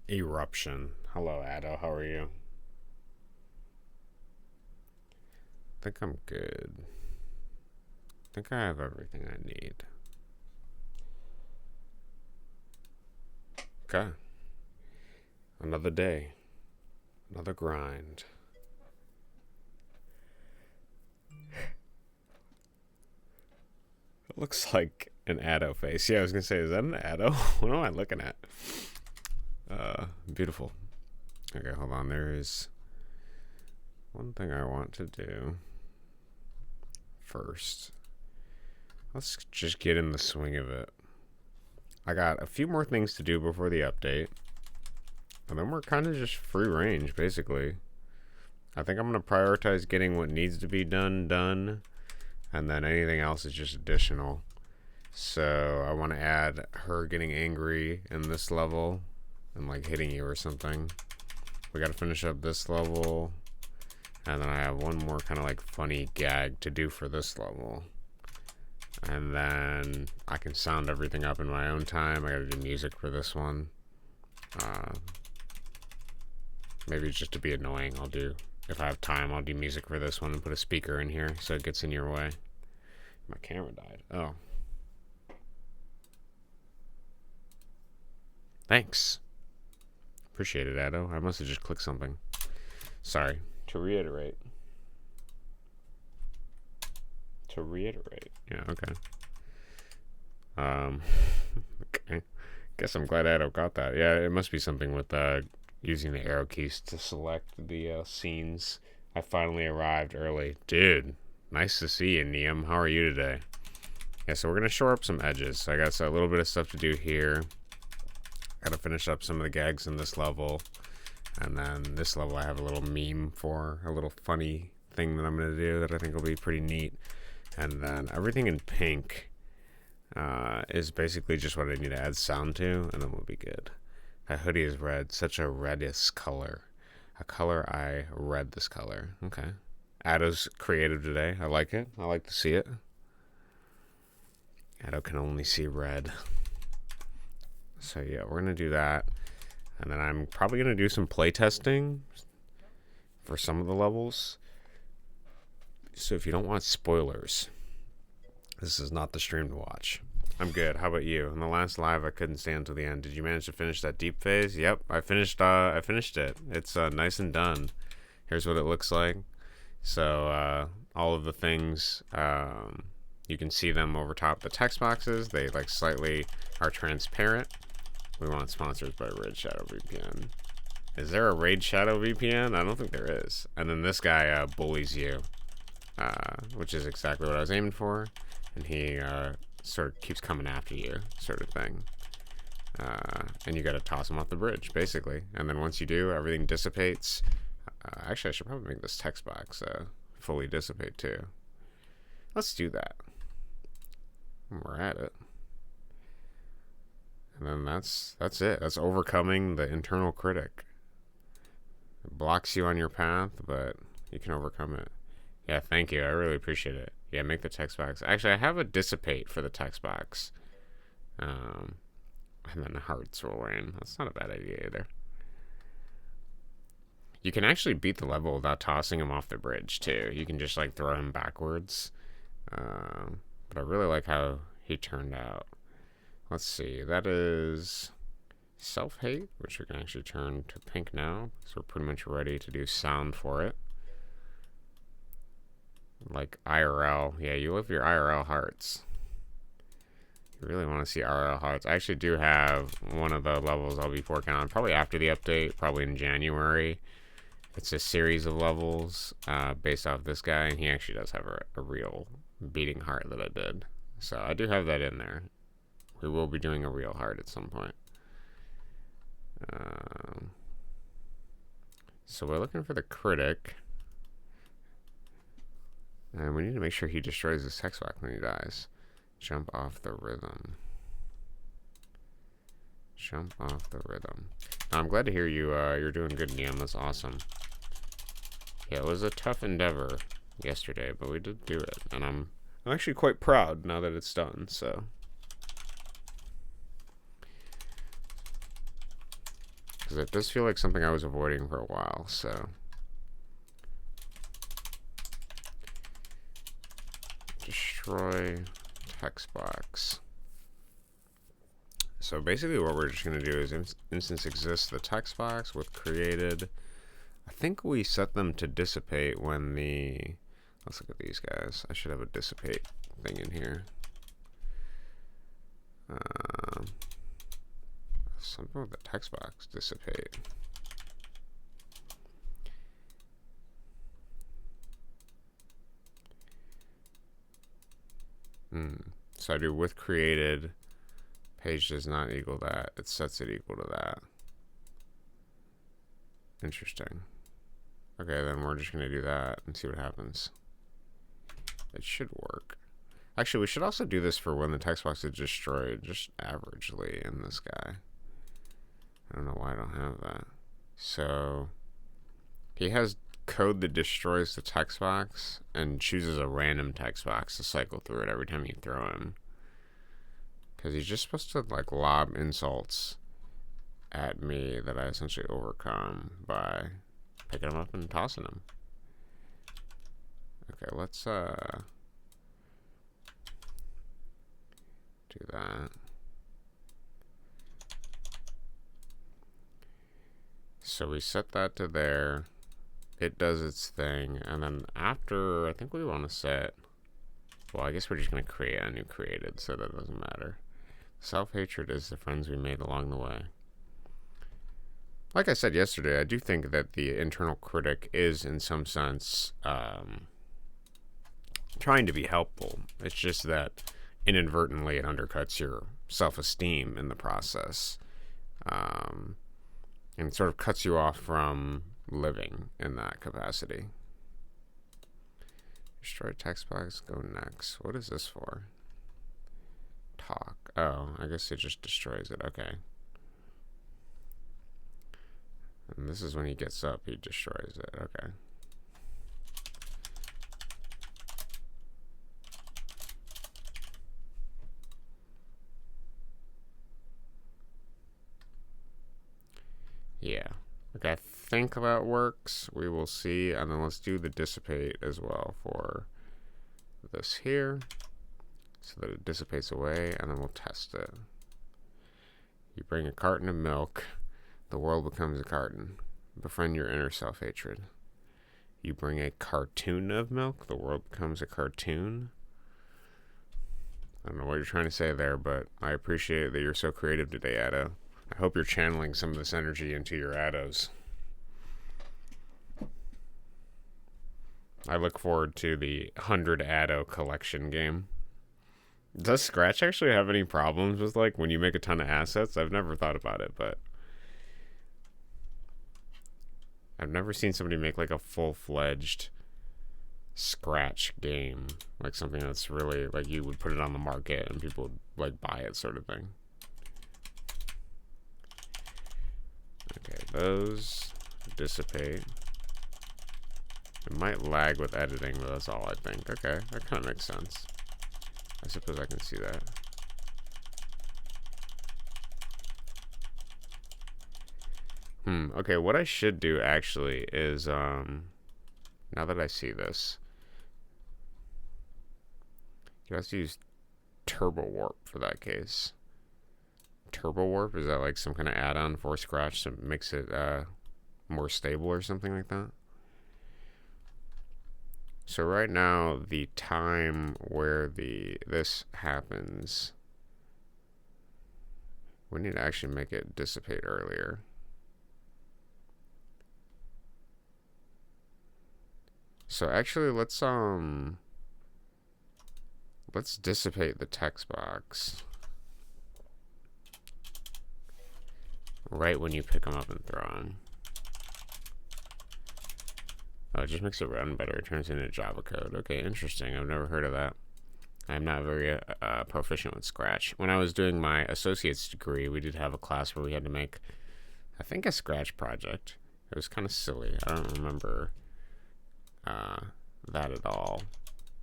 Eruption. Hello, Ado. How are you? I think I'm good. I think I have everything I need. Okay. Another day. Another grind. It looks like an Ado face. Yeah, I was gonna say, is that an Ado? What am I looking at? Beautiful. Okay, hold on. There is one thing I want to do first. Let's just get in the swing of it. I got a few more things to do before the update. And then we're kind of just free range, basically. I think I'm going to prioritize getting what needs to be done. And then anything else is just additional. So I want to add her getting angry in this level and like hitting you or something. We got to finish up this level. And then I have one more kind of like funny gag to do for this level. And then I can sound everything up in my own time. I got to do music for this one. Maybe just to be annoying, I'll do, if I have time, I'll do music for this one and put a speaker in here so it gets in your way. My camera died. Oh. Thanks. Appreciate it, Ado. I must have just clicked something. Sorry. To reiterate. Yeah, okay. Okay. Guess I'm glad Ado got that. Yeah, it must be something with using the arrow keys to select the scenes. I finally arrived early. Dude, nice to see you, Neum. How are you today? Yeah, so we're going to shore up some edges. I got a little bit of stuff to do here. Got to finish up some of the gags in this level. And then this level I have a little meme for, a little funny thing that I'm going to do that I think will be pretty neat. And then everything in pink is basically just what I need to add sound to, and then we'll be good. That hoodie is red, such a reddish color. A color I read this color. Okay. Ado's creative today. I like it. I like to see it. Ado can only see red. So yeah, we're going to do that. And then I'm probably going to do some playtesting for some of the levels. So if you don't want spoilers, this is not the stream to watch. I'm good. How about you? In the last live, I couldn't stay until the end. Did you manage to finish that deep phase? Yep, I finished. I finished it. It's nice and done. Here's what it looks like. So all of the things, you can see them over top the text boxes. They like slightly are transparent. We want sponsors by Raid Shadow VPN. Is there a Raid Shadow VPN? I don't think there is. And then this guy bullies you, which is exactly what I was aiming for. And he sort of keeps coming after you, sort of thing. And you got to toss him off the bridge, basically. And then once you do, everything dissipates. Actually, I should probably make this text box fully dissipate too. Let's do that. We're at it. And then that's it. That's overcoming the internal critic. It blocks you on your path, but you can overcome it. Yeah, thank you. I really appreciate it. Yeah, make the text box. Actually, I have a dissipate for the text box. And then hearts roll rain. That's not a bad idea either. You can actually beat the level without tossing him off the bridge, too. You can just, like, throw him backwards. But I really like how he turned out. Let's see. That is self-hate, which we can actually turn to pink now. So we're pretty much ready to do sound for it. Like IRL. Yeah, you love your IRL hearts. You really want to see IRL hearts. I actually do have one of the levels I'll be working on probably after the update, probably in January. It's a series of levels based off this guy, and he actually does have a real beating heart that I did. So I do have that in there. We will be doing a real heart at some point. So we're looking for the critic. And we need to make sure he destroys his text box when he dies. Jump off the rhythm. Jump off the rhythm. Now, I'm glad to hear you. You're doing good, Neon. That's awesome. Yeah, it was a tough endeavor yesterday, but we did do it, and I'm actually quite proud now that it's done. So, because because it does feel like something I was avoiding for a while, so. Destroy text box. So basically what we're just going to do is instance exists the text box with created. I think we set them to dissipate when the, let's look at these guys. I should have a dissipate thing in here. Something with the text box, dissipate. So I do with created, page does not equal that. It sets it equal to that. Interesting. Okay, then we're just going to do that and see what happens. It should work. Actually, we should also do this for when the text box is destroyed, just averagely in this guy. I don't know why I don't have that. So he has code that destroys the text box and chooses a random text box to cycle through it every time you throw him. Because he's just supposed to like lob insults at me that I essentially overcome by picking them up and tossing them. Okay, let's do that. So we set that to there. It does its thing, and then after, I think we want to set, well, I guess we're just going to create a new created, so that doesn't matter. Self-hatred is the friends we made along the way. Like I said yesterday, I do think that the internal critic is, in some sense, trying to be helpful. It's just that inadvertently it undercuts your self-esteem in the process, and sort of cuts you off from living in that capacity. Destroy text box, go next. What is this for? Talk. Oh, I guess it just destroys it. Okay. And this is when he gets up, he destroys it. Okay. Yeah. Okay, I think that works. We will see. And then let's do the dissipate as well for this here, so that it dissipates away, and then we'll test it. You bring a carton of milk, the world becomes a carton. Befriend your inner self-hatred. You bring a cartoon of milk, the world becomes a cartoon. I don't know what you're trying to say there, but I appreciate that you're so creative today, Addo. I hope you're channeling some of this energy into your Addos. I look forward to the 100 Addo collection game. Does Scratch actually have any problems with, like, when you make a ton of assets? I've never thought about it, but I've never seen somebody make, like, a full-fledged Scratch game. Like, something that's really, like, you would put it on the market and people would, like, buy it sort of thing. Okay, those dissipate. It might lag with editing, but that's all I think. Okay, that kind of makes sense. I suppose I can see that. Okay, what I should do actually is, now that I see this, you have to use Turbo Warp for that case. Turbo Warp, is that like some kind of add-on for Scratch to makes it more stable or something like that? So right now, the time where this happens, we need to actually make it dissipate earlier. So actually, let's dissipate the text box right when you pick them up and throw them. Oh, it just makes it run better. It turns into Java code. Okay, interesting. I've never heard of that. I'm not very proficient with Scratch. When I was doing my associate's degree, we did have a class where we had to make, I think, a Scratch project. It was kind of silly. I don't remember that at all.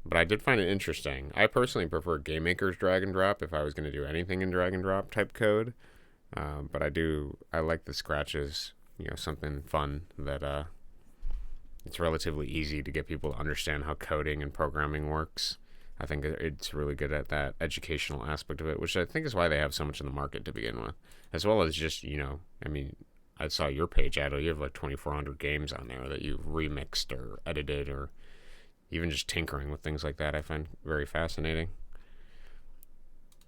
But I did find it interesting. I personally prefer GameMaker's drag and drop if I was going to do anything in drag and drop type code. But I like the scratches, something fun that it's relatively easy to get people to understand how coding and programming works. I think it's really good at that educational aspect of it, which I think is why they have so much in the market to begin with, as well as just, I mean, I saw your page, Ado. You have like 2,400 games on there that you've remixed or edited, or even just tinkering with things like that. I find very fascinating,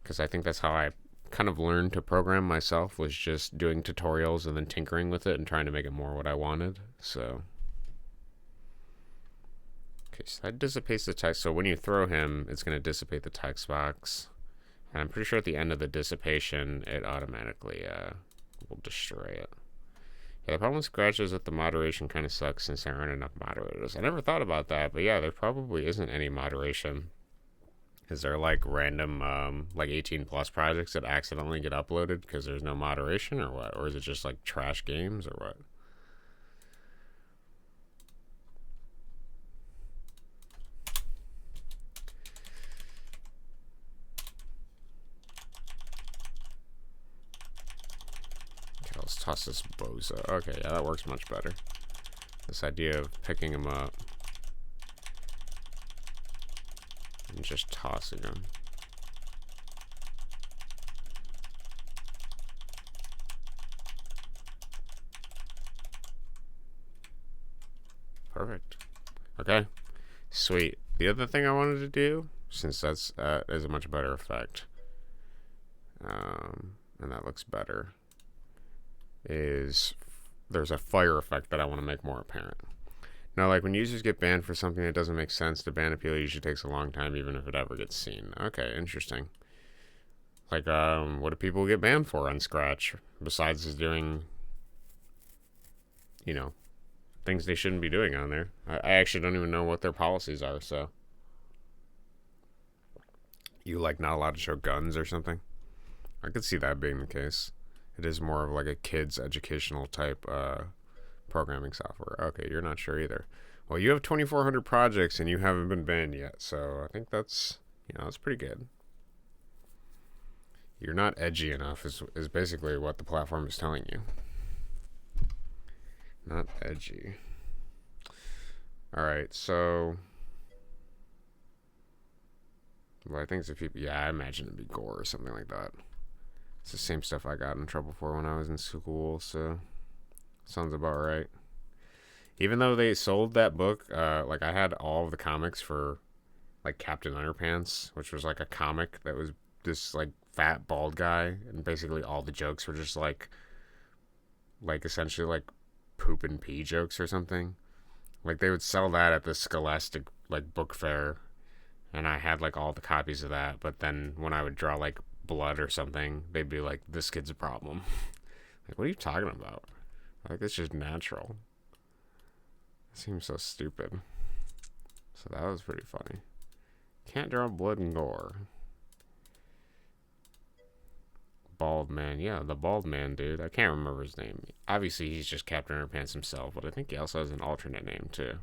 because I think that's how I kind of learned to program myself, was just doing tutorials and then tinkering with it and trying to make it more what I wanted. So okay, so that dissipates the text. So when you throw him, it's going to dissipate the text box. And I'm pretty sure at the end of the dissipation, it automatically will destroy it. Yeah, the problem with Scratch is that the moderation kind of sucks since there aren't enough moderators. I never thought about that, but yeah, there probably isn't any moderation. Is there like random, like 18 plus projects that accidentally get uploaded because there's no moderation, or what? Or is it just like trash games, or what? Okay, let's toss this bozo. Okay, yeah, that works much better. This idea of picking him up and just tossing him. Perfect. Okay, sweet. The other thing I wanted to do, since that's is a much better effect, and that looks better, is there's a fire effect that I want to make more apparent. Now, like when users get banned for something that doesn't make sense, the ban appeal usually takes a long time, even if it ever gets seen. Okay, interesting. Like, what do people get banned for on Scratch besides doing, you know, things they shouldn't be doing on there? I actually don't even know what their policies are. So, you like not allowed to show guns or something? I could see that being the case. It is more of like a kids educational type programming software. Okay, you're not sure either. Well, you have 2,400 projects and you haven't been banned yet, so I think that's that's pretty good. You're not edgy enough is basically what the platform is telling you. Not edgy. All right, so well, I think it's if people. Yeah, I imagine it'd be gore or something like that. It's the same stuff I got in trouble for when I was in school, so sounds about right. Even though they sold that book, like I had all of the comics for like Captain Underpants, which was like a comic that was this like fat bald guy, and basically all the jokes were just like essentially like poop and pee jokes or something. Like they would sell that at the Scholastic like book fair, and I had like all the copies of that. But then when I would draw like blood or something, they'd be like, "This kid's a problem." Like, what are you talking about? Like, it's just natural. It seems so stupid. So that was pretty funny. Can't draw blood and gore. Bald man. Yeah, the bald man dude. I can't remember his name. Obviously, he's just Captain Underpants himself, but I think he also has an alternate name, too.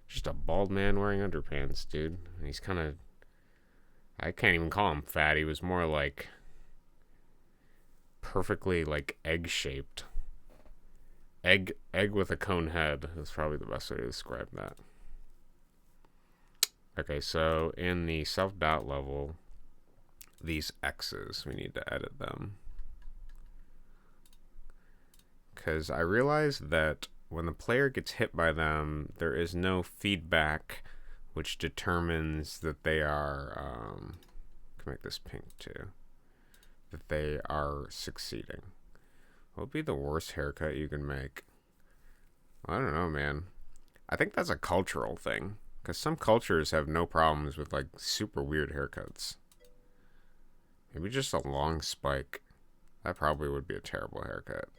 Just a bald man wearing underpants, dude. And he's kind of. I can't even call him fat. He was more like. Perfectly, like, egg shaped. Egg with a cone head is probably the best way to describe that. Okay, so in the self-doubt level, these X's, we need to edit them. Because I realized that when the player gets hit by them, there is no feedback which determines that they are, can make this pink too, that they are succeeding. What would be the worst haircut you can make? I don't know, man. I think that's a cultural thing. Because some cultures have no problems with, like, super weird haircuts. Maybe just a long spike. That probably would be a terrible haircut.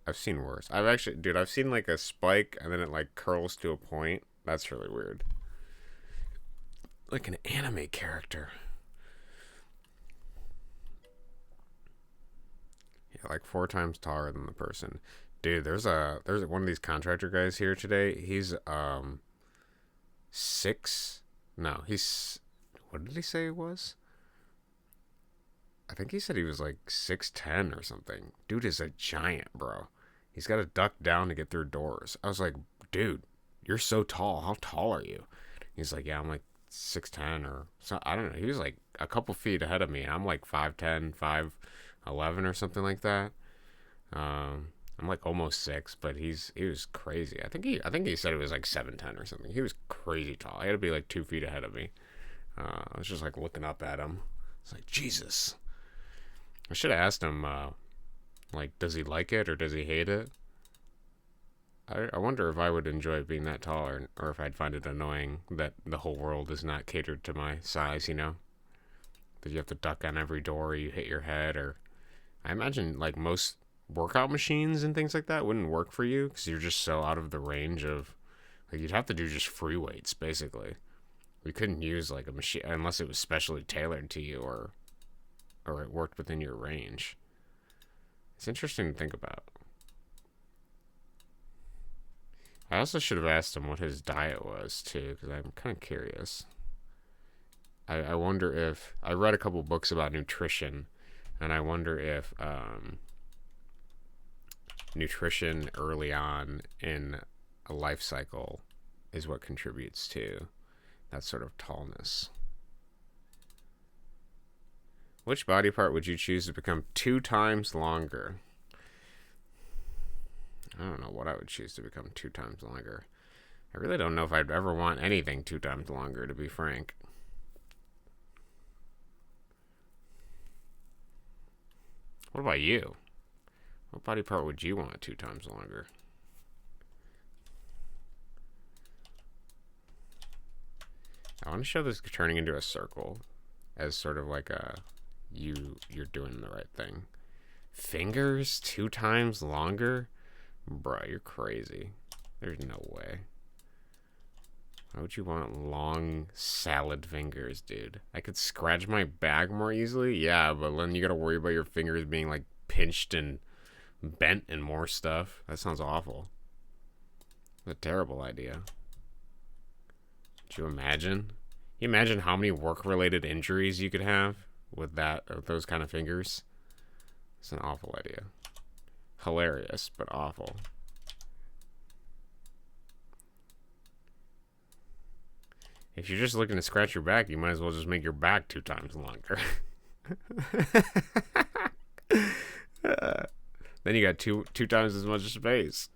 I've seen worse. I've seen, like, a spike and then it, like, curls to a point. That's really weird. Like an anime character. Yeah, like 4 times taller than the person. Dude, there's one of these contractor guys here today. He's 6. No, he's, what did he say he was? I think he said he was like 6'10" or something. Dude is a giant, bro. He's got to duck down to get through doors. I was like, dude, you're so tall. How tall are you? He's like, yeah, I'm like 6'10" or so. I don't know. He was like a couple feet ahead of me. I'm like 5'10", 5'11" or something like that. I'm like almost 6, but he was crazy. I think he said it was like 7'10" or something. He was crazy tall. He had to be like 2 feet ahead of me. I was just like looking up at him. It's like, Jesus. I should have asked him, like, does he like it or does he hate it? I wonder if I would enjoy being that tall, or if I'd find it annoying that the whole world is not catered to my size, you know? That you have to duck on every door, or you hit your head, or... I imagine, like, most workout machines and things like that wouldn't work for you, because you're just so out of the range of... Like, you'd have to do just free weights, basically. We couldn't use, like, a machine, unless it was specially tailored to you, or it worked within your range. It's interesting to think about. I also should have asked him what his diet was, too, because I'm kind of curious. I wonder if... I read a couple books about nutrition, and I wonder if nutrition early on in a life cycle is what contributes to that sort of tallness. Which body part would you choose to become 2 times longer? I don't know what I would choose to become 2 times longer. I really don't know if I'd ever want anything 2 times longer, to be frank. What about you? What body part would you want 2 times longer? I want to show this turning into a circle as sort of like a you're doing the right thing. Fingers 2 times longer? Bro, you're crazy. There's no way. Why would you want long salad fingers, dude? I could scratch my back more easily? Yeah, but then you gotta worry about your fingers being like pinched and bent and more stuff. That sounds awful. It's a terrible idea. Could you imagine? You imagine how many work-related injuries you could have with those kind of fingers? It's an awful idea. Hilarious, but awful. If you're just looking to scratch your back, you might as well just make your back 2 times longer. Then you got two times as much space.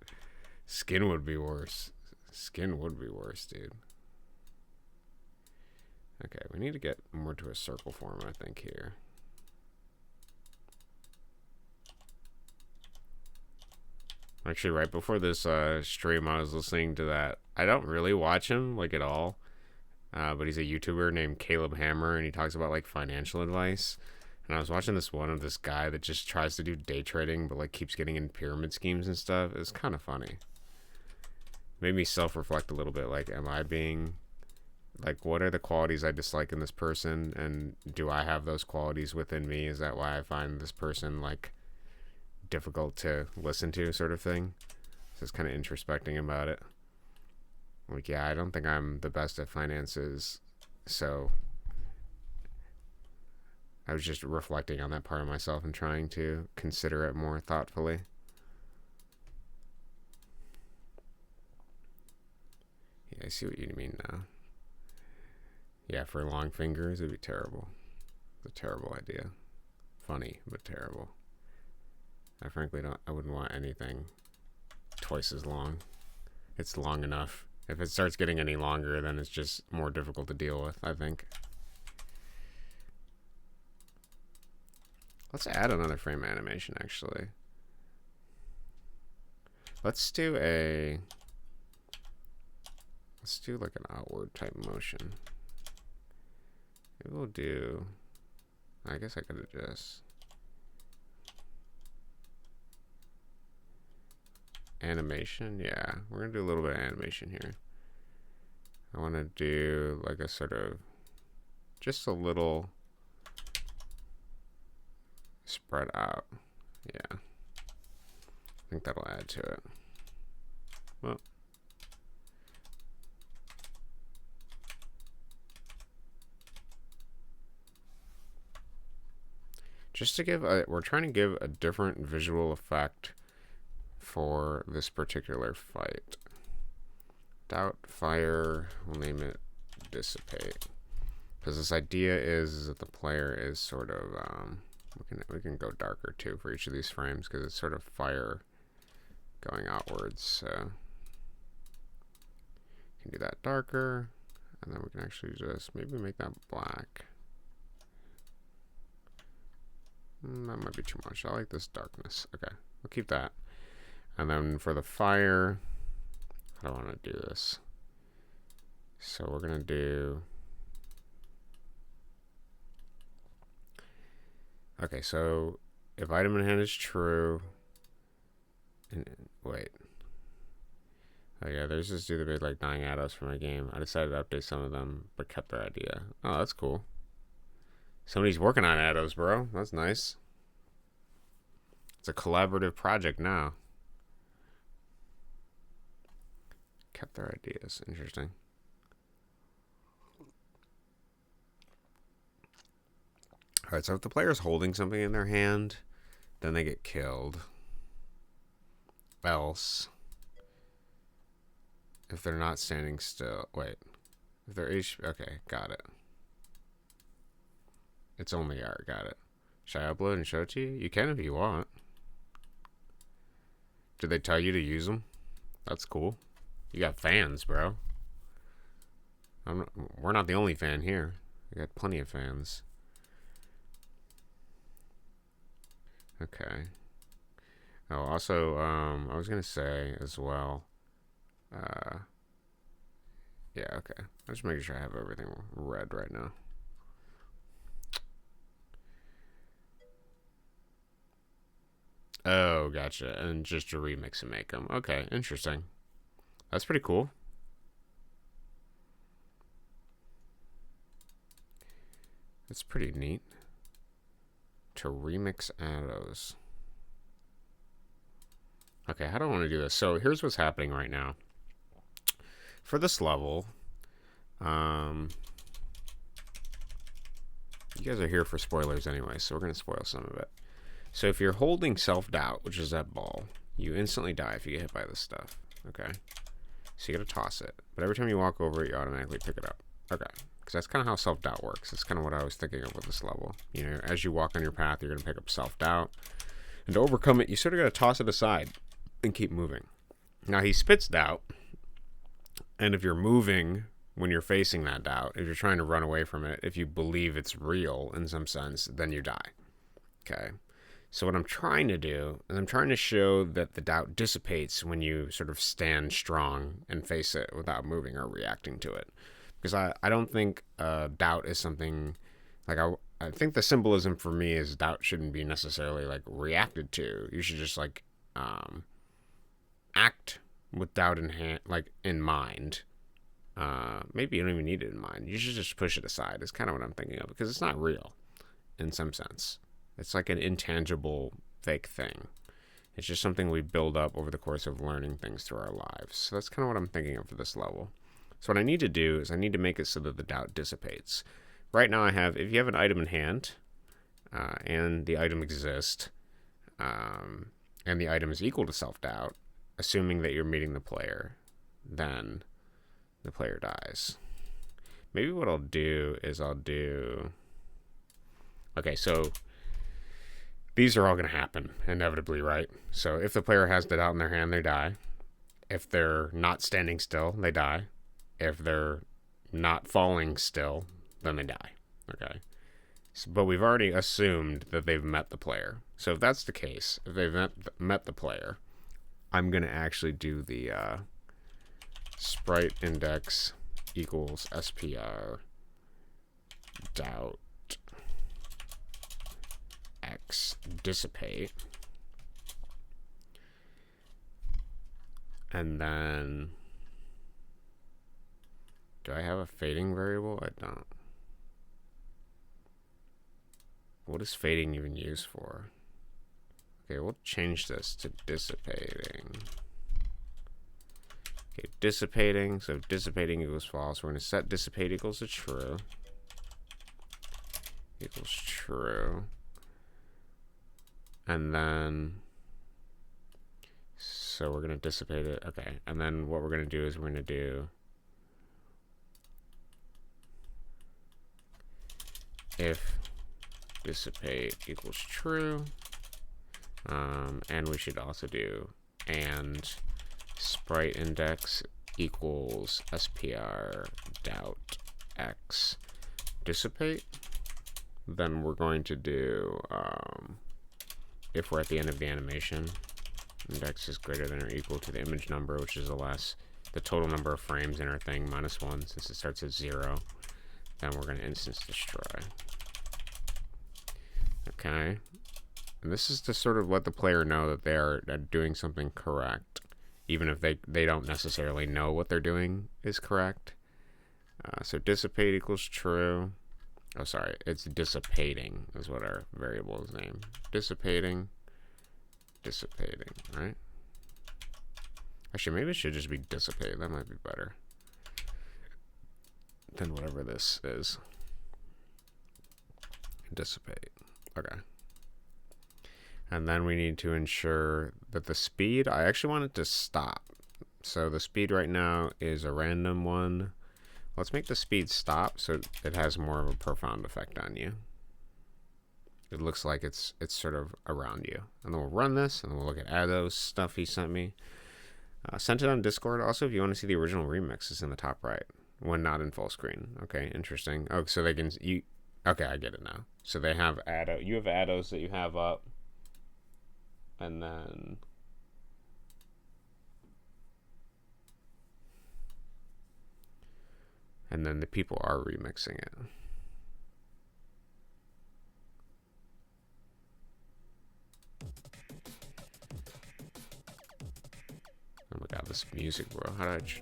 Skin would be worse. Skin would be worse, dude. Okay, we need to get more to a circle form, I think, here. Actually, right before this stream, I was listening to that. I don't really watch him, like, at all. But he's a YouTuber named Caleb Hammer, and he talks about, like, financial advice. And I was watching this one of this guy that just tries to do day trading, but, like, keeps getting in pyramid schemes and stuff. It was kind of funny. Made me self-reflect a little bit. Like, am I being... Like, what are the qualities I dislike in this person? And do I have those qualities within me? Is that why I find this person, like, difficult to listen to, sort of thing? So it's kind of introspecting about it. Like, yeah, I don't think I'm the best at finances, so I was just reflecting on that part of myself and trying to consider it more thoughtfully. Yeah, I see what you mean now. Yeah, for long fingers, it'd be terrible. It's a terrible idea. Funny, but terrible. I frankly I wouldn't want anything twice as long. It's long enough. If it starts getting any longer, then it's just more difficult to deal with, I think. Let's add another frame animation, actually. Let's do like an outward type motion. Maybe we'll do... I guess I could adjust. Animation? Yeah, we're going to do a little bit of animation here. I want to do like a sort of... just a little... spread out. Yeah. I think that'll add to it. Well... Just to give we're trying to give a different visual effect for this particular fight. Doubt, fire, we'll name it dissipate. Because this idea is that the player is sort of, we can go darker too for each of these frames because it's sort of fire going outwards. So we can do that darker, and then we can actually just maybe make that black. That might be too much. I like this darkness. Okay, we'll keep that. And then for the fire, I don't want to do this. So we're going to do... Okay, so if item in hand is true... wait. Oh yeah, there's this dude that made like 9 arrows for my game. I decided to update some of them, but kept their idea. Oh, that's cool. Somebody's working on arrows, bro. That's nice. It's a collaborative project now. Kept their ideas. Interesting. Alright, so if the player's holding something in their hand, then they get killed. Else, if they're not standing still... Wait. If they're okay, got it. It's only art, got it. Should I upload and show it to you? You can if you want. Did they tell you to use them? That's cool. You got fans, bro. We're not the only fan here. We got plenty of fans. Okay. Oh, also, I was gonna say as well. Yeah, okay. I'm just making sure I have everything red right now. Oh, gotcha. And just to remix and make them. Okay, interesting. That's pretty cool. It's pretty neat. To remix arrows. Okay, how do I want to do this? So here's what's happening right now. For this level, you guys are here for spoilers anyway, so we're going to spoil some of it. So if you're holding self-doubt, which is that ball, you instantly die if you get hit by this stuff. Okay? So you got to toss it. But every time you walk over it, you automatically pick it up. Okay. Because that's kind of how self-doubt works. That's kind of what I was thinking of with this level. You know, as you walk on your path, you're going to pick up self-doubt. And to overcome it, you sort of got to toss it aside and keep moving. Now, he spits doubt. And if you're moving when you're facing that doubt, if you're trying to run away from it, if you believe it's real in some sense, then you die. Okay? So what I'm trying to do is I'm trying to show that the doubt dissipates when you sort of stand strong and face it without moving or reacting to it. Because I don't think doubt is something... Like, I think the symbolism for me is doubt shouldn't be necessarily, like, reacted to. You should just, like, act with doubt in hand, like, in mind. Maybe you don't even need it in mind. You should just push it aside. It's kind of what I'm thinking of. Because it's not real, in some sense. It's like an intangible, fake thing. It's just something we build up over the course of learning things through our lives. So that's kind of what I'm thinking of for this level. So what I need to do is I need to make it so that the doubt dissipates. Right now I have, if you have an item in hand, and the item exists, and the item is equal to self-doubt, assuming that you're meeting the player, then the player dies. Maybe what I'll do is okay, so these are all going to happen inevitably, right? So if the player has the doubt in their hand, they die. If they're not standing still, they die. If they're not falling still, then they die. Okay. So, but we've already assumed that they've met the player. So if that's the case, if they've met the player, I'm going to actually do the sprite index equals SPR doubt X dissipate. And then, do I have a fading variable? I don't. What is fading even used for? Okay, we'll change this to dissipating. Okay, dissipating. So dissipating equals false. We're going to set dissipate equals to true. Equals true. And then, so we're going to dissipate it. Okay. And then what we're going to do is we're going to do if dissipate equals true. And we should also do and sprite index equals spr doubt x dissipate. Then we're going to do if we're at the end of the animation, index is greater than or equal to the image number, which is the total number of frames in our thing minus 1 since it starts at 0. Then we're going to instance destroy. Okay. And this is to sort of let the player know that they are doing something correct, even if they don't necessarily know what they're doing is correct. So dissipate equals true. Oh, sorry, it's dissipating is what our variable is named. Dissipating, right? Actually, maybe it should just be dissipate. That might be better than whatever this is. Dissipate. Okay. And then we need to ensure that the speed, I actually want it to stop. So the speed right now is a random one. Let's make the speed stop so it has more of a profound effect on you. It looks like it's sort of around you. And then we'll run this, and then we'll look at Ado's stuff he sent me. Sent it on Discord. Also, if you want to see the original remix, it's in the top right when not in full screen. Okay, interesting. Oh, so they can okay, I get it now. So they have Ado. You have Ados that you have up, and then the people are remixing it. Oh my god, this music, bro. How did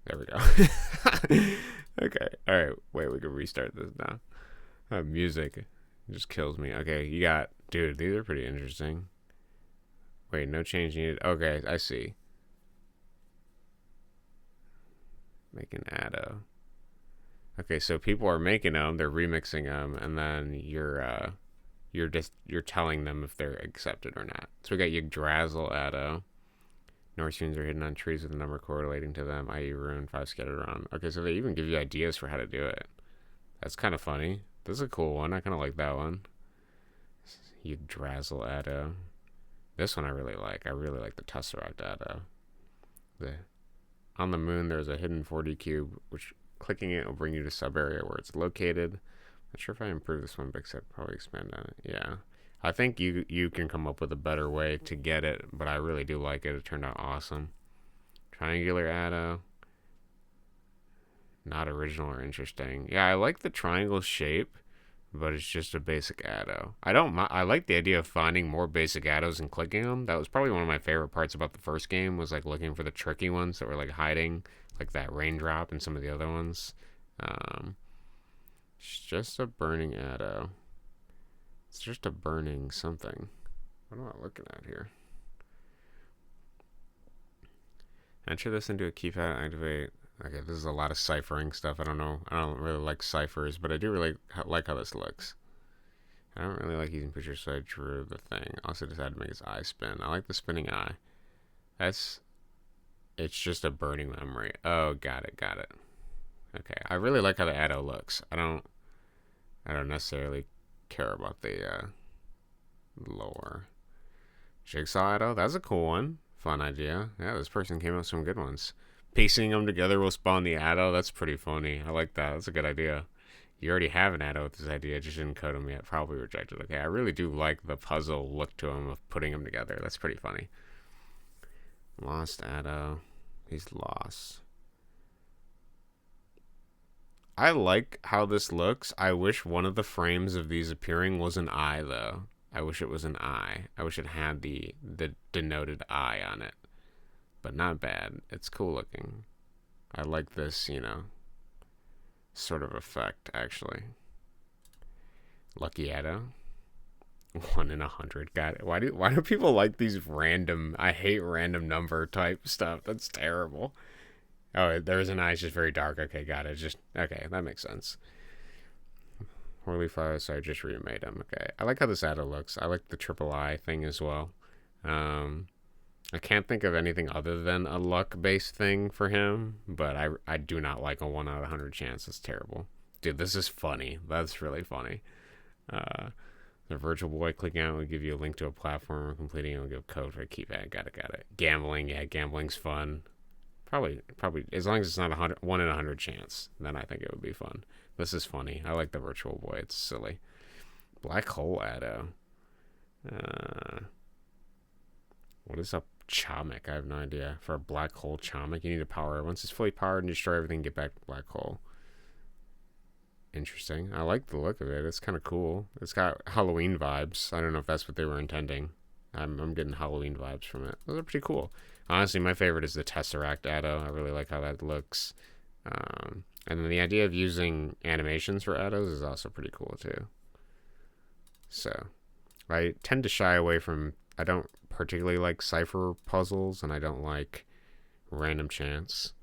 There we go. Okay, alright. Wait, we can restart this now. Music just kills me. Okay, you got... Dude, these are pretty interesting. Wait, no change needed. Okay, I see. Make an Ado. Okay, so people are making them, they're remixing them, and then you're telling them if they're accepted or not. So we got Yggdrasil Ado. North tunes are hidden on trees with a number correlating to them, i.e. rune 5 scattered around. Okay, so they even give you ideas for how to do it. That's kind of funny. This is a cool one. I kind of like that one. Yggdrasil Ado. This one I really like. I really like the Tesseract Ado. On the moon, there's a hidden 4D cube, which clicking it will bring you to sub area where it's located. Not sure if I improve this one, but I'd probably expand on it. Yeah. I think you can come up with a better way to get it, but I really do like it. It turned out awesome. Triangular Ado. Not original or interesting. Yeah, I like the triangle shape, but it's just a basic Ado. I like the idea of finding more basic Ados and clicking them. That was probably one of my favorite parts about the first game, was like looking for the tricky ones that were like hiding, like that raindrop and some of the other ones. It's just a burning Ado. It's just a burning something. What am I looking at here? Enter this into a keypad, activate. Okay, this is a lot of ciphering stuff. I don't know. I don't really like ciphers, but I do really like how this looks. I don't really like using pictures, so I drew the thing. Also decided to make his eye spin. I like the spinning eye. It's just a burning memory. Oh, got it. Okay, I really like how the Ado looks. I don't necessarily care about the lore. Jigsaw Ado, that's a cool one. Fun idea. Yeah, this person came up with some good ones. Piecing them together will spawn the Ado. That's pretty funny. I like that. That's a good idea. You already have an Ado with this idea, just didn't code them yet. Probably rejected. Okay, I really do like the puzzle look to them of putting them together. That's pretty funny. Lost Ado. He's lost. I like how this looks. I wish one of the frames of these appearing was an eye, though. I wish it was an eye. I wish it had the denoted eye on it. But not bad. It's cool looking. I like this, sort of effect, actually. Lucky Ado. 1 in 100. Got it. Why do people like these random... I hate random number type stuff. That's terrible. Oh, there's an eye. It's just very dark. Okay, got it. Okay, that makes sense. Holy Fire, so I just remade him. Okay. I like how this Addo looks. I like the triple I thing as well. I can't think of anything other than a luck-based thing for him, but I do not like a 1 out of 100 chance. It's terrible. Dude, this is funny. That's really funny. The Virtual Boy clicking out will give you a link to a platform, or completing it will give code for a keypad. Got it. Gambling, yeah, gambling's fun. Probably, as long as it's not 1 in 100 chance, then I think it would be fun. This is funny. I like the Virtual Boy. It's silly. Black Hole Addo. What is up? Chomik, I have no idea. For a black hole Chomik, you need to power it. Once it's fully powered and destroy everything, get back to the black hole. Interesting. I like the look of it. It's kind of cool. It's got Halloween vibes. I don't know if that's what they were intending. I'm getting Halloween vibes from it. Those are pretty cool. Honestly, my favorite is the Tesseract Addo. I really like how that looks. And then the idea of using animations for Addos is also pretty cool too. So, I tend to shy away from... I don't particularly like cipher puzzles, and I don't like random chance.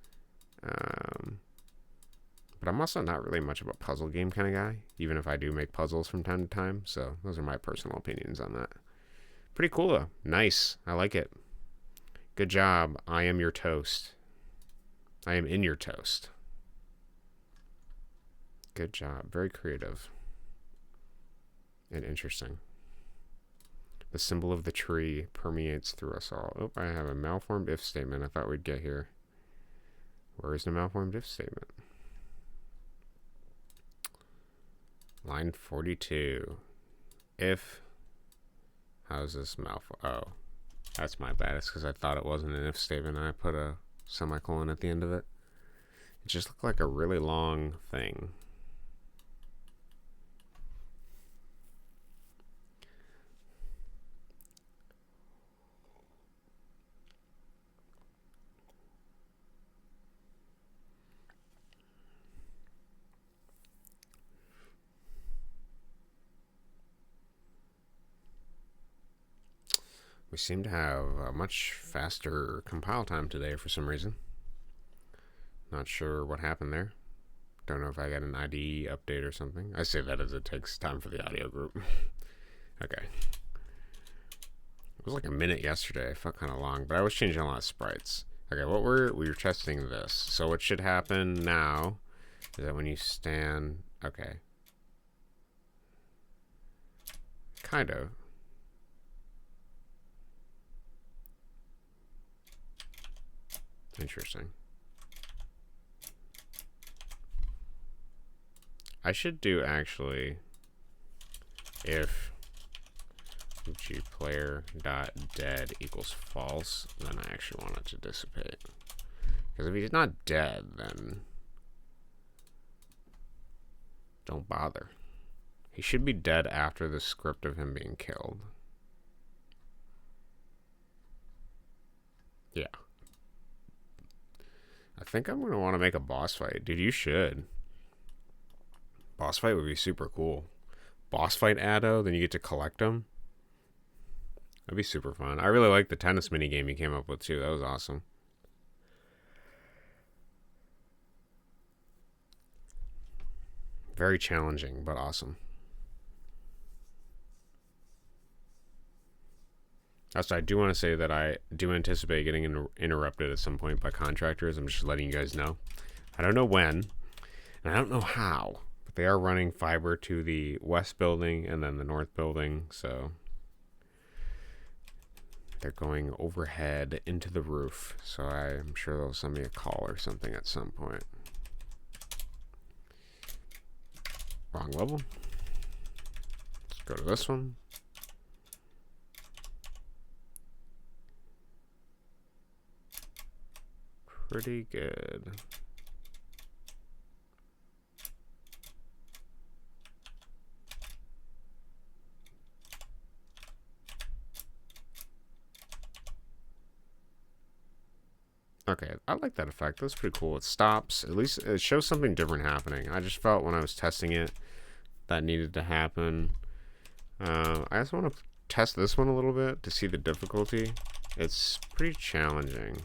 But I'm also not really much of a puzzle game kind of guy, even if I do make puzzles from time to time. So those are my personal opinions on that. Pretty cool though. Nice. I like it. Good job. I am your toast. I am in your toast. Good job. Very creative. And interesting. The symbol of the tree permeates through us all. Oh, I have a malformed if statement I thought we'd get here. Where is the malformed if statement? Line 42. If... How's this malformed? Oh, that's my bad. It's because I thought it wasn't an if statement and I put a semicolon at the end of it. It just looked like a really long thing. We seem to have a much faster compile time today for some reason. Not sure what happened there. Don't know if I got an IDE update or something. I say that as it takes time for the audio group. Okay. It was like a minute yesterday. I felt kind of long, but I was changing a lot of sprites. Okay, we were testing this. So what should happen now is that when you stand... Okay. Kind of. Interesting. I should do actually if gplayer.dead equals false, then I actually want it to dissipate. Because if he's not dead, then don't bother. He should be dead after the script of him being killed. Yeah. I think I'm going to want to make a boss fight. Dude, you should. Boss fight would be super cool. Boss fight Addo, then you get to collect them. That'd be super fun. I really like the tennis minigame you came up with too. That was awesome. Very challenging, but awesome. Also, I do want to say that I do anticipate getting interrupted at some point by contractors. I'm just letting you guys know. I don't know when, and I don't know how, but they are running fiber to the west building and then the north building, so they're going overhead into the roof. So I'm sure they'll send me a call or something at some point. Wrong level. Let's go to this one. Pretty good. Okay, I like that effect. That's pretty cool. It stops. At least it shows something different happening. I just felt when I was testing it that needed to happen. I also want to test this one a little bit to see the difficulty. It's pretty challenging.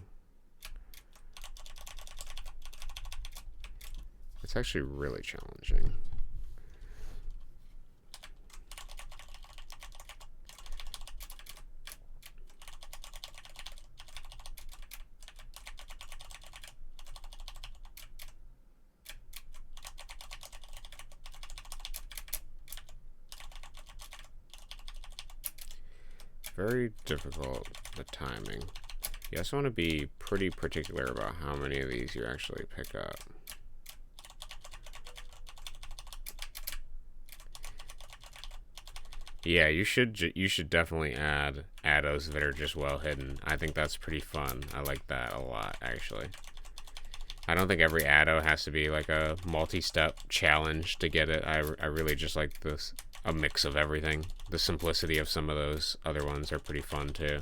It's actually really challenging. very difficult, the timing. You also want to be pretty particular about how many of these you actually pick up. Yeah, you should definitely add addos that are just well hidden. I think that's pretty fun. I like that a lot, actually. I don't think every addo has to be like a multi-step challenge to get it. I really just like a mix of everything. The simplicity of some of those other ones are pretty fun too.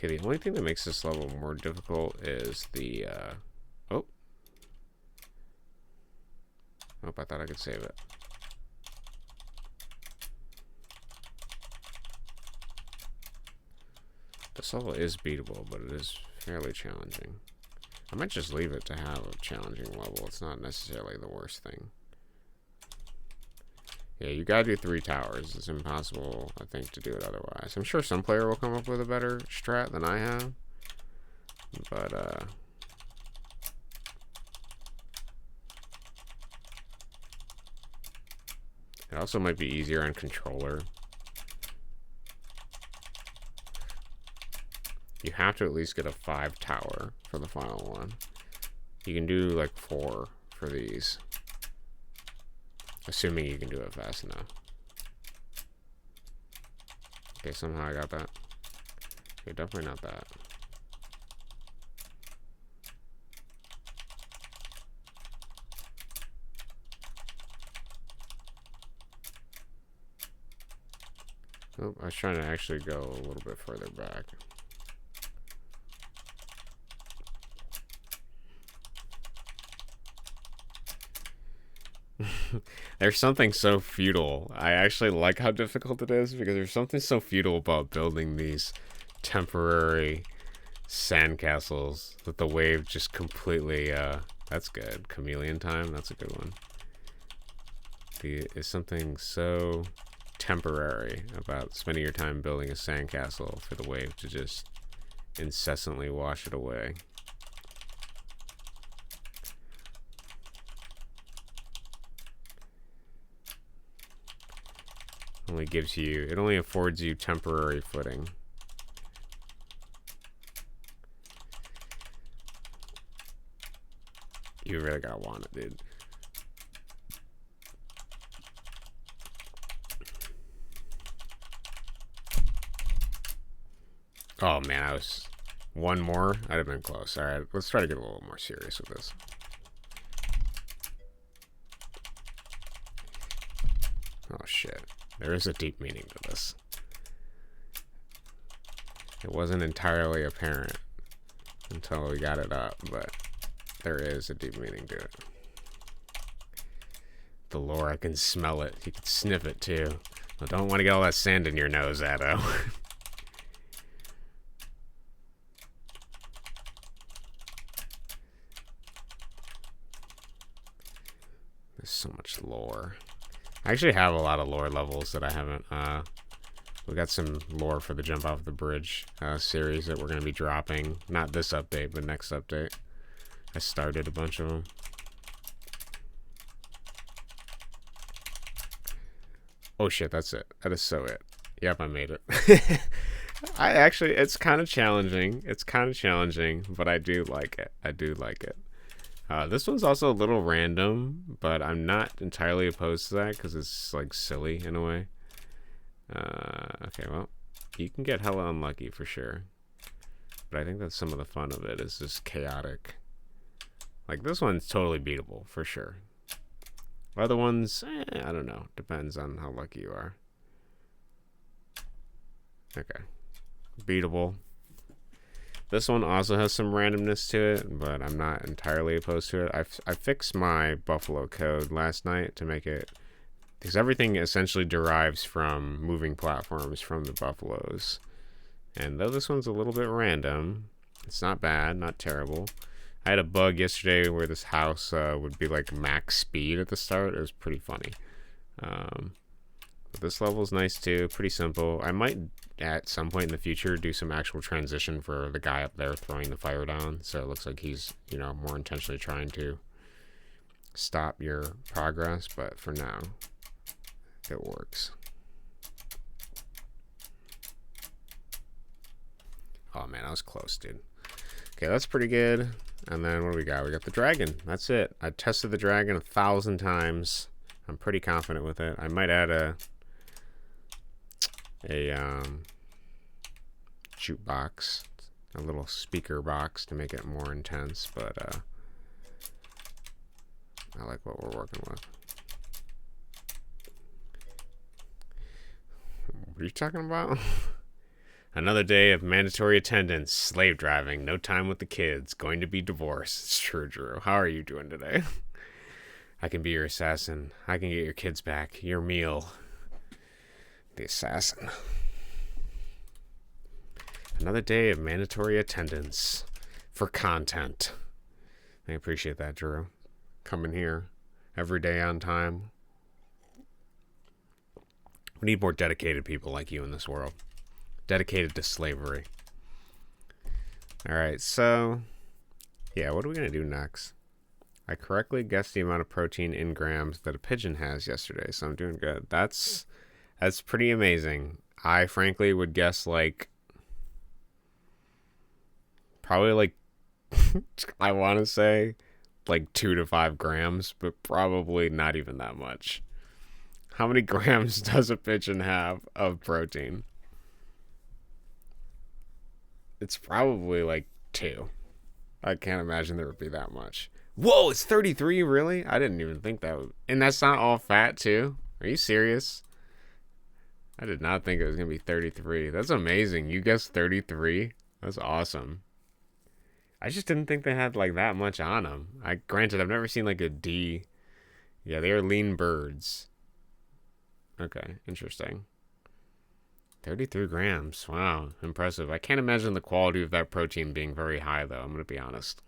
Okay, the only thing that makes this level more difficult is the, oh. Nope, I thought I could save it. This level is beatable, but it is fairly challenging. I might just leave it to have a challenging level. It's not necessarily the worst thing. Yeah, you gotta do 3 towers. It's impossible, I think, to do it otherwise. I'm sure some player will come up with a better strat than I have. But, it also might be easier on controller. You have to at least get a 5 tower for the final one. You can do like 4 for these. Assuming you can do it fast enough. Okay, somehow I got that. Okay, definitely not that. Oh, I was trying to actually go a little bit further back. There's something so futile. I actually like how difficult it is because there's something so futile about building these temporary sandcastles that the wave just completely, that's good. Chameleon time, that's a good one. Is something so temporary about spending your time building a sandcastle for the wave to just incessantly wash it away. It only affords you temporary footing. You really gotta want it, dude. Oh man, I was one more. I'd have been close. All right, let's try to get a little more serious with this. Oh shit. There is a deep meaning to this. It wasn't entirely apparent until we got it up, but there is a deep meaning to it. The lore, I can smell it. You can sniff it too. I don't want to get all that sand in your nose, Addo. There's so much lore. I actually have a lot of lore levels that I haven't, we got some lore for the Jump Off the Bridge series that we're going to be dropping. Not this update, but next update. I started a bunch of them. Oh shit, that's it. That is so it. Yep, I made it. It's kind of challenging. It's kind of challenging, but I do like it. I do like it. This one's also a little random, but I'm not entirely opposed to that because it's like silly in a way. Okay, well, you can get hella unlucky for sure. But I think that's some of the fun of it is just chaotic. Like this one's totally beatable for sure. Other ones, I don't know. Depends on how lucky you are. Okay. Beatable. This one also has some randomness to it, but I'm not entirely opposed to it. I fixed my Buffalo code last night to make it, because everything essentially derives from moving platforms from the Buffaloes. And though this one's a little bit random, it's not bad, not terrible. I had a bug yesterday where this house would be like max speed at the start. It was pretty funny. But this level's nice too, pretty simple. I might at some point in the future do some actual transition for the guy up there throwing the fire down. So it looks like he's, you know, more intentionally trying to stop your progress. But for now, it works. Oh man, I was close, dude. Okay, that's pretty good. And then what do we got? We got the dragon. That's it. I tested the dragon 1,000 times. I'm pretty confident with it. I might add a jukebox, a little speaker box to make it more intense, but I like what we're working with. What are you talking about? Another day of mandatory attendance, slave driving, no time with the kids, going to be divorced. It's true, Drew. How are you doing today? I can be your assassin. I can get your kids back. Your meal. The assassin. Another day of mandatory attendance for content. I appreciate that, Drew. Coming here every day on time. We need more dedicated people like you in this world. Dedicated to slavery. Alright, so yeah, what are we going to do next? I correctly guessed the amount of protein in grams that a pigeon has yesterday, so I'm doing good. That's pretty amazing. I frankly would guess like probably like I want to say like 2 to 5 grams, but probably not even that much. How many grams does a pigeon have of protein? It's probably like 2. I can't imagine there would be that much. Whoa, it's 33, really? I didn't even think that would. And that's not all fat, too? Are you serious? I did not think it was going to be 33. That's amazing. You guessed 33? That's awesome. I just didn't think they had like that much on them. Granted, I've never seen like a D. Yeah, they are lean birds. Okay, interesting. 33 grams. Wow, impressive. I can't imagine the quality of that protein being very high, though. I'm gonna be honest.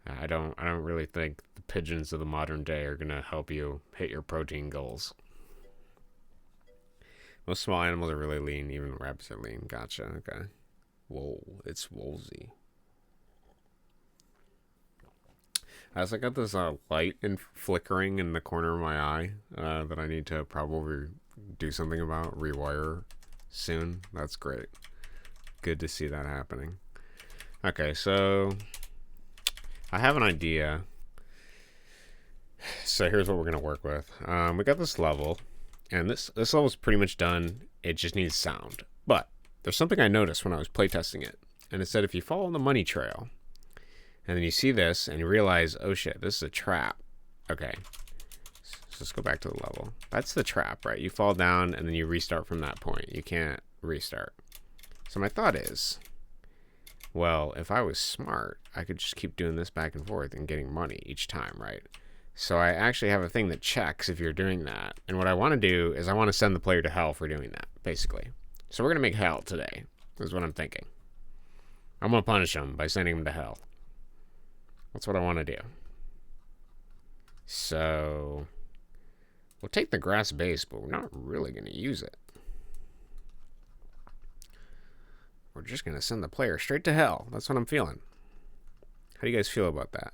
I don't really think the pigeons of the modern day are gonna help you hit your protein goals. Most small animals are really lean. Even rabbits are lean. Gotcha. Okay. Whoa, it's Wolsey. I also got this light and flickering in the corner of my eye that I need to probably do something about, rewire soon. That's great. Good to see that happening. Okay, so I have an idea. So here's what we're gonna work with. We got this level, and this level's pretty much done. It just needs sound. But there's something I noticed when I was playtesting it, and it said if you follow the money trail, and then you see this, and you realize, oh shit, this is a trap. Okay. So let's go back to the level. That's the trap, right? You fall down, and then you restart from that point. You can't restart. So my thought is, well, if I was smart, I could just keep doing this back and forth and getting money each time, right? So I actually have a thing that checks if you're doing that. And what I want to do is I want to send the player to hell for doing that, basically. So we're going to make hell today, is what I'm thinking. I'm going to punish them by sending them to hell. That's what I want to do. So we'll take the grass base, but we're not really going to use it. We're just going to send the player straight to hell. That's what I'm feeling. How do you guys feel about that?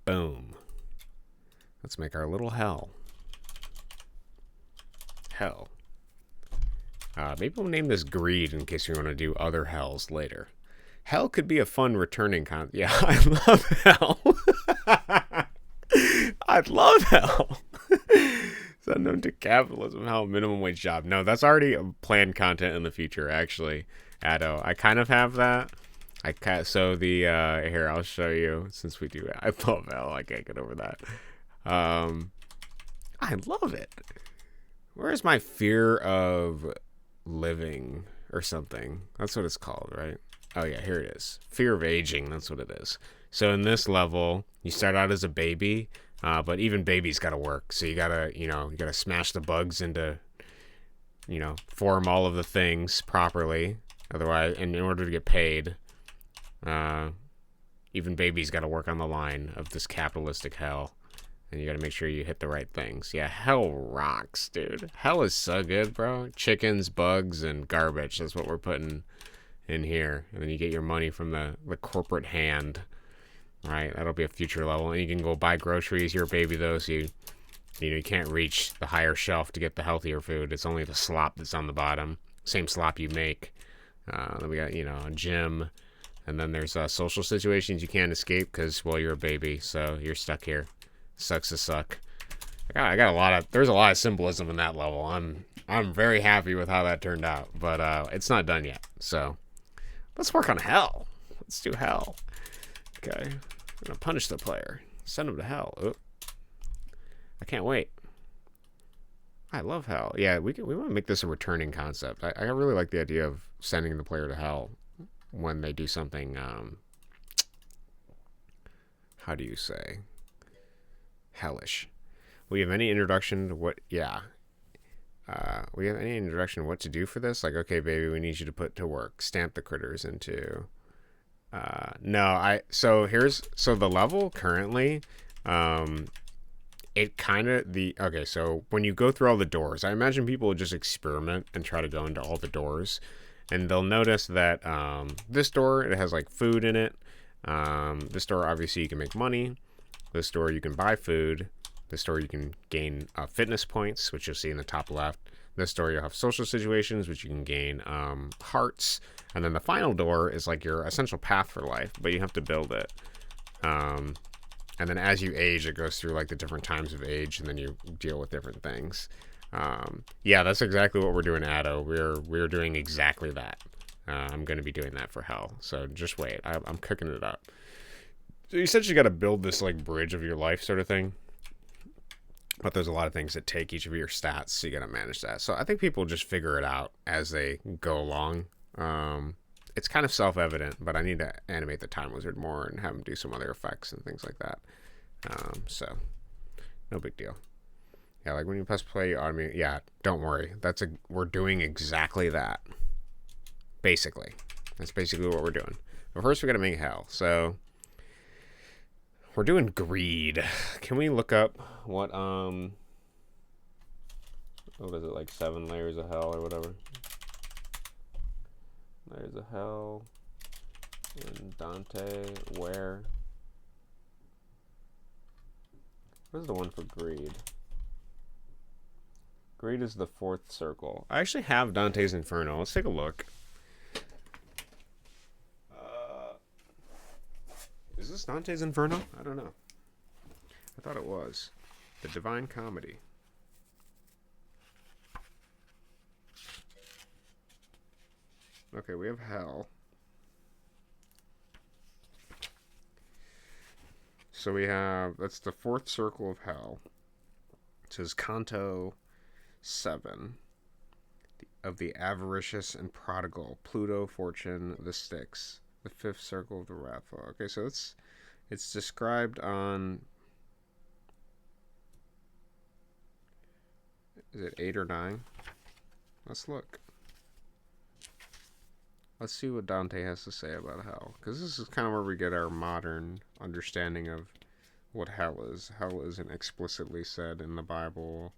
Boom. Let's make our little hell. Hell. Maybe we'll name this Greed in case we want to do other hells later. Hell could be a fun returning Yeah, I love hell. I'd love hell. It's unknown to capitalism. Hell, minimum wage job. No, that's already planned content in the future, actually, Addo. I kind of have that. Here, I'll show you, since we do it. I love hell. I can't get over that. I love it. Where's my fear of living or something? That's what it's called, right? Oh yeah, here it is. Fear of aging, that's what it is. So in this level, you start out as a baby, but even babies gotta work. So you gotta smash the bugs into, form all of the things properly. Otherwise, and in order to get paid, even babies gotta work on the line of this capitalistic hell. And you gotta make sure you hit the right things. Yeah, hell rocks, dude. Hell is so good, bro. Chickens, bugs, and garbage. That's what we're putting in here. And then you get your money from the corporate hand. Right? That'll be a future level. And you can go buy groceries. You're a baby, though, so you can't reach the higher shelf to get the healthier food. It's only the slop that's on the bottom. Same slop you make. Then we got, a gym. And then there's social situations you can't escape because, well, you're a baby, so you're stuck here. Sucks to suck. I got there's a lot of symbolism in that level. I'm very happy with how that turned out, but it's not done yet. So let's work on hell. Let's do hell. Okay, I'm gonna punish the player. Send him to hell. Oop. I can't wait. I love hell. Yeah, we want to make this a returning concept. I really like the idea of sending the player to hell when they do something. How do you say? Hellish. We have any introduction to what? Yeah. We have any introduction to what to do for this? Like, okay, baby, we need you to put to work. Stamp the critters into. No, so the level currently, it kind of okay, so when you go through all the doors, I imagine people will just experiment and try to go into all the doors, and they'll notice that, this door, it has like food in it. This door, obviously you can make money. This door you can buy food. This door you can gain fitness points, which you'll see in the top left. This door you'll have social situations, which you can gain hearts. And then the final door is like your essential path for life, but you have to build it. And then as you age, it goes through like the different times of age, and then you deal with different things. Yeah, that's exactly what we're doing, Addo. We're doing exactly that. I'm going to be doing that for hell. So just wait. I'm cooking it up. So you essentially got to build this like bridge of your life sort of thing. But there's a lot of things that take each of your stats, so you got to manage that. So I think people just figure it out as they go along. It's kind of self-evident, but I need to animate the Time Wizard more and have him do some other effects and things like that. So no big deal. Yeah, like when you press play, you automate. Yeah, don't worry. We're doing exactly that. Basically, that's basically what we're doing. But first, we got to make hell. So we're doing greed. Can we look up what is it, like 7 layers of hell or whatever? Layers of hell in Dante. Where? Where's the one for greed? Greed is the 4th circle. I actually have Dante's Inferno. Let's take a look. Is this Dante's Inferno? I don't know. I thought it was. The Divine Comedy. Okay, we have hell. So we have, that's the 4th circle of hell. It says Canto 7. Of the avaricious and prodigal, Pluto, Fortune, the Styx. The 5th circle of the wrathful. Okay, so it's described on, is it 8 or 9? Let's look. Let's see what Dante has to say about hell, because this is kind of where we get our modern understanding of what hell is. Hell isn't explicitly said in the Bible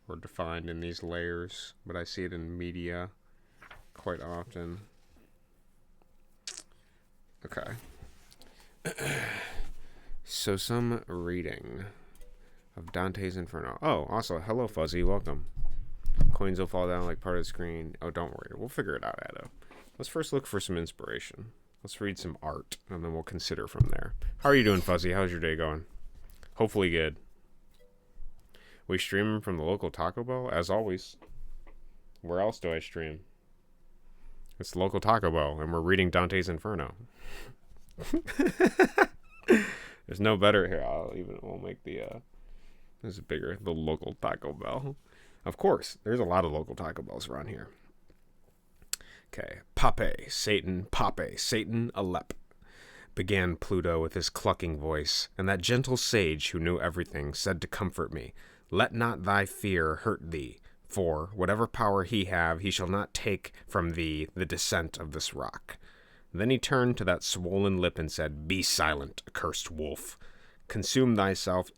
or defined in these layers, but I see it in media quite often. Okay. So some reading of Dante's Inferno. Oh, also, hello Fuzzy, welcome. Coins will fall down like part of the screen. Oh, don't worry, we'll figure it out, Addo. Let's first look for some inspiration. Let's read some art, and then we'll consider from there. How are you doing, Fuzzy? How's your day going? Hopefully good. We stream from the local Taco Bell, as always. Where else do I stream? It's the local Taco Bell, and we're reading Dante's Inferno. There's no better here. We'll make the this is bigger. The local Taco Bell. Of course, there's a lot of local Taco Bells around here. Okay, Pape, Satan, Alep, began Pluto with his clucking voice, and that gentle sage who knew everything said to comfort me, "Let not thy fear hurt thee, for whatever power he have, he shall not take from thee the descent of this rock." Then he turned to that swollen lip and said, "Be silent, accursed wolf. consume thyself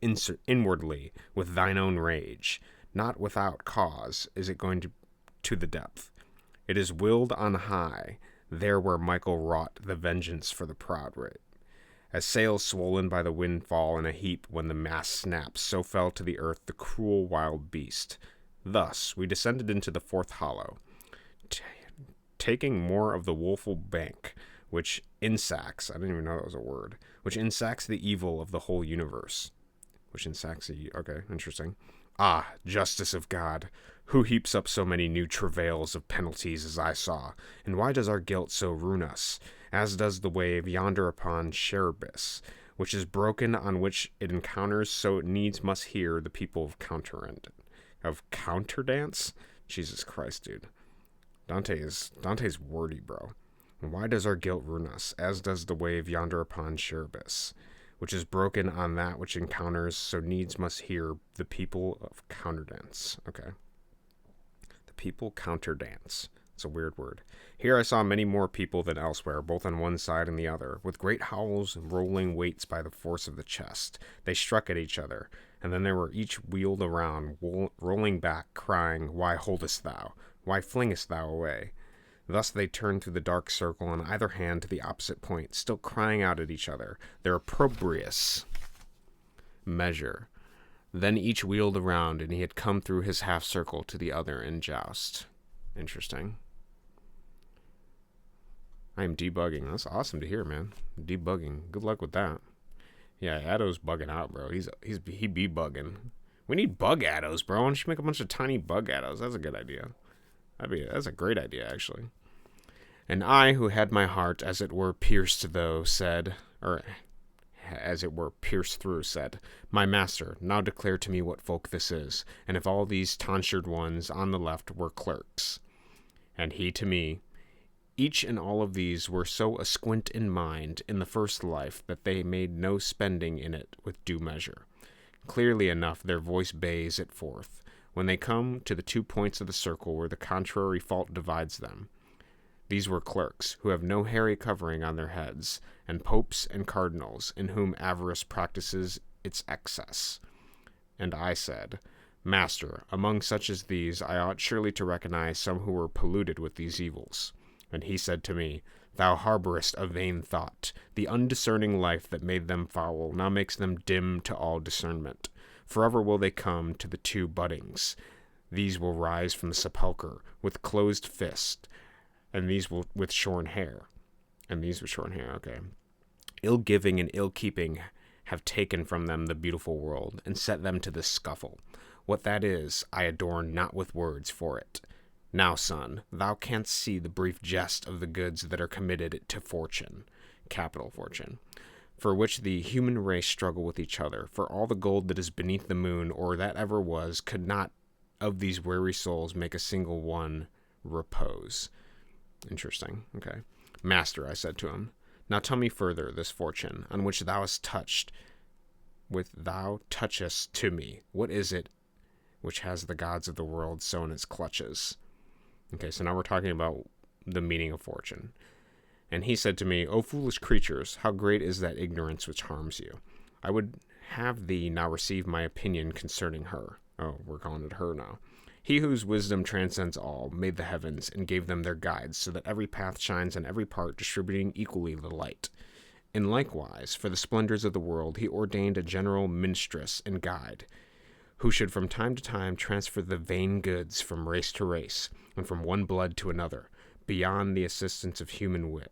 inwardly with thine own rage. Not without cause is it going to the depth. It is willed on high, there where Michael wrought the vengeance for the proud writ. As sails swollen by the wind fall in a heap when the mast snaps, so fell to the earth the cruel wild beast. Thus we descended into the fourth hollow, taking more of the woeful bank, which insacts, I didn't even know that was a word, which insacts the evil of the whole universe. Okay, interesting. Ah, justice of God, who heaps up so many new travails of penalties as I saw, and why does our guilt so ruin us, as does the wave yonder upon Cherubis, which is broken on which it encounters, so it needs must hear the people of counterdance? Jesus Christ, dude. Dante's wordy, bro. And why does our guilt ruin us, as does the wave yonder upon Cherubis, which is broken on that which encounters, so needs must hear the people of counterdance. Okay. The people counterdance. It's a weird word. Here I saw many more people than elsewhere, both on one side and the other, with great howls and rolling weights by the force of the chest. They struck at each other, and then they were each wheeled around, rolling back, crying, Why holdest thou? Why flingest thou away? Thus they turned through the dark circle on either hand to the opposite point, still crying out at each other, their opprobrious measure. Then each wheeled around, and he had come through his half-circle to the other in joust. Interesting. I am debugging. That's awesome to hear, man. Debugging. Good luck with that. Yeah, Addo's bugging out, bro. He be bugging. We need bug Addos, bro. Why don't you make a bunch of tiny bug Addos? That's a good idea. That's a great idea, actually. And I, who had my heart, as it were, pierced through, said, My master, now declare to me what folk this is, and if all these tonsured ones on the left were clerks. And he to me, each and all of these were so asquint in mind in the first life that they made no spending in it with due measure. Clearly enough their voice bays it forth, when they come to the 2 points of the circle where the contrary fault divides them. These were clerks, who have no hairy covering on their heads, and popes and cardinals, in whom avarice practices its excess. And I said, Master, among such as these I ought surely to recognize some who were polluted with these evils. And he said to me, Thou harborest a vain thought. The undiscerning life that made them foul now makes them dim to all discernment. Forever will they come to the 2 buddings. These will rise from the sepulchre with closed fist, and these will with shorn hair. Okay. Ill-giving and ill-keeping have taken from them the beautiful world, and set them to this scuffle. What that is, I adorn not with words for it. Now, son, thou canst see the brief jest of the goods that are committed to fortune, capital fortune, for which the human race struggle with each other, for all the gold that is beneath the moon, or that ever was, could not of these weary souls make a single one repose. Interesting. Okay. Master, I said to him, now tell me further this fortune, on which thou touchest to me. What is it which has the gods of the world so in its clutches? Okay, so now we're talking about the meaning of fortune. And he said to me, O foolish creatures, how great is that ignorance which harms you. I would have thee now receive my opinion concerning her. Oh, we're calling it her now. He whose wisdom transcends all, made the heavens, and gave them their guides, so that every path shines on every part, distributing equally the light. And likewise, for the splendors of the world, he ordained a general minstress and guide, who should from time to time transfer the vain goods from race to race, and from one blood to another, beyond the assistance of human wit.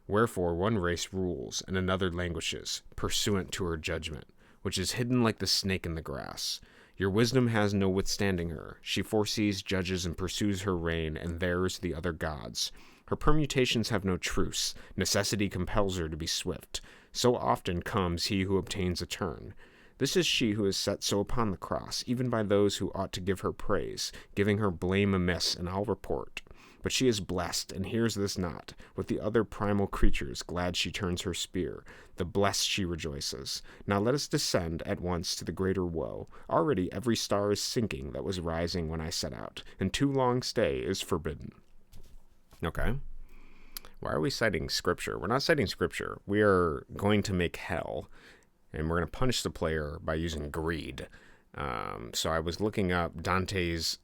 Wherefore one race rules, and another languishes, pursuant to her judgment, which is hidden like the snake in the grass. Your wisdom has no withstanding her. She foresees, judges, and pursues her reign, and theirs the other gods. Her permutations have no truce. Necessity compels her to be swift. So often comes he who obtains a turn. This is she who is set so upon the cross, even by those who ought to give her praise, giving her blame amiss, and I'll report. But she is blessed, and hears this not. With the other primal creatures, glad she turns her spear. The blessed she rejoices. Now let us descend at once to the greater woe. Already every star is sinking that was rising when I set out, and too long stay is forbidden. Okay. Why are we citing scripture? We're not citing scripture. We are going to make hell And we're going to punish the player by using greed. So I was looking up Dante's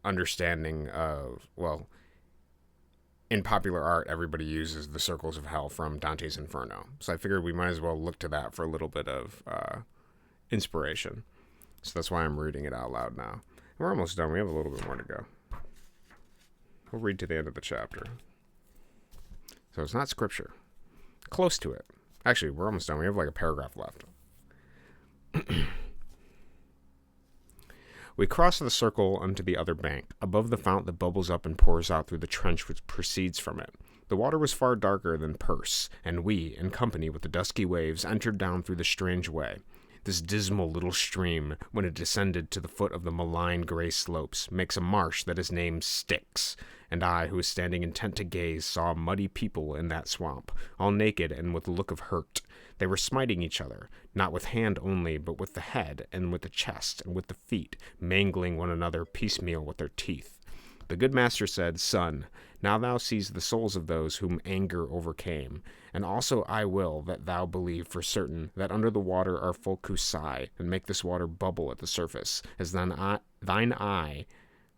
understanding of, well, in popular art, everybody uses the circles of hell from Dante's Inferno. So I figured we might as well look to that for a little bit of inspiration. So that's why I'm reading it out loud now. We're almost done. We have a little bit more to go. We'll read to the end of the chapter. So it's not scripture. Close to it. Actually, we're almost done. We have like a paragraph left. We cross the circle unto the other bank, above the fount that bubbles up and pours out through the trench which proceeds from it. The water was far darker than Perse, and we, in company with the dusky waves, entered down through the strange way. This dismal little stream, when it descended to the foot of the malign grey slopes, makes a marsh that is named Styx, and I, who was standing intent to gaze, saw muddy people in that swamp, all naked and with a look of hurt. They were smiting each other, not with hand only, but with the head, and with the chest, and with the feet, mangling one another piecemeal with their teeth. The good master said, Son, now thou seest the souls of those whom anger overcame, and also I will that thou believe for certain that under the water are folk who sigh, and make this water bubble at the surface, as thine eye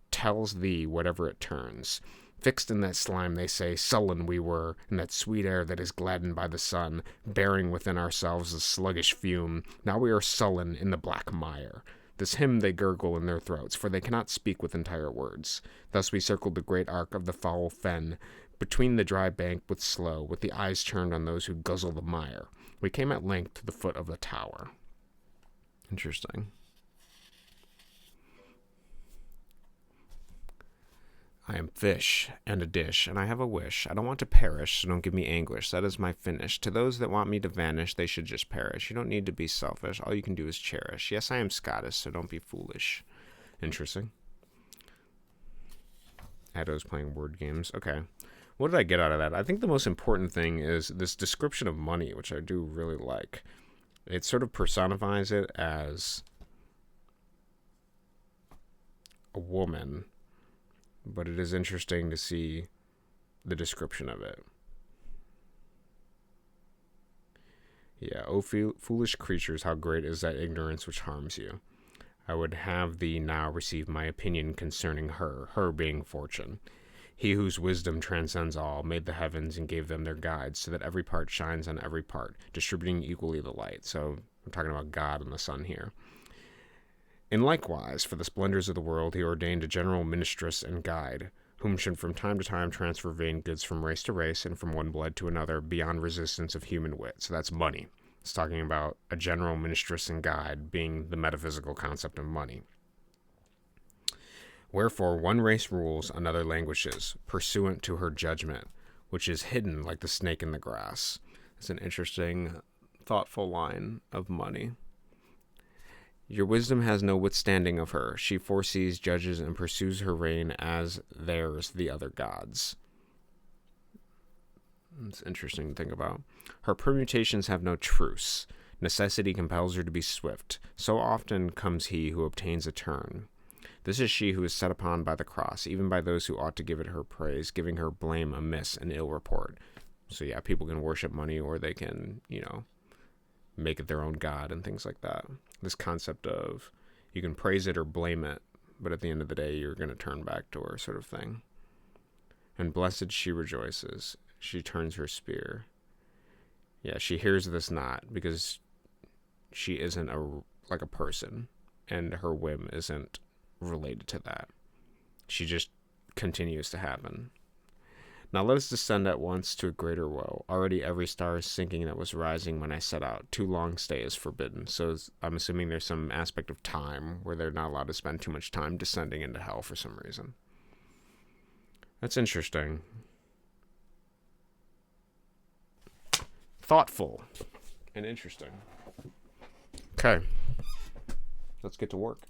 tells thee whatever it turns. Fixed in that slime, they say, sullen we were, in that sweet air that is gladdened by the sun, bearing within ourselves the sluggish fume. Now we are sullen in the black mire. This hymn they gurgle in their throats, for they cannot speak with entire words. Thus we circled the great arc of the foul fen, between the dry bank with slow, with the eyes turned on those who guzzle the mire. We came at length to the foot of the tower. Interesting. I am fish and a dish, and I have a wish. I don't want to perish, so don't give me anguish. That is my finish. To those that want me to vanish, they should just perish. You don't need to be selfish. All you can do is cherish. Yes, I am Scottish, so don't be foolish. Interesting. Addo's playing word games. Okay. What did I get out of that? I think the most important thing is this description of money, which I do really like. It sort of personifies it as a woman, but it is interesting to see the description of it. Yeah, O foolish creatures, how great is that ignorance which harms you. I would have thee now receive my opinion concerning her being fortune. He whose wisdom transcends all, made the heavens and gave them their guides, so that every part shines on every part, distributing equally the light. So I'm talking about God and the sun here. In likewise, for the splendors of the world, he ordained a general ministress and guide, whom should from time to time transfer vain goods from race to race and from one blood to another beyond resistance of human wit. So that's money. It's talking about a general ministress and guide being the metaphysical concept of money. Wherefore one race rules, another languishes, pursuant to her judgment, which is hidden like the snake in the grass. It's an interesting, thoughtful line of money. Your wisdom has no withstanding of her. She foresees, judges, and pursues her reign as theirs the other gods. It's interesting to think about. Her permutations have no truce. Necessity compels her to be swift. So often comes he who obtains a turn. This is she who is set upon by the cross, even by those who ought to give it her praise, giving her blame amiss and ill report. So yeah, people can worship money, or they can, make it their own god and things like that. This concept of you can praise it or blame it, but at the end of the day, you're going to turn back to her, sort of thing. And blessed she rejoices. She turns her spear. Yeah, she hears this not, because she isn't like a person, and her whim isn't related to that. She just continues to happen. Now let us descend at once to a greater woe. Already every star is sinking that was rising when I set out. Too long stay is forbidden. So I'm assuming there's some aspect of time where they're not allowed to spend too much time descending into hell for some reason. That's interesting. Thoughtful and interesting. Okay. Let's get to work.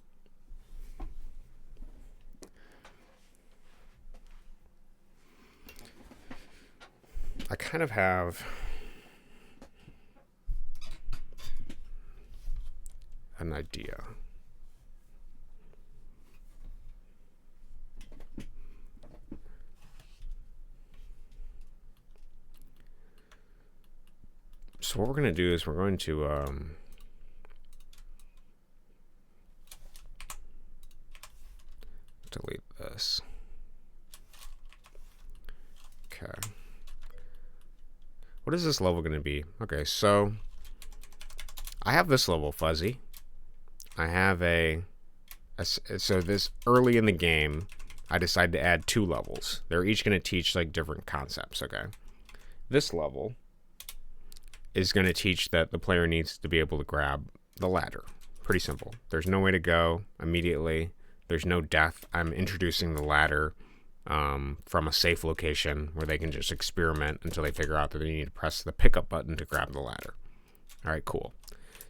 I kind of have an idea. So what we're going to do is we're going to delete this. Okay. What is this level going to be? Okay, so I have this level fuzzy. I have so this early in the game, I decided to add 2 levels. They're each going to teach like different concepts, okay? This level is going to teach that the player needs to be able to grab the ladder. Pretty simple. There's no way to go immediately. There's no death. I'm introducing the ladder from a safe location where they can just experiment until they figure out that they need to press the pickup button to grab the ladder. All right, cool.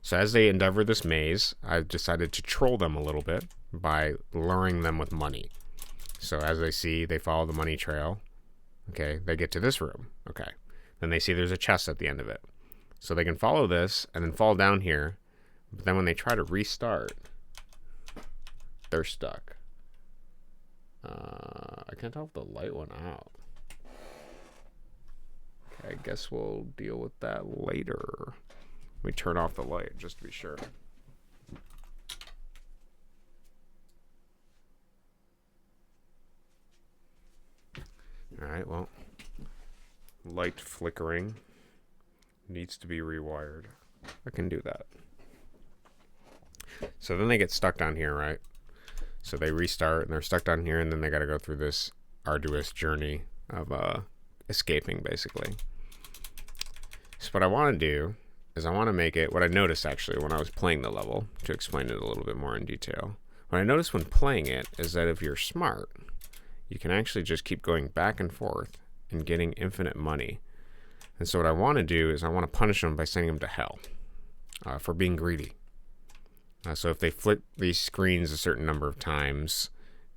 So as they endeavor this maze, I've decided to troll them a little bit by luring them with money. So as they see, they follow the money trail. Okay, they get to this room. Okay, then they see there's a chest at the end of it. So they can follow this and then fall down here. But then when they try to restart, they're stuck. I can't tell if the light went out. Okay, I guess we'll deal with that later. Let me turn off the light just to be sure. Alright, well, light flickering needs to be rewired. I can do that. So then they get stuck down here, right? So they restart and they're stuck down here, and then they got to go through this arduous journey of escaping, basically. So what I want to do is I want to make it, what I noticed actually when I was playing the level, to explain it a little bit more in detail. What I noticed when playing it is that if you're smart, you can actually just keep going back and forth and getting infinite money. And so what I want to do is I want to punish them by sending them to hell for being greedy. So if they flip these screens a certain number of times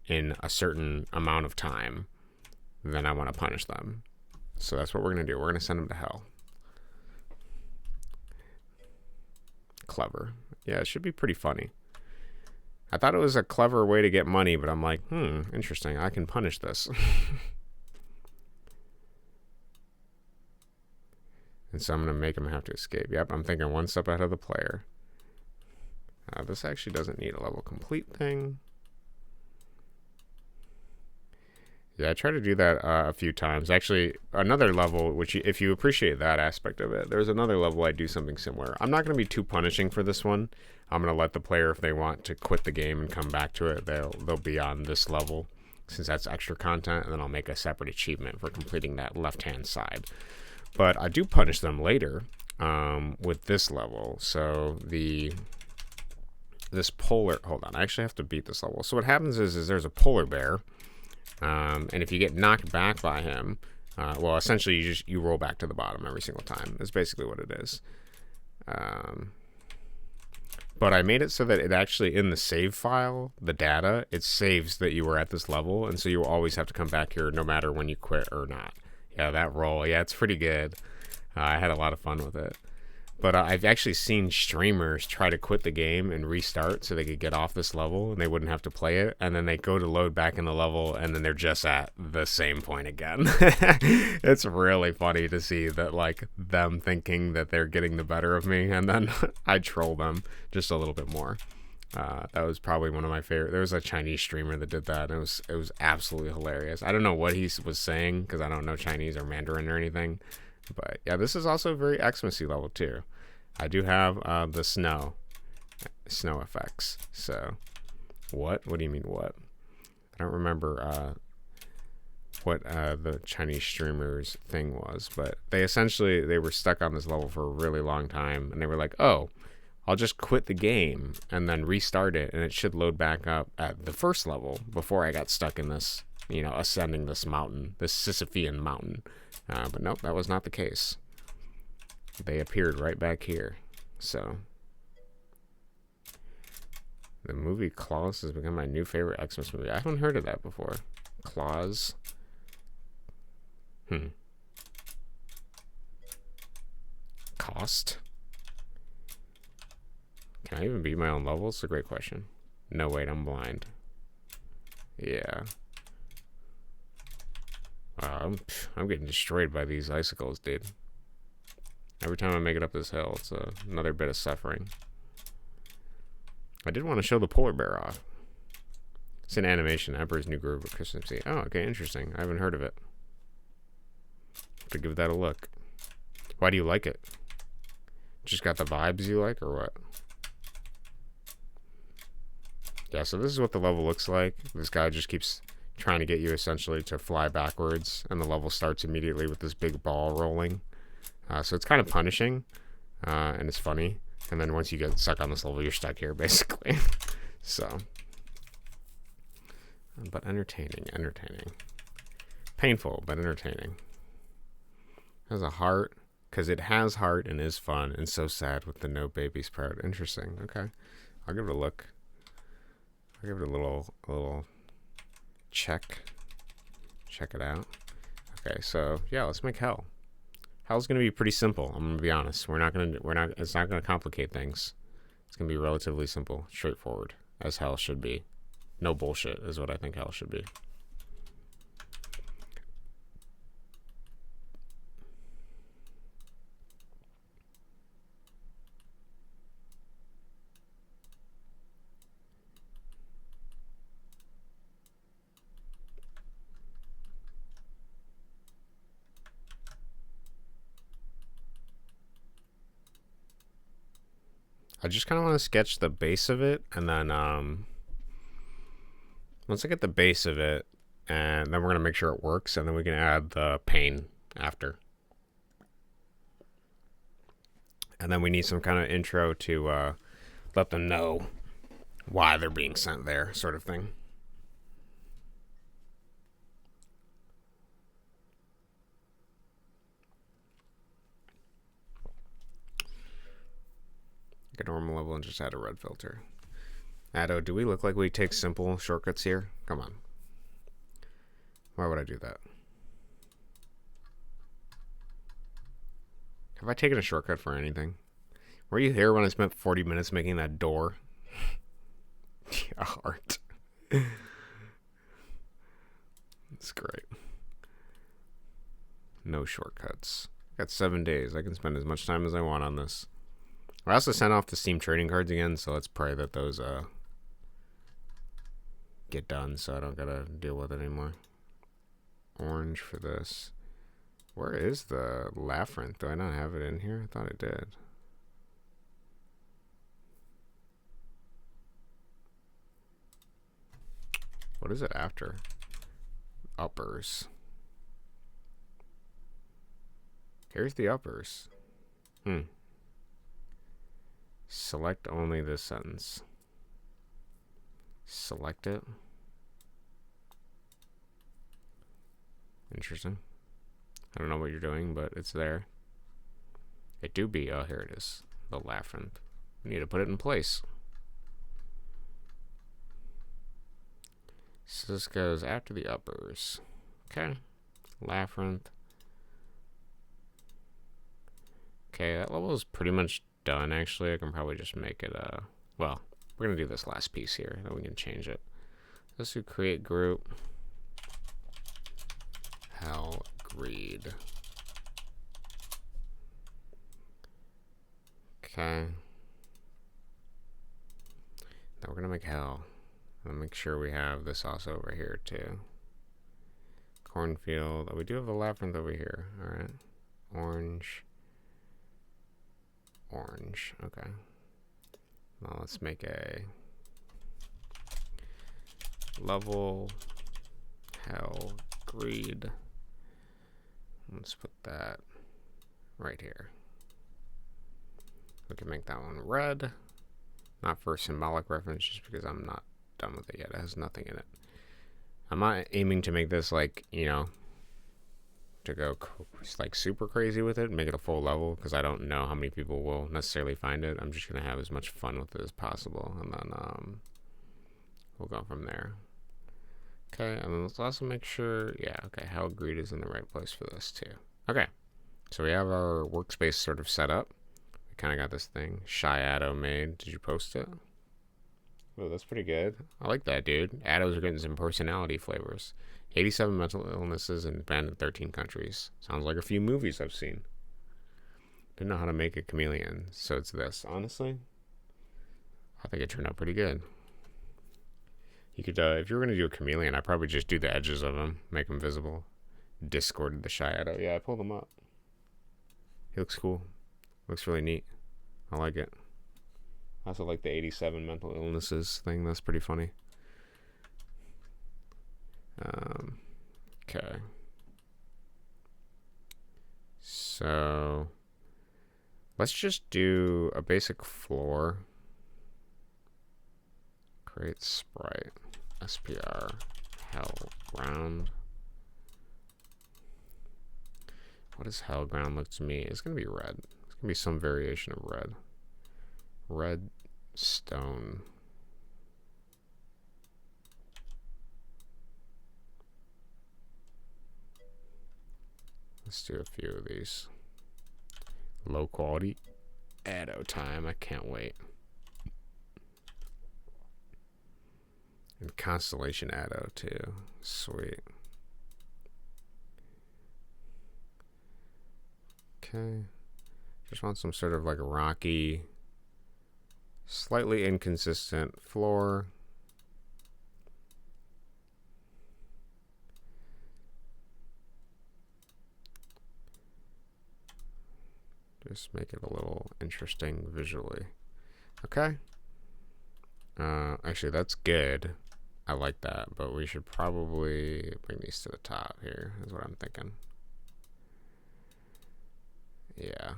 in a certain amount of time, then I want to punish them. So that's what we're going to do. We're going to send them to hell. Clever. Yeah, it should be pretty funny. I thought it was a clever way to get money, but I'm like, interesting. I can punish this. And so I'm going to make them have to escape. Yep, I'm thinking one step ahead of the player. This actually doesn't need a level complete thing. Yeah, I tried to do that a few times. Actually, another level, which if you appreciate that aspect of it, there's another level I do something similar. I'm not going to be too punishing for this one. I'm going to let the player, if they want to quit the game and come back to it, they'll be on this level, since that's extra content, and then I'll make a separate achievement for completing that left-hand side. But I do punish them later with this level. So this polar, hold on, I actually have to beat this level. So what happens is there's a polar bear. And if you get knocked back by him, well, essentially you roll back to the bottom every single time. That's basically what it is. But I made it so that it actually, in the save file, the data, it saves that you were at this level, and so you will always have to come back here no matter when you quit or not. Yeah, that roll, yeah, it's pretty good. I had a lot of fun with it. But I've actually seen streamers try to quit the game and restart so they could get off this level and they wouldn't have to play it. And then they go to load back in the level and then they're just at the same point again. It's really funny to see that, like, them thinking that they're getting the better of me, and then I troll them just a little bit more. That was probably one of my favorite. There was a Chinese streamer that did that, and it was absolutely hilarious. I don't know what he was saying because I don't know Chinese or Mandarin or anything. But yeah, this is also very Xmasy level too. I do have the snow effects. So what do you mean what? I don't remember what the Chinese streamers thing was, but they were stuck on this level for a really long time, and they were like, oh, I'll just quit the game and then restart it, and it should load back up at the first level before I got stuck in this, ascending this mountain, this Sisyphean mountain. But nope, that was not the case. They appeared right back here. So the movie Klaus has become my new favorite Xmas movie. I haven't heard of that before. Klaus. Cost? Can I even beat my own level? It's a great question. No, wait, I'm blind. Yeah. I'm getting destroyed by these icicles, dude. Every time I make it up this hill, it's another bit of suffering. I did want to show the polar bear off. It's an animation, Emperor's New Groove at Christmas Eve. Oh, okay, interesting. I haven't heard of it. Have to give that a look. Why do you like it? Just got the vibes you like, or what? Yeah, so this is what the level looks like. This guy just keeps trying to get you essentially to fly backwards, and the level starts immediately with this big ball rolling. So it's kind of punishing, and it's funny. And then once you get stuck on this level, you're stuck here, basically. So, but entertaining. Painful, but entertaining. Has a heart, because it has heart and is fun, and so sad with the no babies part. Interesting. Okay, I'll give it a look. I'll give it a little check. Check it out. Okay, so yeah, let's make hell. Hell's gonna be pretty simple. I'm gonna be honest. It's not gonna complicate things. It's gonna be relatively simple, straightforward, as hell should be. No bullshit is what I think hell should be. I just kind of want to sketch the base of it, and then once I get the base of it, and then we're going to make sure it works, and then we can add the pane after. And then we need some kind of intro to let them know why they're being sent there, sort of thing. Get a normal level and just add a red filter. Addo, do we look like we take simple shortcuts here? Come on. Why would I do that? Have I taken a shortcut for anything? Were you here when I spent 40 minutes making that door? Yeah, art. That's great. No shortcuts. Got 7 days. I can spend as much time as I want on this. I also sent off the Steam trading cards again, so let's pray that those get done so I don't gotta deal with it anymore. Orange for this. Where is the Laughrinth? Do I not have it in here? I thought I did. What is it after? Uppers. Here's the uppers. Select only this sentence. Select it. Interesting. I don't know what you're doing, but it's there. It do be. Oh, here it is. The Laughrinth. We need to put it in place. So this goes after the uppers. Okay. Laughrinth. Okay, that level is pretty much done, actually. I can probably just make it, well, we're going to do this last piece here, then we can change it. Let's do create group. Hell greed. Okay. Now we're going to make hell. And make sure we have this also over here, too. Cornfield. Oh, we do have a Laughrinth over here. Alright. Orange. Orange. Okay. Well, let's make a level hell greed. Let's put that right here. We can make that one red. Not for symbolic reference, just because I'm not done with it yet. It has nothing in it. I'm not aiming to make this like, you know, to go like super crazy with it and make it a full level, because I don't know how many people will necessarily find it. I'm just going to have as much fun with it as possible, and then we'll go from there. Okay, and then let's also make sure, yeah, okay, how greed is in the right place for this too. Okay, so we have our workspace sort of set up. We kind of got this thing. Shy Addo made. Did you post it? Oh, that's pretty good. I like that, dude. Addos are getting some personality flavors. 87 mental illnesses and banned in 13 countries. Sounds like a few movies I've seen. Didn't know how to make a chameleon, so it's this. Honestly, I think it turned out pretty good. You could, if you were gonna do a chameleon, I'd probably just do the edges of him, make him visible. Discorded the Shadow. Yeah, I pulled him up. He looks cool. Looks really neat. I like it. I also like the 87 mental illnesses thing. That's pretty funny. Okay. So let's just do a basic floor. Create sprite. SPR hell ground. What does hell ground look to me? It's gonna be red. It's gonna be some variation of red. Red stone. Let's do a few of these. Low quality Addo time. I can't wait. And Constellation Addo too. Sweet. Okay. Just want some sort of like rocky, slightly inconsistent floor. Just make it a little interesting visually. Okay. Actually, that's good. I like that, but we should probably bring these to the top here, is what I'm thinking. Yeah.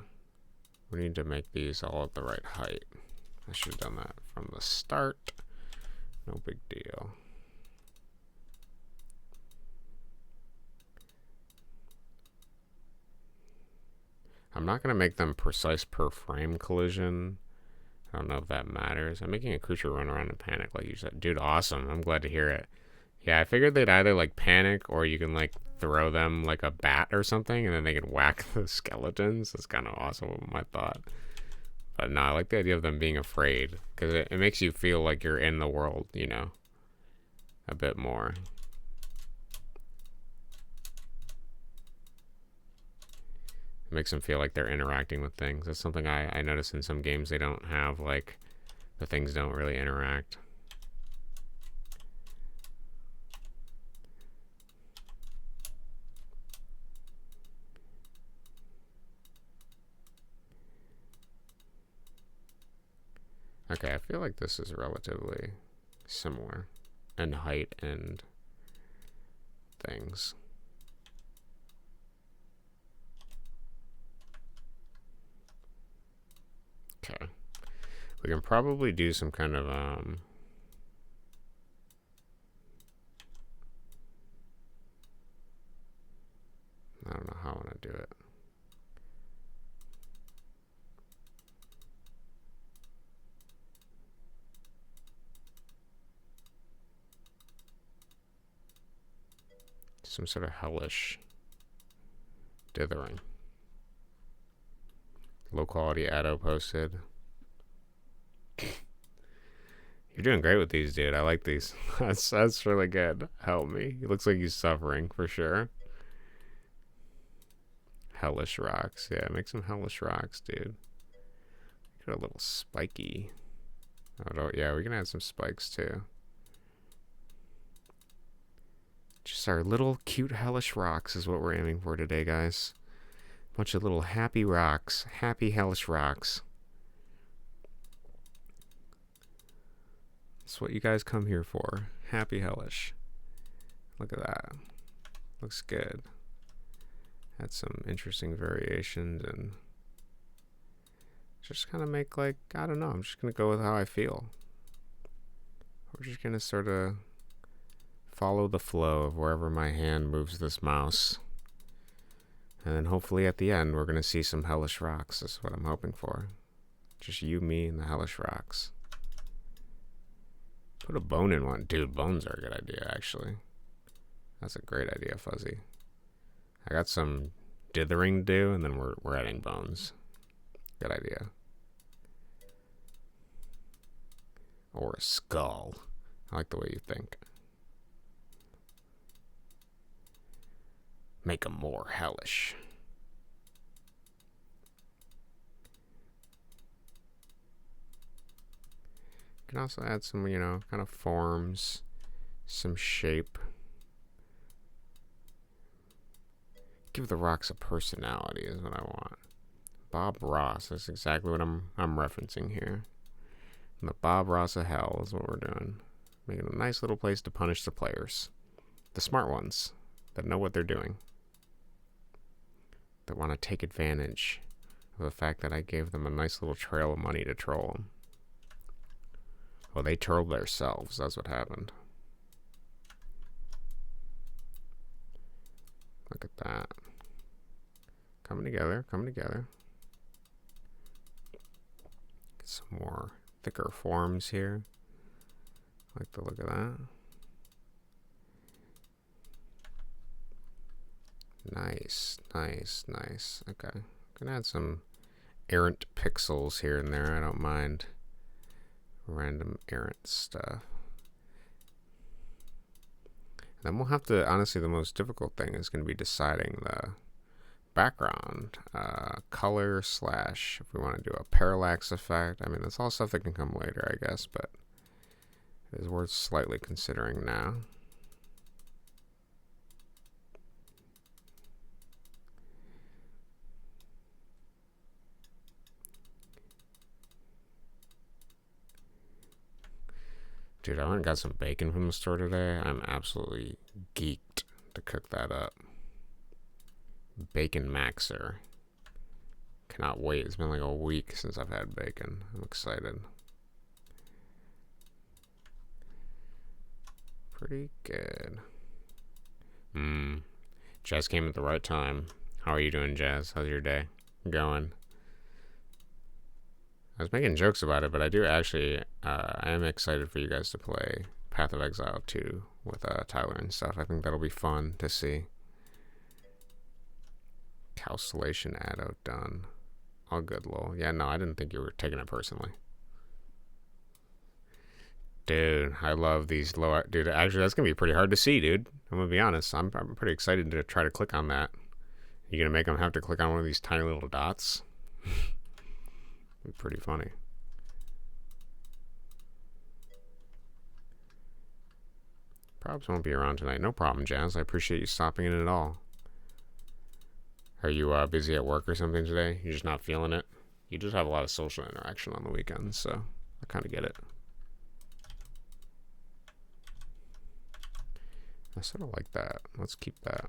We need to make these all at the right height. I should have done that from the start. No big deal. I'm not going to make them precise per frame collision. I don't know if that matters. I'm making a creature run around and panic like you said. Dude, awesome. I'm glad to hear it. Yeah, I figured they'd either like panic or you can like throw them like a bat or something and then they can whack the skeletons. That's kind of awesome, my thought. But no, I like the idea of them being afraid because it makes you feel like you're in the world, you know, a bit more. It makes them feel like they're interacting with things. That's something I notice in some games. They don't have, like, the things don't really interact. Okay, I feel like this is relatively similar in height and things. Okay. We can probably do some kind of, I don't know how I want to do it. Some sort of hellish dithering. Low quality Addo posted. You're doing great with these, dude. I like these. That's really good. Help me. He looks like he's suffering for sure. Hellish rocks. Yeah, make some hellish rocks, dude. Get a little spiky. Oh, yeah, we can add some spikes too. Just our little cute hellish rocks is what we're aiming for today, guys. Bunch of little happy rocks. Happy hellish rocks. That's what you guys come here for. Happy hellish. Look at that. Looks good. Had some interesting variations and just kind of make like, I don't know, I'm just going to go with how I feel. We're just going to sort of follow the flow of wherever my hand moves this mouse. And then hopefully at the end, we're going to see some hellish rocks. That's what I'm hoping for. Just you, me, and the hellish rocks. Put a bone in one. Dude, bones are a good idea, actually. That's a great idea, Fuzzy. I got some dithering to do, and then we're adding bones. Good idea. Or a skull. I like the way you think. Make them more hellish. can also add some, you know, kind of forms, some shape. Give the rocks a personality is what I want. Bob Ross, that's exactly what I'm referencing here. And the Bob Ross of hell is what we're doing. Making a nice little place to punish the players. The smart ones that know what they're doing. That want to take advantage of the fact that I gave them a nice little trail of money to troll them. Well, they trolled themselves. That's what happened. Look at that. Coming together, coming together. Get some more thicker forms here. I like the look of that. Nice, nice, nice. Okay. Gonna add some errant pixels here and there. I don't mind random errant stuff. Then we'll have to, honestly, the most difficult thing is going to be deciding the background color slash if we want to do a parallax effect. I mean, that's all stuff that can come later, I guess, but it is worth slightly considering now. Dude, I went and got some bacon from the store today. I'm absolutely geeked to cook that up. Bacon Maxer. Cannot wait. It's been like a week since I've had bacon. I'm excited. Pretty good. Jazz came at the right time. How are you doing, Jazz? How's your day going? I was making jokes about it, but I do actually, I am excited for you guys to play Path of Exile 2 with Tyler and stuff. I think that'll be fun to see. Calculation Addo done. All good, lol. Yeah, no, I didn't think you were taking it personally. Dude, I love these low... Dude, actually, that's going to be pretty hard to see, dude. I'm going to be honest. I'm pretty excited to try to click on that. You going to make them have to click on one of these tiny little dots? Be pretty funny. Probs won't be around tonight. No problem, Jazz. I appreciate you stopping in at all. Are you busy at work or something today? You're just not feeling it? You just have a lot of social interaction on the weekends, so I kind of get it. I sort of like that. Let's keep that.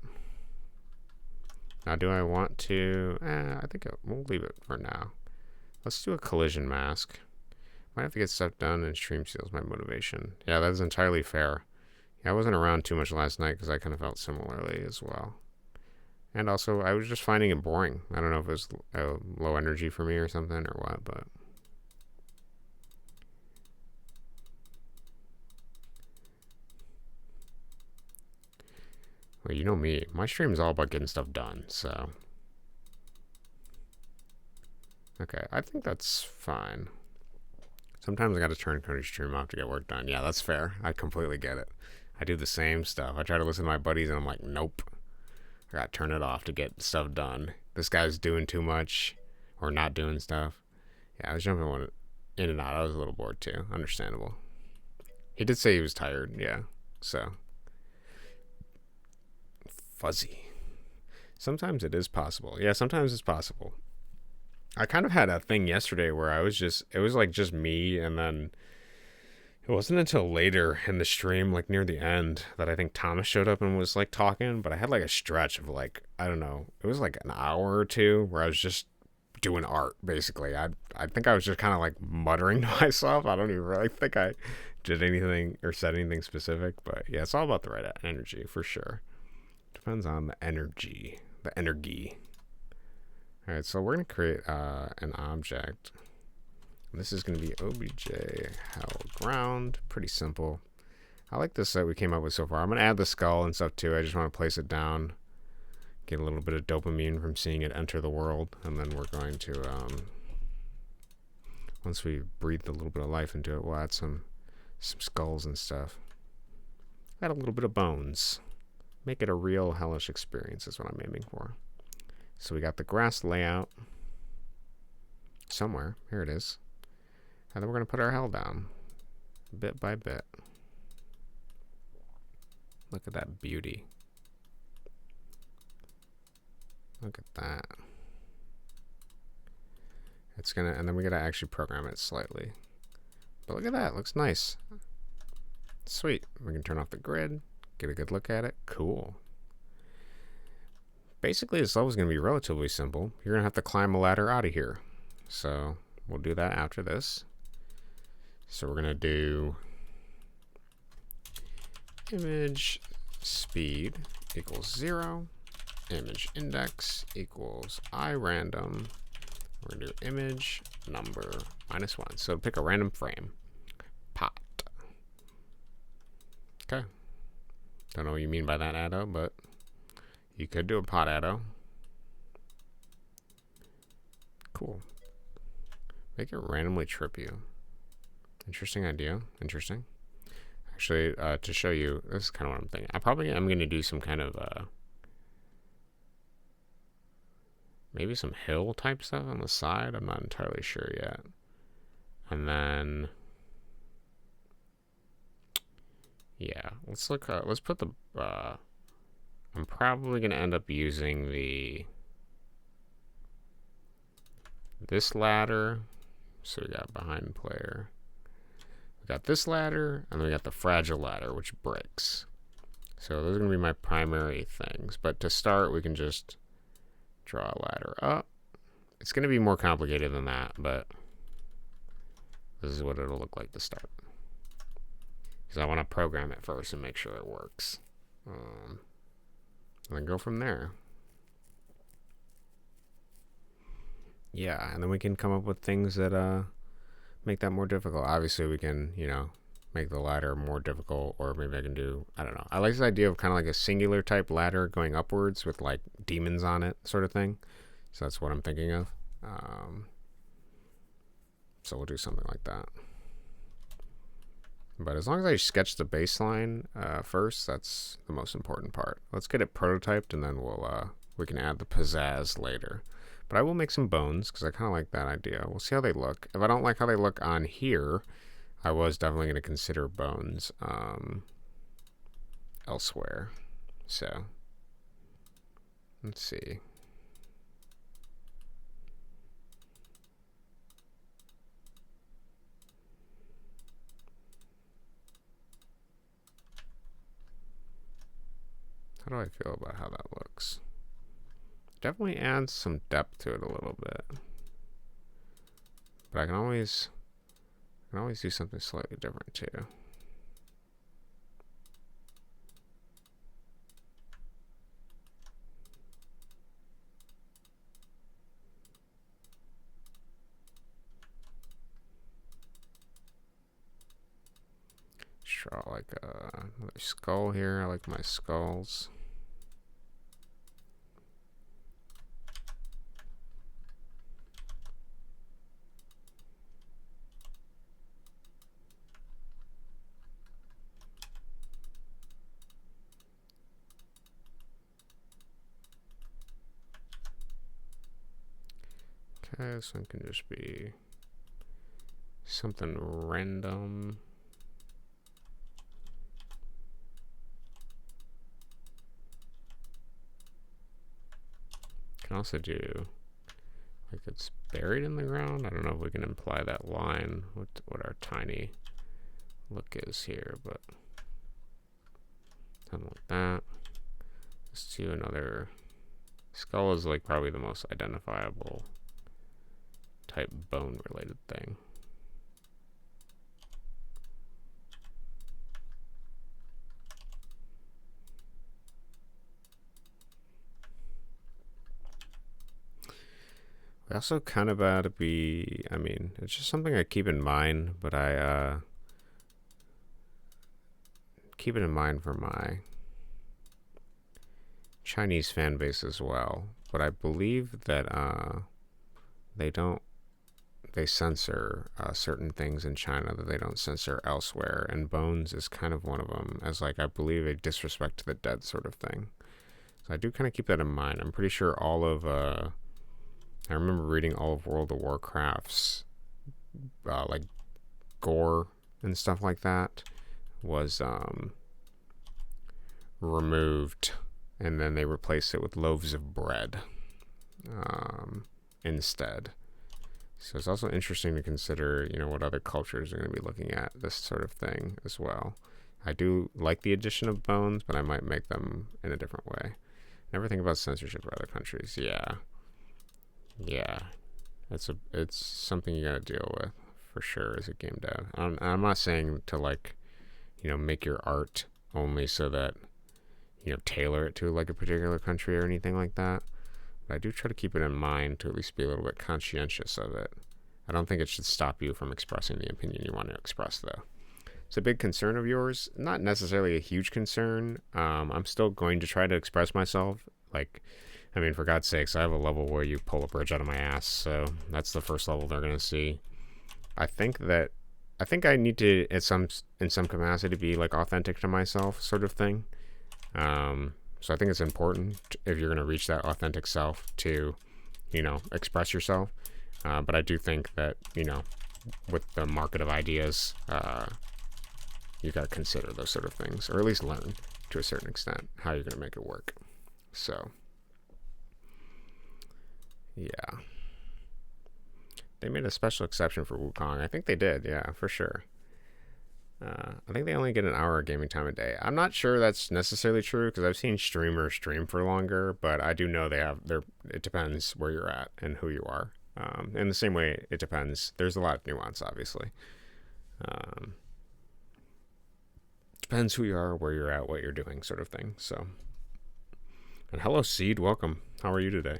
Now, do I want to... I think we'll leave it for now. Let's do a collision mask. Might have to get stuff done, and stream seals my motivation. Yeah, that is entirely fair. Yeah, I wasn't around too much last night because I kind of felt similarly as well. And also, I was just finding it boring. I don't know if it was low energy for me or something or what, but... Well, you know me. My stream's all about getting stuff done, so... Okay, I think that's fine. Sometimes I gotta turn Cody's stream off to get work done. Yeah, that's fair. I completely get it. I do the same stuff. I try to listen to my buddies and I'm like, nope. I gotta turn it off to get stuff done. This guy's doing too much or not doing stuff. Yeah, I was jumping in and out. I was a little bored too. Understandable. He did say he was tired, yeah. So. Fuzzy. Sometimes it is possible. Yeah, sometimes it's possible. I kind of had a thing yesterday where I was just, it was like just me, and then it wasn't until later in the stream, like near the end, that I think Thomas showed up and was like talking, but I had like a stretch of like, I don't know, it was like an hour or two where I was just doing art, basically. I think I was just kind of like muttering to myself. I don't even really think I did anything or said anything specific, but yeah, it's all about the right energy for sure. Depends on the energy, the energy. All right, so we're going to create an object. This is going to be obj held ground. Pretty simple. I like this that we came up with so far. I'm going to add the skull and stuff too. I just want to place it down. Get a little bit of dopamine from seeing it enter the world. And then we're going to, once we breathe a little bit of life into it, we'll add some skulls and stuff. Add a little bit of bones. Make it a real hellish experience is what I'm aiming for. So we got the grass layout somewhere. Here it is. And then we're going to put our hell down. bit by bit. Look at that beauty. Look at that. It's gonna, and then we gotta actually program it slightly. But look at that, looks nice. Sweet. We can turn off the grid, get a good look at it. Cool. Basically, this level is gonna be relatively simple. You're gonna have to climb a ladder out of here. So we'll do that after this. So we're gonna do image speed equals 0. Image index equals iRandom. We're going to do image number -1. So pick a random frame. Pot. Okay. Don't know what you mean by that, Addo, but you could do a pot Addo. Cool. Make it randomly trip you. Interesting idea. Interesting. Actually, to show you, this is kind of what I'm thinking. I probably am going to do some kind of maybe some hill type stuff on the side. I'm not entirely sure yet. And then, yeah, let's look. Let's put the. I'm probably gonna end up using this ladder. So we got behind player. We got this ladder, and then we got the fragile ladder, which breaks. So those are gonna be my primary things. But to start, we can just draw a ladder up. It's going to be more complicated than that, but this is what it'll look like to start. Because I want to program it first and make sure it works. And then go from there. Yeah, and then we can come up with things that make that more difficult. Obviously, we can, make the ladder more difficult, or maybe I can do, I don't know. I like this idea of kind of like a singular type ladder going upwards with like demons on it sort of thing. So that's what I'm thinking of. So we'll do something like that. But as long as I sketch the baseline first, that's the most important part. Let's get it prototyped, and then we can add the pizzazz later. But I will make some bones because I kind of like that idea. We'll see how they look. If I don't like how they look on here, I was definitely going to consider bones elsewhere. So let's see. How do I feel about how that looks? Definitely adds some depth to it a little bit. But I can always do something slightly different too. Just draw like another skull here. I like my skulls. Okay, this one can just be something random. Can also do like it's buried in the ground. I don't know if we can imply that line, what our tiny look is here, but something like that. Let's do another. Skull is like probably the most identifiable type bone related thing. We also kind of got to be, I mean, it's just something I keep in mind, but I keep it in mind for my Chinese fan base as well. But I believe that they censor certain things in China that they don't censor elsewhere, and bones is kind of one of them, as like I believe a disrespect to the dead sort of thing. So I do kind of keep that in mind. I'm pretty sure all of I remember reading all of World of Warcraft's like gore and stuff like that was removed, and then they replaced it with loaves of bread instead. So it's also interesting to consider, what other cultures are going to be looking at this sort of thing as well. I do like the addition of bones, but I might make them in a different way. Never think about censorship for other countries. Yeah. It's something you gotta deal with for sure as a game dev. I'm not saying to make your art only so that tailor it to like a particular country or anything like that. But I do try to keep it in mind to at least be a little bit conscientious of it. I don't think it should stop you from expressing the opinion you want to express, though. It's a big concern of yours. Not necessarily a huge concern. I'm still going to try to express myself. For God's sakes, I have a level where you pull a bridge out of my ass, so that's the first level they're going to see. I think I need to, in some capacity, be like authentic to myself, sort of thing. So I think it's important if you're going to reach that authentic self to, express yourself. But I do think that, with the market of ideas, you got to consider those sort of things, or at least learn to a certain extent how you're going to make it work. So, yeah. They made a special exception for Wukong. I think they did, yeah, for sure. I think they only get an hour of gaming time a day. I'm not sure that's necessarily true because I've seen streamers stream for longer, but I do know it depends where you're at and who you are. In the same way, it depends. There's a lot of nuance, obviously. Depends who you are, where you're at, what you're doing, sort of thing. So, and hello, Seed. Welcome. How are you today?